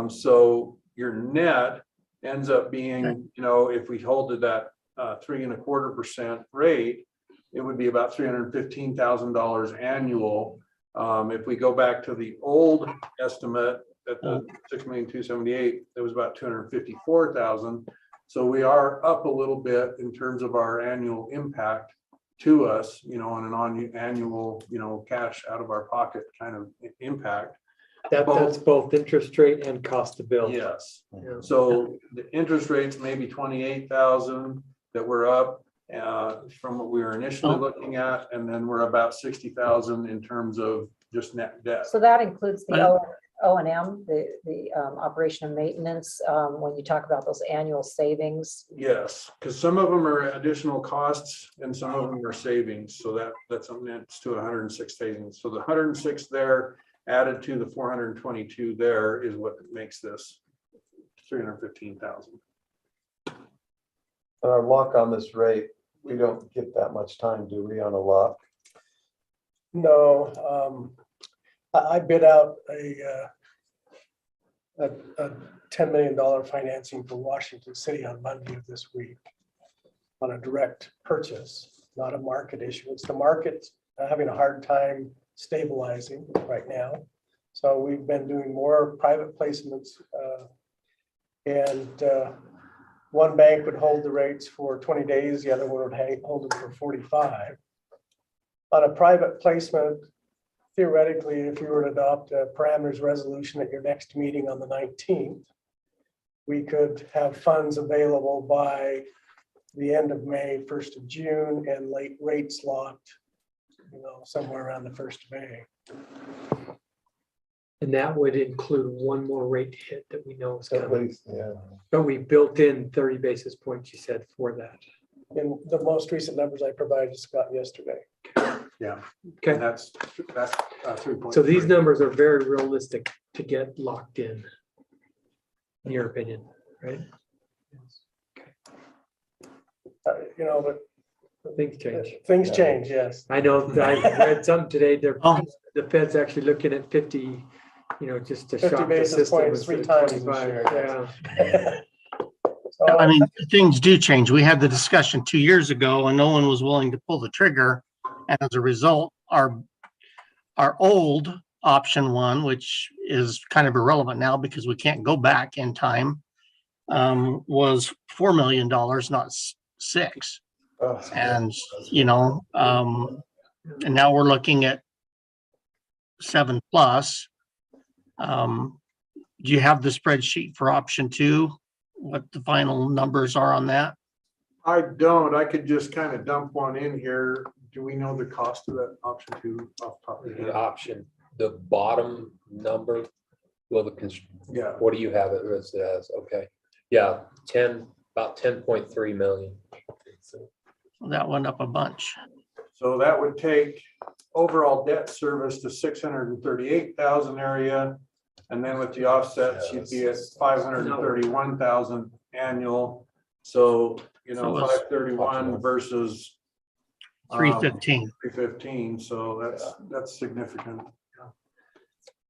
So your net ends up being, if we hold to that 3.25% rate, it would be about $315,000 annual. If we go back to the old estimate at the 6,278,000, it was about 254,000. So we are up a little bit in terms of our annual impact to us, on an annual, cash out of our pocket kind of impact. That's both interest rate and cost to build. Yes. Yeah. So the interest rates may be 28,000 that we're up from what we were initially looking at, and then we're about 60,000 in terms of just net debt. So that includes the O&M, the operation and maintenance, when you talk about those annual savings. Yes, because some of them are additional costs and some of them are savings. So that's something that's to 106,000. So the 106 there added to the 422 there is what makes this 315,000. Our lock on this rate, we don't get that much time, do we, on a lock? No, I bid out a $10 million financing for Washington City on Monday of this week on a direct purchase, not a market issue. It's the market having a hard time stabilizing right now. So we've been doing more private placements and one bank would hold the rates for 20 days, the other one would hold them for 45. On a private placement, theoretically, if you were to adopt a parameters resolution at your next meeting on the 19th, we could have funds available by the end of May, 1st of June, and late rates locked, somewhere around the 1st of May. And that would include one more rate hit that we know is At coming. least, yeah. But we built in 30 basis points, you said, for that. In the most recent numbers I provided Scott yesterday. Yeah. Okay. And that's 3.3. So these numbers are very realistic to get locked in your opinion, right? But Things change. things change, yes. I know that I read something today, Oh. the Fed's actually looking at 50, just to 50 shock the basis system. points, 3 instead of times this 25. year. Yeah. So, I mean, things do change. We had the discussion 2 years ago and no one was willing to pull the trigger. And as a result, our old option one, which is kind of irrelevant now because we can't go back in time, was $4 million, not 6. Oh, And, and now we're looking at 7 plus. Do you have the spreadsheet for option 2? What the final numbers are on that? I don't. I could just kind of dump one in here. Do we know the cost of that option 2 off the top of the The head? option, the bottom number, well, Yeah. what do you have it as? Okay, yeah, about 10.3 million. That went up a bunch. So that would take overall debt service to 638,000 area. And then with the offsets, you'd be at 531,000 annual. So, So it's 531 versus 315. 315. So that's significant.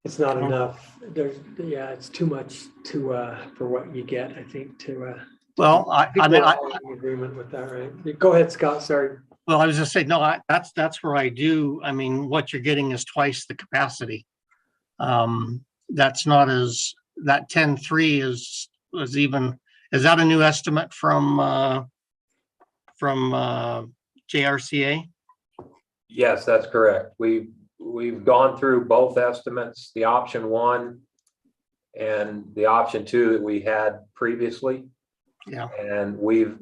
It's not enough. It's too much for what you get, I think, Well, I mean, we're all in agreement with that, right? Go ahead, Scott, sorry. well, I was just saying, no, that's where I do. I mean, what you're getting is twice the capacity. That's not that 10.3 is that a new estimate from JRCA? Yes, that's correct. We've gone through both estimates, the option 1 and the option 2 that we had previously. Yeah. And we've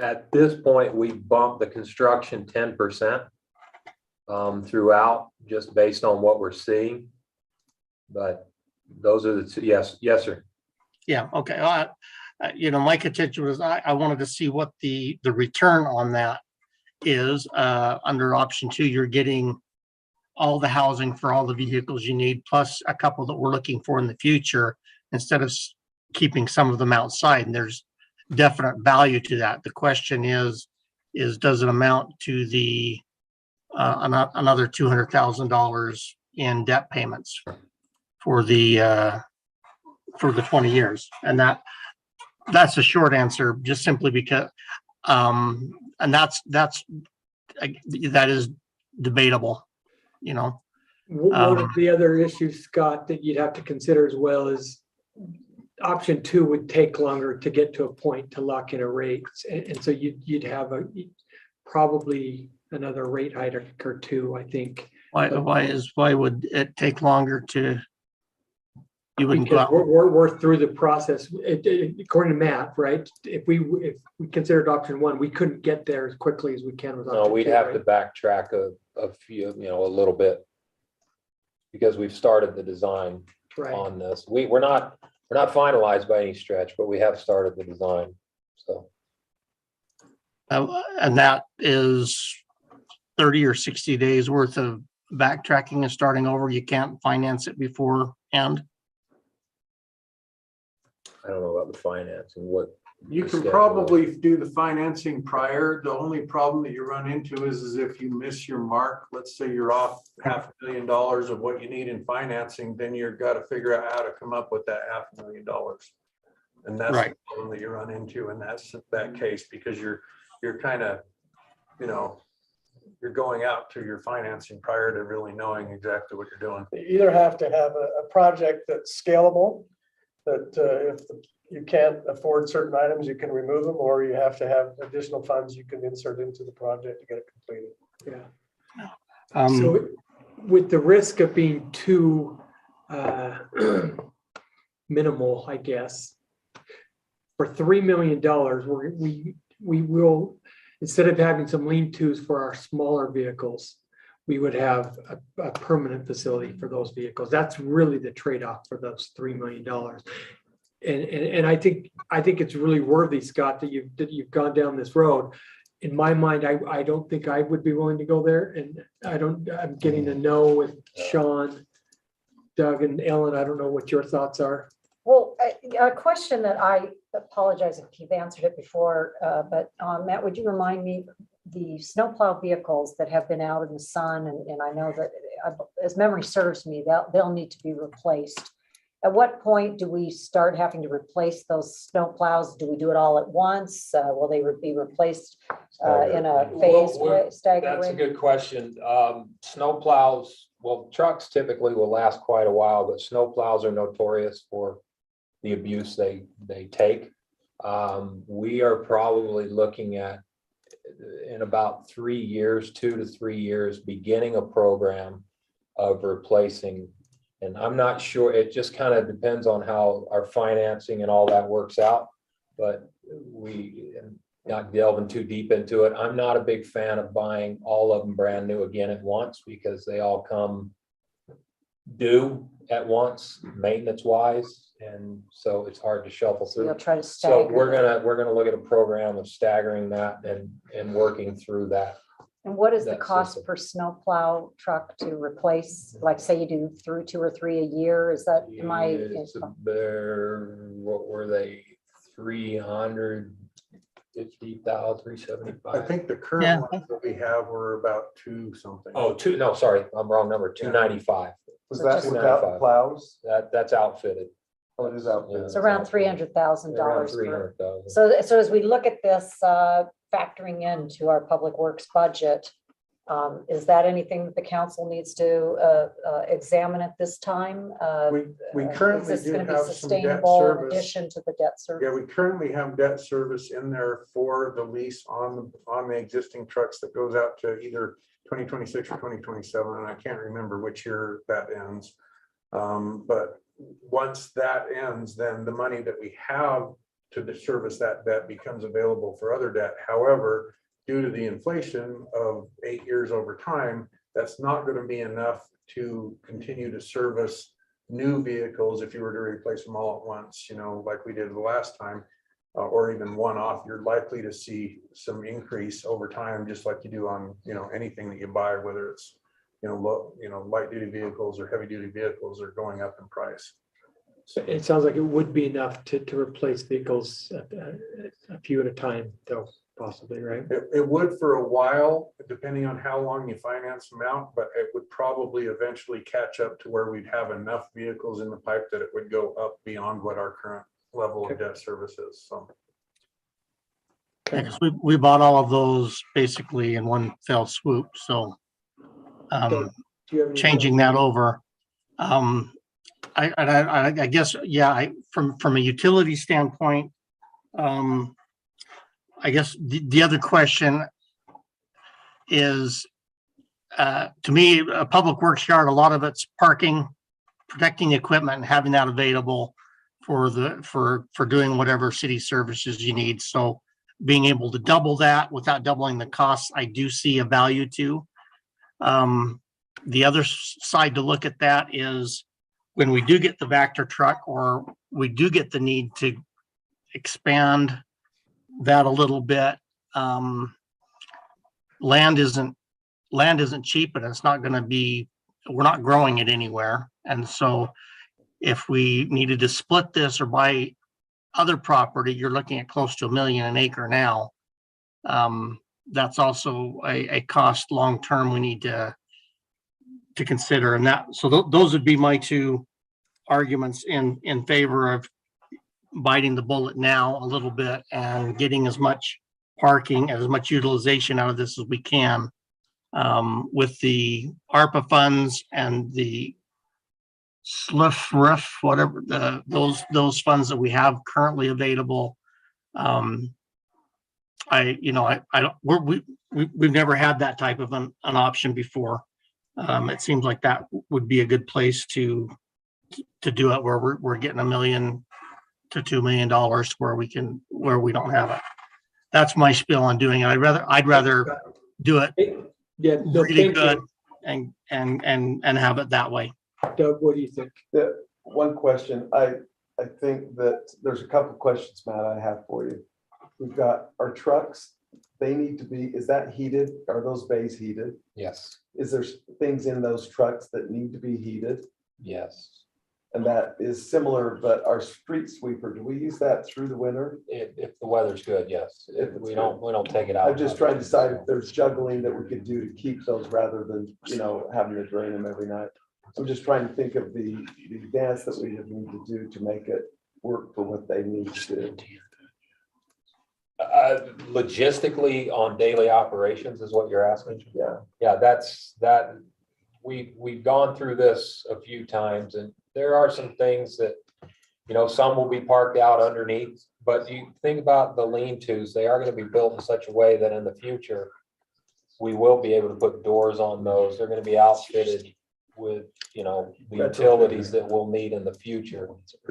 at this point, we bumped the construction 10% throughout, just based on what we're seeing. But those are the two. Yes, sir. Yeah, okay. My contention was I wanted to see what the return on that is. Under option 2, you're getting all the housing for all the vehicles you need, plus a couple that we're looking for in the future, instead of keeping some of them outside. And there's definite value to that. The question is does it amount to the another $200,000 in debt payments for the 20 years? And that's a short answer, just simply because and that is debatable. One of the other issues, Scott, that you'd have to consider as well is option 2 would take longer to get to a point to lock in a rate. And so you'd have probably another rate hike or 2, I think. Why would it take longer to? You wouldn't go Because out. we're through the process, according to Matt, right? If we considered option 1, we couldn't get there as quickly as we can with option 2. No, we'd have to backtrack a few, a little bit, because we've started the design on this. We're not finalized by any stretch, but we have started the design. So. And that is 30 or 60 days worth of backtracking and starting over. You can't finance it beforehand. I don't know about the financing, You can probably do the financing prior. The only problem that you run into is if you miss your mark, let's say you're off $500,000 of what you need in financing, then you've got to figure out how to come up with that $500,000. And that's the problem that you run into in that case, because you're kind of, you're going out to your financing prior to really knowing exactly what you're doing. You either have to have a project that's scalable, that if you can't afford certain items, you can remove them, or you have to have additional funds you can insert into the project to get it completed. Yeah. So with the risk of being too minimal, I guess, for $3 million, we will, instead of having some lean-tos for our smaller vehicles, we would have a permanent facility for those vehicles. That's really the trade-off for those $3 million. And I think it's really worthy, Scott, that you've gone down this road. In my mind, I don't think I would be willing to go there, and I'm getting to know with Sean, Doug, and Ellen. I don't know what your thoughts are. Well, a question that I apologize if you've answered it before, but Matt, would you remind me, the snowplow vehicles that have been out in the sun, and I know that as memory serves me, they'll need to be replaced. At what point do we start having to replace those snowplows? Do we do it all at once? Will they be replaced in a phased way, staggered That's a way? good question. Snowplows, well, trucks typically will last quite a while, but snowplows are notorious for the abuse they take. We are probably looking at, in about 3 years, 2 to 3 years, beginning a program of replacing. And I'm not sure, it just kind of depends on how our financing and all that works out. But we, not delving too deep into it, I'm not a big fan of buying all of them brand new again at once, because they all come due at once, maintenance wise. And so it's hard to shuffle through. You'll try to So stagger. we're gonna look at a program of staggering that and working through that. And what is the that cost system. per snowplow truck to replace? Like, say you do through 2 or 3 a year, is that, am I? It's what were they, 350,000, 375? I think the Yeah. current ones that we have were about 2 something. Oh, no, sorry, I'm wrong number, 295. Was So that just- without 295. plows? That's outfitted. Oh, it is outfitted. It's around $300,000. Around 300,000. So as we look at this, factoring into our public works budget, is that anything that the council needs to examine at this time? We Is currently this do going to be have some debt sustainable in service. addition to the debt Yeah, service? we currently have debt service in there for the lease on the existing trucks that goes out to either 2026 or 2027, and I can't remember which year that ends. But once that ends, then the money that we have to service that debt becomes available for other debt. However, due to the inflation of 8 years over time, that's not going to be enough to continue to service new vehicles. If you were to replace them all at once, like we did the last time, or even one off, you're likely to see some increase over time, just like you do on, anything that you buy, whether it's, light duty vehicles or heavy duty vehicles are going up in price. So it sounds like it would be enough to replace vehicles a few at a time, though, possibly, right? It would for a while, depending on how long you finance them out, but it would probably eventually catch up to where we'd have enough vehicles in the pipe that it would go up beyond what our current level of debt service is, so. Yeah, 'cause we bought all of those basically in one fell swoop, so Do you have any- changing that over. I guess, yeah, from a utility standpoint, I guess the other question is, to me, a public works yard, a lot of it's parking, protecting equipment and having that available for doing whatever city services you need. So being able to double that without doubling the costs, I do see a value to. The other side to look at that is when we do get the Vector truck, or we do get the need to expand that a little bit, land isn't cheap, and it's not going to be, we're not growing it anywhere. And so if we needed to split this or buy other property, you're looking at close to $1 million an acre now. That's also a cost long-term we need to consider. And that, so those would be my two arguments in favor of biting the bullet now a little bit and getting as much parking, as much utilization out of this as we can. With the ARPA funds and the SLIF, whatever, those funds that we have currently available. We've never had that type of an option before. It seems like that would be a good place to do it, where we're getting $1 million to $2 million where we don't have it. that's my spiel on doing it. I'd rather do it Yeah, no, really thank good you. and have it that way. Doug, what do you think? One question, I think that there's a couple questions, Matt, I have for you. We've got our trucks, they need to be, is that heated? Are those bays heated? Yes, Is there things in those trucks that need to be heated? yes. And that is similar, but our street sweeper, do we use that through the winter? If the weather's good, yes. If it's We don't take it out. I'm just trying to decide if there's juggling that we could do to keep those rather than, having to drain them every night. I'm just trying to think of the dance that we would need to do to make it work for what they need to do. Logistically on daily operations is what you're asking? Yeah. Yeah, that, we've gone through this a few times and there are some things that, some will be parked out underneath, but you think about the lean-tos, they are going to be built in such a way that in the future, we will be able to put doors on those. They're going to be outfitted with, the utilities that we'll need in the future.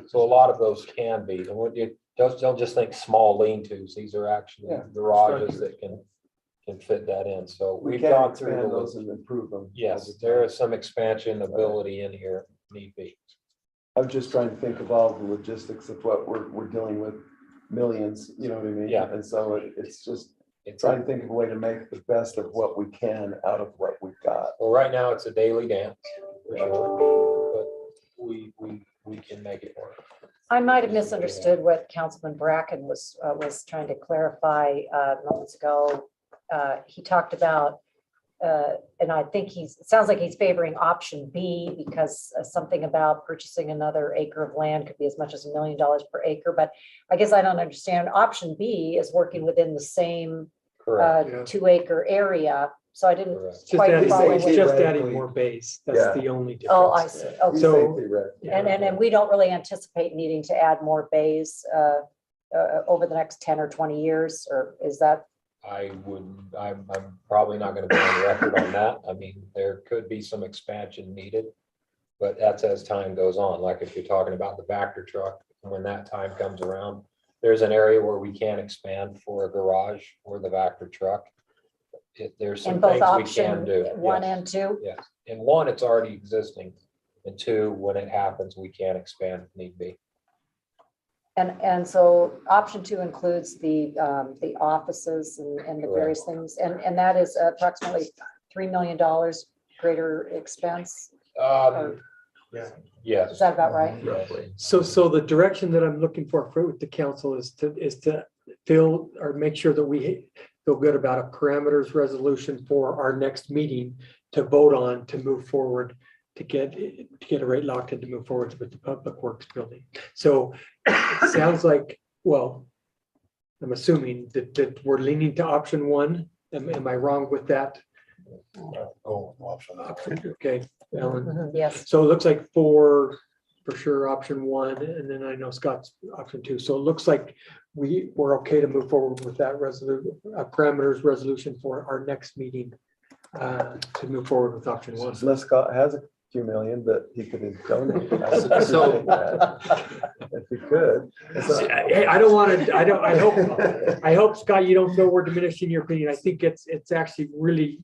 So a lot of those can be, and what you don't just think small lean-tos. These are actually garages that can fit that in. So We we've can gone through expand those and improve them. Yes, there is some expansion ability in here, need be. I'm just trying to think of all the logistics of what we're dealing with, millions, you know what I mean? Yeah. And so it's just It's trying to think of a way to make the best of what we can out of what we've got. Well, right now it's a daily dance, for sure, but we can make it work. I might have misunderstood what Councilman Bracken was trying to clarify moments ago. He talked about, and I think it sounds like he's favoring option B because something about purchasing another acre of land could be as much as $1 million per acre. But I guess I don't understand. Option B is working within the same Correct. 2 acre area. So I didn't Correct. Just quite adding, follow. it's what- just adding more bays. That's the only difference. Oh, I see. Okay. So, And we don't really anticipate needing to add more bays over the next 10 or 20 years, or is that? I'm probably not gonna be on the record on that. I mean, there could be some expansion needed, but that's as time goes on. Like if you're talking about the Vector truck, when that time comes around, there's an area where we can expand for a garage for the Vector truck. There's some In both things we option can do. 1 Yes. and 2? Yes, in 1, it's already existing. And 2, when it happens, we can expand if need be. And so option 2 includes the offices and the Correct. various things, and that is approximately $3 million greater expense. Yes. Is that about right? so the direction that I'm looking for with the council is to fill or make sure that we feel good about a parameters resolution for our next meeting to vote on, to move forward, to get a rate locked in, to move forward with the public works building. So it sounds like, well, I'm assuming that we're leaning to option 1. Am I wrong with that? Oh, option. Okay, Ellen. Mhm, yes. So it looks like for sure, option 1, and then I know Scott's option 2. So it looks like we're okay to move forward with that parameters resolution for our next meeting to move forward with option 1. Unless Scott has a few million that he could donate. So- If he could. Hey, I don't want to, I hope, Scott, you don't feel we're diminishing your opinion. I think it's actually really,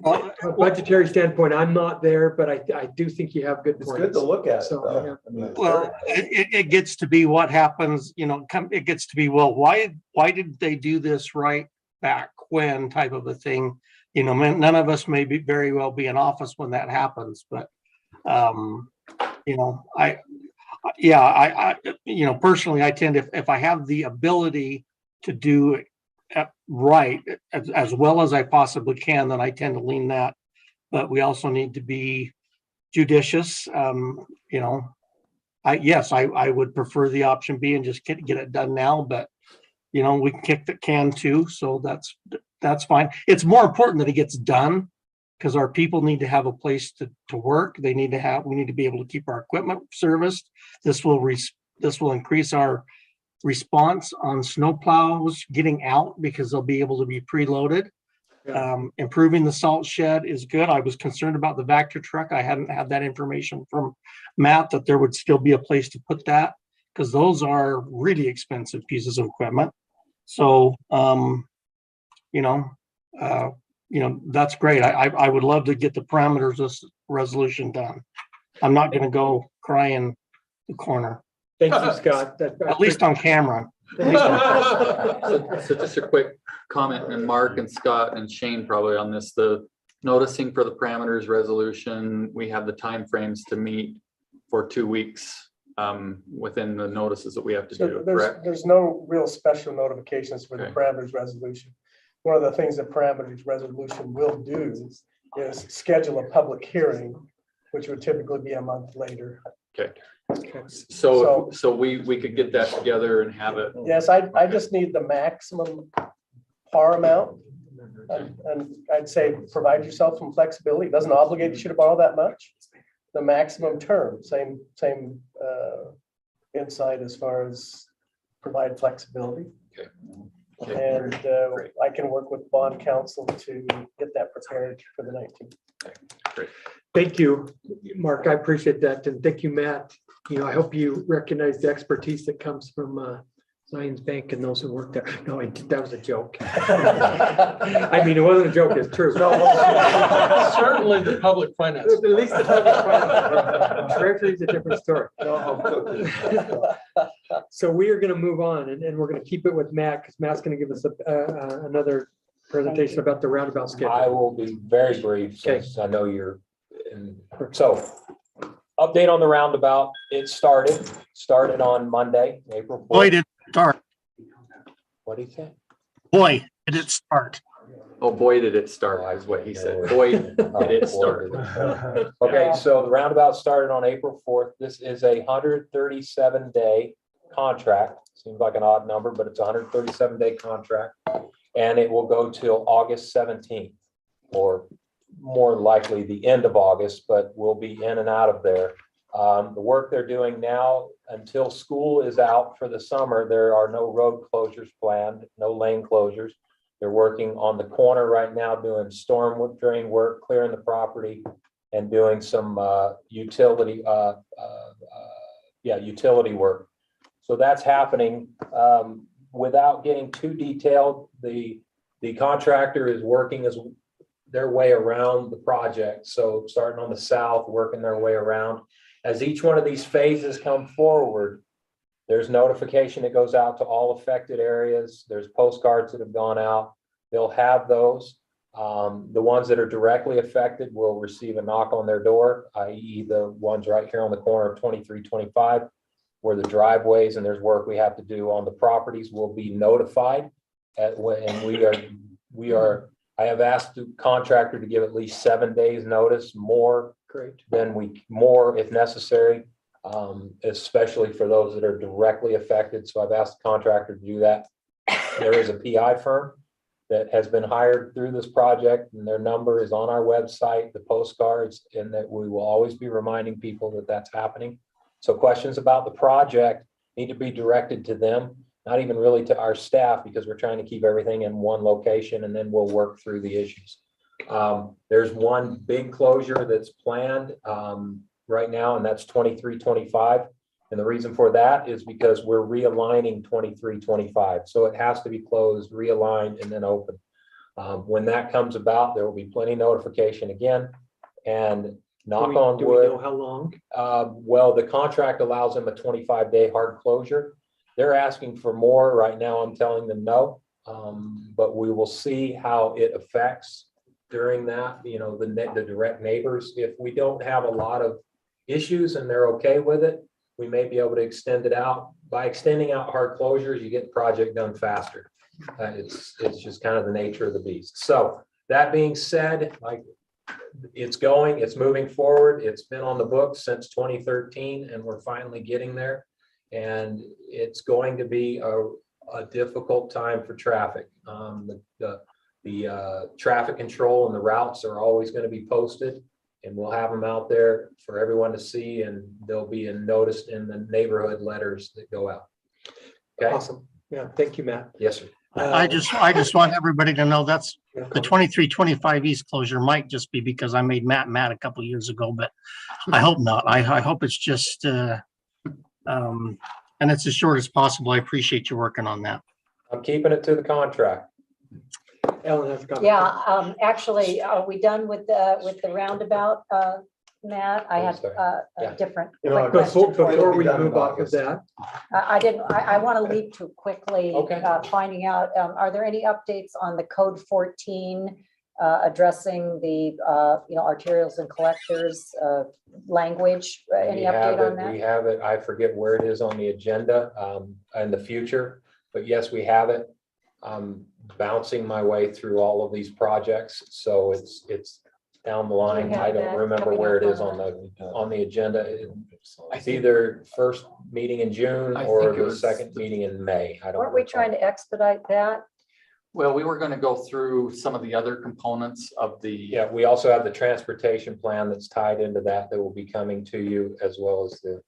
from a budgetary standpoint, I'm not there, but I do think you have good It's points. good to look at. So, though. yeah. I mean, it's Well, it gets to be what happens, it gets to be, well, why did they do this right back when type of a thing? None of us may very well be in office when that happens, but, personally, I tend, if I have the ability to do it right, as well as I possibly can, then I tend to lean that. But we also need to be judicious. I would prefer the option B and just get it done now, but we can kick the can too. So that's fine. It's more important that it gets done because our people need to have a place to work. We need to be able to keep our equipment serviced. This will increase our response on snowplows getting out because they'll be able to be preloaded. Yeah. Improving the salt shed is good. I was concerned about the Vector truck. I hadn't had that information from Matt that there would still be a place to put that because those are really expensive pieces of equipment. So, you know, that's great. I would love to get the parameters of this resolution done. I'm not gonna go cry in the corner, Thank you, Scott. at least on camera. So just a quick comment, and Mark and Scott and Shane probably on this, the noticing for the parameters resolution, we have the timeframes to meet for 2 weeks within the notices that we have to So do, correct? there's no real special notifications for the Okay. parameters resolution. One of the things that parameters resolution will do is schedule a public hearing, which would typically be a month later. Okay. So we could get that together and have it. Yes, I just need the maximum par amount. And I'd say provide yourself some flexibility. It doesn't obligate you to borrow that much. The maximum term, same insight as far as provide flexibility. Okay. And I can work with bond counsel to get that prepared for the 19th. Thank you, Mark. I appreciate that. And thank you, Matt. I hope you recognize the expertise that comes from Zions Bank and those who work there. No, that was a joke. I mean, it wasn't a joke, it's true. Certainly the public finance. At least the public finance. Treasury is a different story. So we are going to move on and we're going to keep it with Matt because Matt's going to give us another presentation about the roundabout I schedule. will be very brief Okay. since I know you're so update on the roundabout. It started on Monday, April 4th. Boy, did it start. What do you say? Boy, did it start. Oh, boy, did it start, is what he said. Boy, did it start. Okay, so the roundabout started on April 4th. This is a 137-day contract. Seems like an odd number, but it's a 137-day contract. And it will go till August 17th, or more likely the end of August, but we'll be in and out of there. The work they're doing now, until school is out for the summer, there are no road closures planned, no lane closures. They're working on the corner right now, doing storm drain work, clearing the property, and doing some utility work. So that's happening. Without getting too detailed, the contractor is working their way around the project. So starting on the south, working their way around. As each one of these phases come forward, there's notification that goes out to all affected areas. There's postcards that have gone out. They'll have those. The ones that are directly affected will receive a knock on their door, i.e. the ones right here on the corner of 2325, where the driveways and there's work we have to do on the properties will be notified. And I have asked the contractor to give at least 7 days notice, more if necessary, especially for those that are directly affected. So I've asked the contractor to do that. There is a PI firm that has been hired through this project, and their number is on our website, the postcards, and that we will always be reminding people that that's happening. So questions about the project need to be directed to them, not even really to our staff, because we're trying to keep everything in one location and then we'll work through the issues. There's one big closure that's planned right now, and that's 2325. And the reason for that is because we're realigning 2325. So it has to be closed, realigned, and then open. When that comes about, there will be plenty of notification again. And knock on wood. Do we know how long? Well, the contract allows them a 25-day hard closure. They're asking for more. Right now, I'm telling them no. But we will see how it affects during that, the direct neighbors. If we don't have a lot of issues and they're okay with it, we may be able to extend it out. By extending out hard closures, you get the project done faster. It's just kind of the nature of the beast. So that being said, it's moving forward. It's been on the books since 2013, and we're finally getting there. And it's going to be a difficult time for traffic. The traffic control and the routes are always going to be posted, and we'll have them out there for everyone to see, and they'll be noticed in the neighborhood letters that go out. Okay. Awesome. Yeah. Thank you, Matt. Yes, sir. I just want everybody to know that's the 2325 East closure might just be because I made Matt mad a couple of years ago, but I hope not. I hope it's just and it's as short as possible. I appreciate you working on that. I'm keeping it to the contract. Ellen has a comment. Yeah, actually, are we done with the roundabout, Matt? I had Yeah. a different. You know, quick question for you. before we move off of that, I want to leap to quickly Okay. finding out, are there any updates on the code 14 addressing the, arterials and collectors language? Any We have update on it, that? we have it. I forget where it is on the agenda in the future, but yes, we have it. I'm bouncing my way through all of these projects, so it's down the line. I don't remember where it is on the agenda. It's either first meeting in June I or think it the was second meeting in May. I don't. Weren't we recall. trying to expedite that? Well, we were going to go through some of the other components of the. Yeah, we also have the transportation plan that's tied into that will be coming to you, as well as the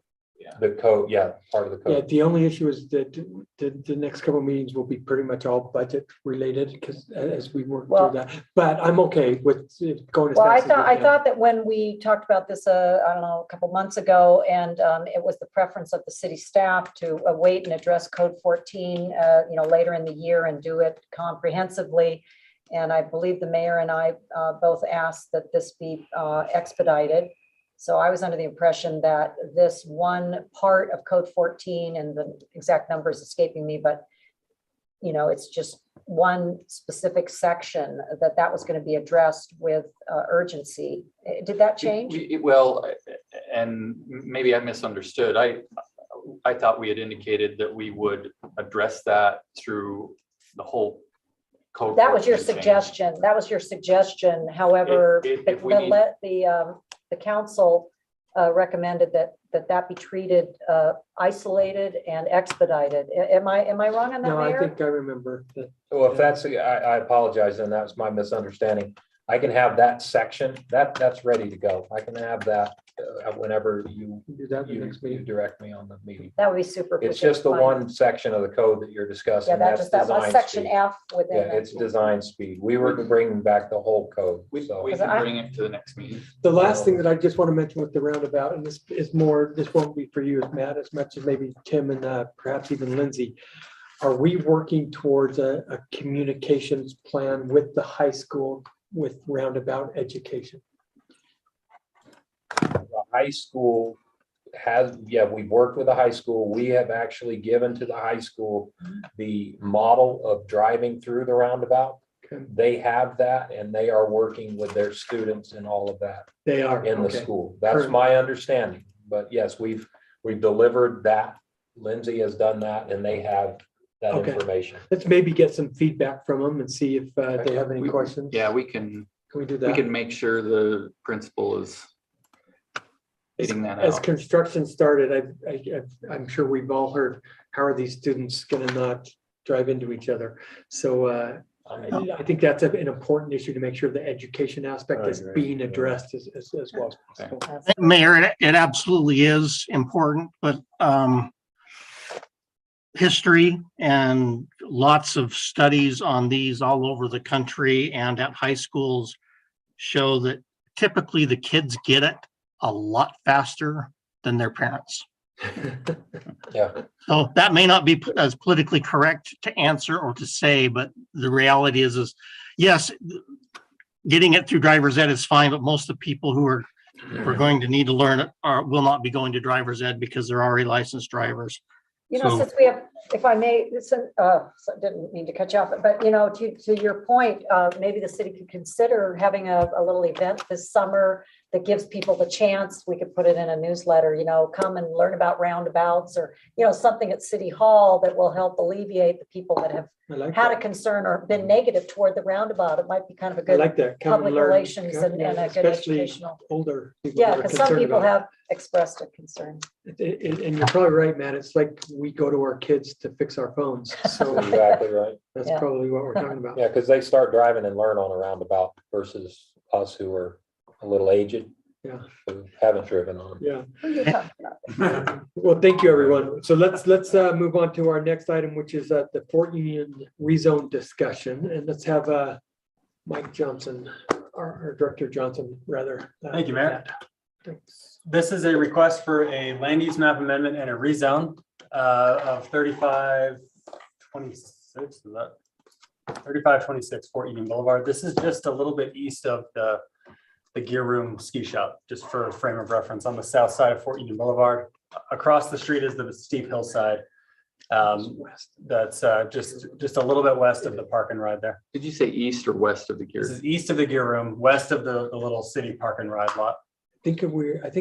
code, part of the yeah, code. the only issue is that the next couple of meetings will be pretty much all budget related, because as we work Well- through that, but I'm okay with it going as Well, fast as we I can. thought that when we talked about this, I don't know, a couple months ago, and it was the preference of the city staff to wait and address code 14, later in the year and do it comprehensively. And I believe the mayor and I both asked that this be expedited. So I was under the impression that this one part of code 14, and the exact number is escaping me, but it's just one specific section that was going to be addressed with urgency. Did that change? Well, and maybe I misunderstood. I thought we had indicated that we would address that through the whole code. That was your 14 change. suggestion. That was your suggestion. However, If we need- the council recommended that be treated isolated and expedited. Am I wrong on that, No, I Mayor? think I remember that. Well, if that's, I apologize, and that's my misunderstanding. I can have that section, that's ready to go. I can have that whenever you Do that the next meeting. direct me on the meeting. That would be super. It's just the fine. one section of the code that you're discussing. Yeah, that That's was design section speed. F within. Yeah, that. it's design speed. We were bringing back the whole code. We So can bring it to the next meeting. The last thing that I just want to mention with the roundabout, and this is more, this won't be for you, Matt, as much as maybe Tim and perhaps even Lindsay. Are we working towards a communications plan with the high school with roundabout education? the high school we've worked with the high school. We have actually given to the high school the model of driving through the roundabout. Okay. They have that, and they are working with their students and all of that They are. in the okay. school. That's Current. my understanding. But yes, we've delivered that. Lindsay has done that, and they have that Okay. information. Let's maybe get some feedback from them and see if they have any questions. Yeah, we can Can we do that? we can make sure the principal is getting that As out. construction started, I'm sure we've all heard, how are these students gonna not drive into each other? So I think that's an important issue to make sure the education aspect I is agree. being addressed as well as possible. Mayor, it absolutely is important, but history and lots of studies on these all over the country and at high schools show that typically the kids get it a lot faster than their parents. Yeah. So that may not be as politically correct to answer or to say, but the reality is yes, getting it through driver's ed is fine, but most of the people who are going to need to learn it will not be going to driver's ed because they're already licensed drivers. So- Since we have, if I may, listen, so I didn't mean to cut you off, but to your point, maybe the city could consider having a little event this summer that gives people the chance. We could put it in a newsletter, come and learn about roundabouts, or, something at City Hall that will help alleviate the people that have I like had that. a concern or been negative toward the roundabout. It might be kind of a I good like that. Come and public learn. relations and Yeah, a good especially educational. older people. Yeah, that are because some concerned people about it. have expressed a concern. And you're probably right, Matt. It's like we go to our kids to fix our phones. So Exactly right. that's Yeah. probably what we're talking about. Yeah, because they start driving and learn on a roundabout versus us who are a little aged. Yeah. Who haven't driven on them. Yeah. Who are you talking about? Well, thank you, everyone. So let's move on to our next item, which is the Fort Union rezone discussion. And let's have Mike Johnson, our Director Johnson, rather. Thank you, Mayor. Thanks. This is a request for a land use map amendment and a rezone of 3526 26, is that 3526 Fort Union Boulevard. This is just a little bit east of the Gear Room Ski Shop, just for a frame of reference, on the south side of Fort Union Boulevard. Across the street is the steep hillside. That's just a little bit west of the park and ride there. Did you say east or west of the Gear? This is east of the Gear Room, west of the little city park and ride lot. I think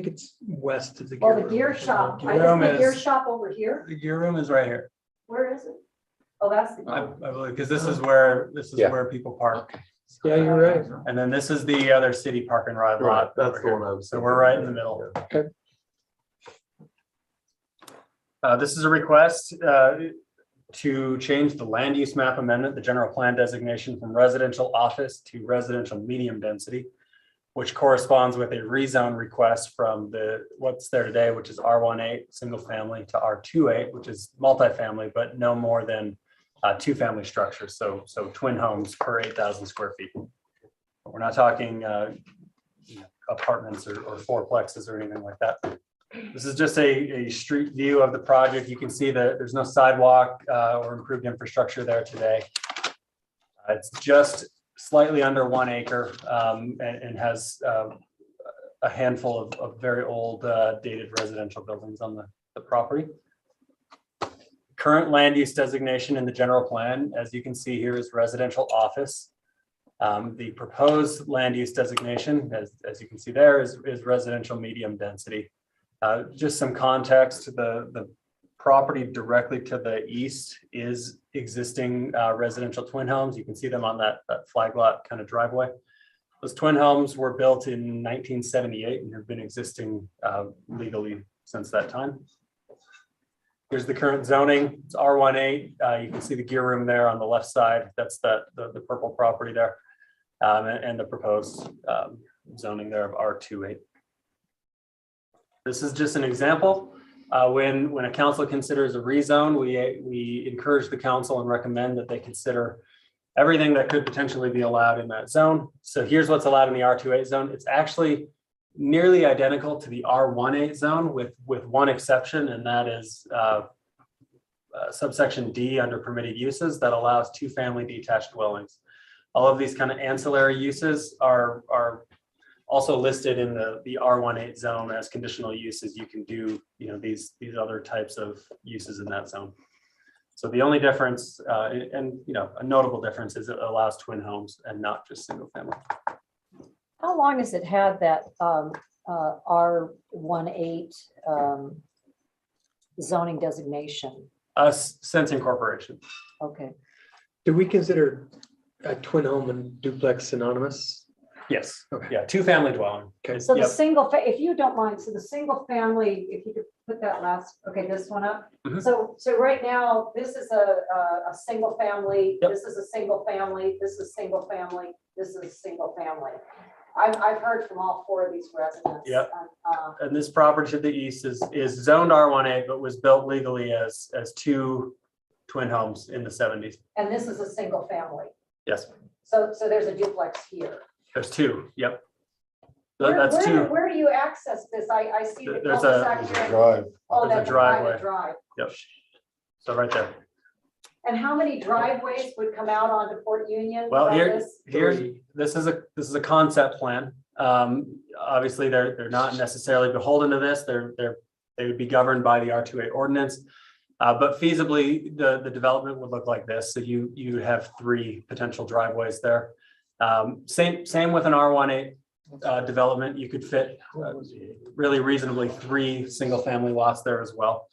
it's west of the. Well, the gear shop, Gear isn't room the gear is- shop over here? The Gear Room is right here. Where is it? Oh, that's the. I believe, because this is where Yeah. people park. Yeah, you're right. And then this is the other city park and ride Right, lot. that's over the here. one I was. So we're right in the middle. Okay. This is a request to change the land use map amendment, the general plan designation from residential office to residential medium density, which corresponds with a rezone request from what's there today, which is R18 single family, to R28, which is multifamily, but no more than two family structures. So twin homes per 8,000 square feet. We're not talking apartments or fourplexes or anything like that. This is just a street view of the project. You can see that there's no sidewalk or improved infrastructure there today. It's just slightly under 1 acre and has a handful of very old dated residential buildings on the property. Current land use designation in the general plan, as you can see here, is residential office. The proposed land use designation, as you can see there, is residential medium density. Just some context, the property directly to the east is existing residential twin homes. You can see them on that flag lot kind of driveway. Those twin homes were built in 1978 and have been existing legally since that time. Here's the current zoning. It's R18. You can see the gear room there on the left side. That's the purple property there. And the proposed zoning there of R28. This is just an example. When a council considers a rezone, we encourage the council and recommend that they consider everything that could potentially be allowed in that zone. So here's what's allowed in the R28 zone. It's actually nearly identical to the R18 zone with one exception, and that is subsection D under permitted uses that allows two family detached dwellings. All of these kind of ancillary uses are also listed in the R18 zone as conditional uses. You can do, these other types of uses in that zone. So the only difference, and a notable difference, is it allows twin homes and not just single family. How long has it had that R18 zoning designation? Since incorporation. Okay. Do we consider a twin home and duplex synonymous? Yes. Okay. Yeah, two family dwelling. Okay. So the Yep. if you don't mind, so the single family, if you could put that this one up. Mhm. So right now, this is a single family, Yep. this is a single family, this is single family, this is single family. I've heard from all four of these residents. Yep. And this property to the east is zoned R18, but was built legally as two twin homes in the 70s. And this is a single family. Yes, So there's a duplex here. there's two. Yep. Where do you access this? I see the There's cul-de-sac There's a here. drive. Oh, there's a that's a private driveway. drive. Yep. So right there. And how many driveways would come out onto Fort Union? Well, from here, this? this is a concept plan. Obviously, they're not necessarily beholden to this. They would be governed by the R28 ordinance. But feasibly, the development would look like this. So you have three potential driveways there. Same with an R18 development. You could fit really reasonably three single family lots there as well,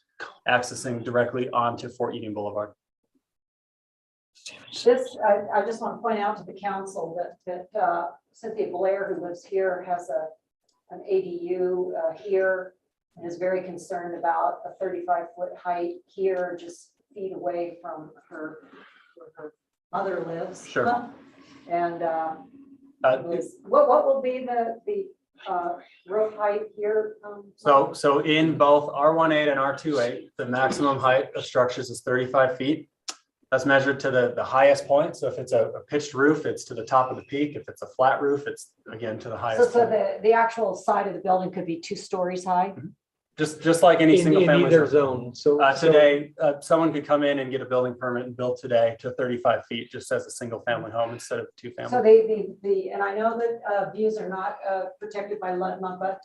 accessing directly onto Fort Union Boulevard. This, I just want to point out to the council that Cynthia Blair, who lives here, has an ADU here and is very concerned about a 35-foot height here, just feet away from where her mother lives. Sure. And what will be the roof height here? So in both R18 and R28, the maximum height of structures is 35 feet. That's measured to the highest point. So if it's a pitched roof, it's to the top of the peak. If it's a flat roof, it's again to the highest So point. the actual side of the building could be 2 stories high? Just like any single in family either zone. zone. So Today, someone could come in and get a building permit and build today to 35 feet, just as a single family home instead of two So family. and I know that views are not protected by LUTMA, but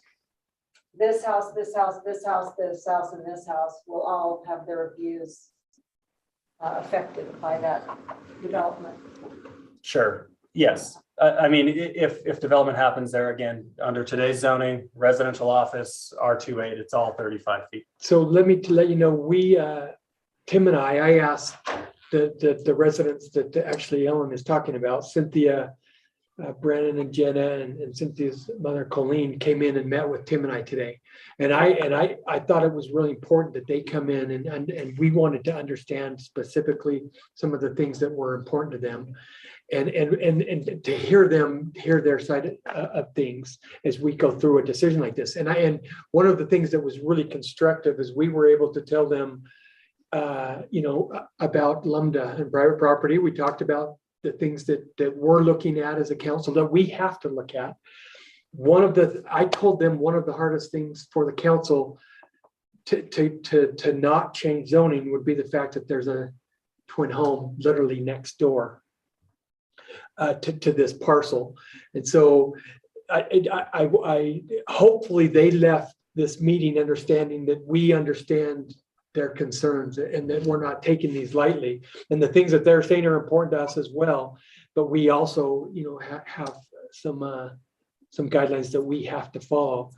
this house, this house, this house, this house, and this house will all have their views affected by that development. Sure, yes. I mean, if development happens there, again, under today's zoning, residential office, R28, it's all 35 feet. So let you know, we, Tim and I asked the residents that actually Ellen is talking about, Cynthia, Brandon and Jenna and Cynthia's mother Colleen came in and met with Tim and I today. And I thought it was really important that they come in and we wanted to understand specifically some of the things that were important to them. And to hear their side of things as we go through a decision like this. And one of the things that was really constructive is we were able to tell them, about LUMDA and private property. We talked about the things that we're looking at as a council that we have to look at. I told them one of the hardest things for the council to not change zoning would be the fact that there's a twin home literally next door to this parcel. And so I hopefully they left this meeting understanding that we understand their concerns and that we're not taking these lightly, and the things that they're saying are important to us as well. But we also, have some guidelines that we have to follow,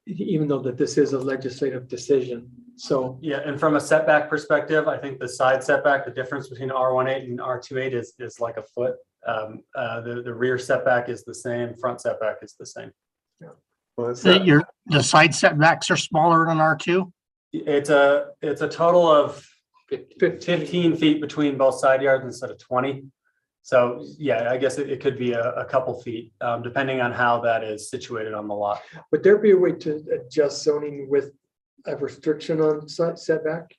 even though that this is a legislative decision. So yeah, and from a setback perspective, I think the side setback, the difference between R18 and R28 is like a foot. The rear setback is the same, front setback is the same. The side setbacks are smaller than R2? It's a total of 15 feet between both side yards instead of 20. So yeah, I guess it could be a couple feet, depending on how that is situated on the lot. would there be a way to adjust zoning with a restriction on side setback?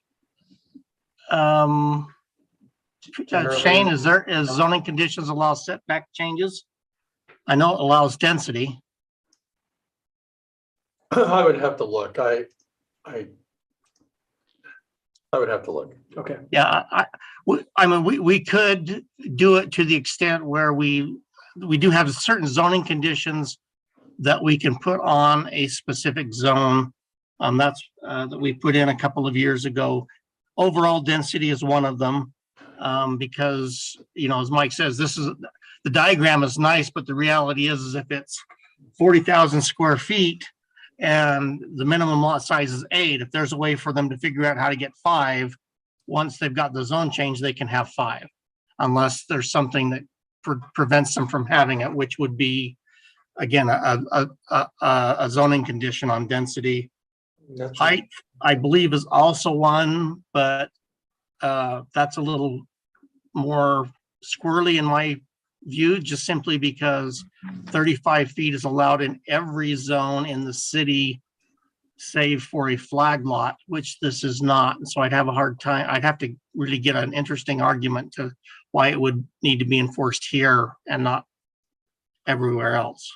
Shane, is zoning conditions allow setback changes? I know it allows density. I would have to look. I would have to look. Okay. Yeah, I mean, we could do it to the extent where we do have certain zoning conditions that we can put on a specific zone. That's that we put in a couple of years ago. Overall density is one of them, because, as Mike says, the diagram is nice, but the reality is if it's 40,000 square feet and the minimum lot size is 8, if there's a way for them to figure out how to get 5, once they've got the zone change, they can have 5, unless there's something that prevents them from having it, which would be, again, a zoning condition on density. Height, I believe, is also one, but that's a little more squirrely in my view, just simply because 35 feet is allowed in every zone in the city, save for a flag lot, which this is not. So I'd have a hard time. I'd have to really get an interesting argument to why it would need to be enforced here and not everywhere else.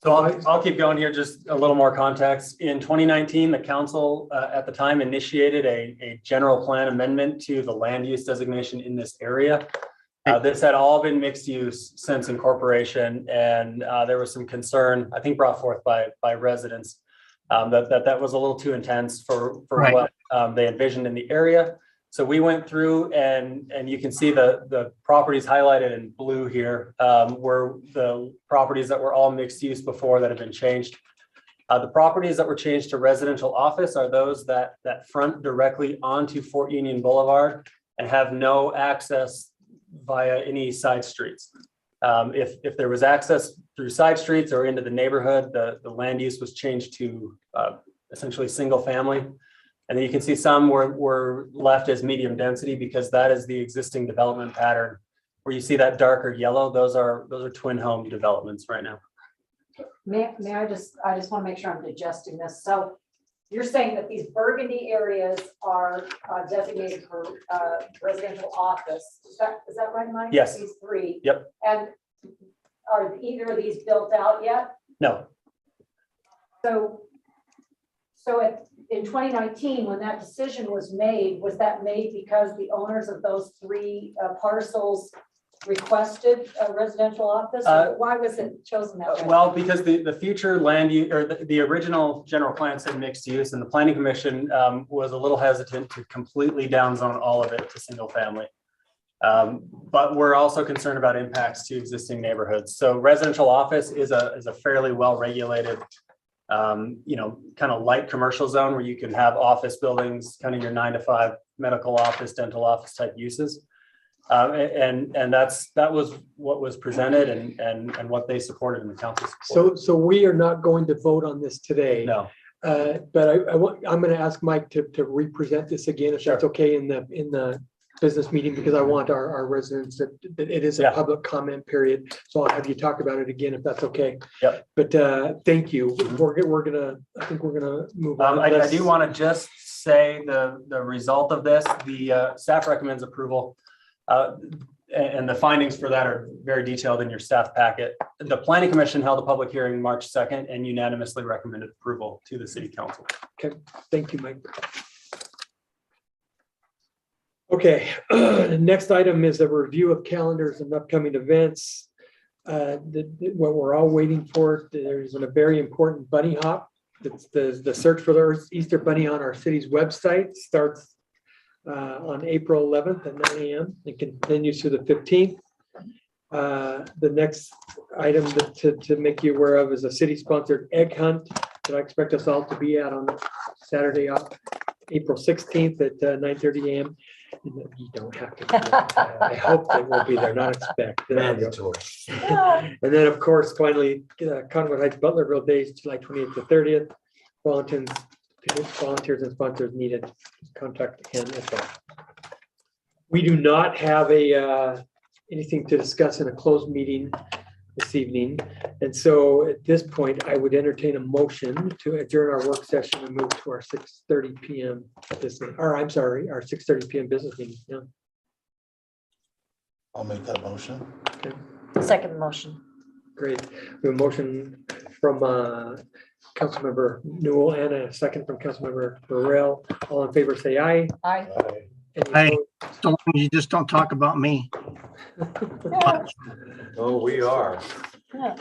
So I'll keep going here, just a little more context. In 2019, the council at the time initiated a general plan amendment to the land use designation in this area. This had all been mixed use since incorporation, and there was some concern, I think, brought forth by residents that was a little too intense for Right. what they envisioned in the area. So we went through and you can see the properties highlighted in blue here were the properties that were all mixed use before that have been changed. The properties that were changed to residential office are those that front directly onto Fort Union Boulevard and have no access via any side streets. If there was access through side streets or into the neighborhood, the land use was changed to essentially single family. And then you can see some were left as medium density because that is the existing development pattern. Where you see that darker yellow, those are twin home developments right now. May I just want to make sure I'm digesting this. So you're saying that these burgundy areas are designated for residential office. Is that right, Mike? Yes. These 3. Yep. And are either of these built out yet? No. So So in 2019, when that decision was made, was that made because the owners of those three parcels requested a residential office? Or why was it chosen that way? Well, because the future land use, or the original general plan said mixed use, and the planning commission was a little hesitant to completely downzone all of it to single family. But we're also concerned about impacts to existing neighborhoods. So residential office is a fairly well-regulated, kind of light commercial zone where you can have office buildings, kind of your 9 to 5 medical office, dental office type uses. And that was what was presented and what they supported in the council. So we are not going to vote on this today. No. But I'm going to ask Mike to represent this again, if that's okay, in the business meeting, because I want our residents that it is a public comment period. So I'll have you talk about it again, if that's okay. Yep. But thank you. I think we're gonna move on. I do want to just say the result of this, the staff recommends approval. And the findings for that are very detailed in your staff packet. The planning commission held a public hearing March 2nd and unanimously recommended approval to the city council. Okay, thank you, Mike. Okay, the next item is a review of calendars and upcoming events. What we're all waiting for, there's a very important bunny hop. It's the search for the Easter Bunny on our city's website starts on April 11th at 9 a.m. It continues to the 15th. The next item to make you aware of is a city-sponsored egg hunt that I expect us all to be at on Saturday, April 16th at 9:30 a.m. You don't have to. I hope they will be there, not expect. Mandatory. And then, of course, finally, Cottonwood Heights Butlerville Days, July 28th to 30th. Volunteers and sponsors needed. Contact him as well. We do not have anything to discuss in a closed meeting this evening. And so at this point, I would entertain a motion to adjourn our work session and move to our 6:30 p.m. our 6:30 p.m. business meeting. Yeah. I'll make that motion. Okay. Second motion. Great. We have a motion from Councilmember Newell and a second from Councilmember Burrell. All in favor, say aye. Aye. Any You just don't talk about me. Oh, we are.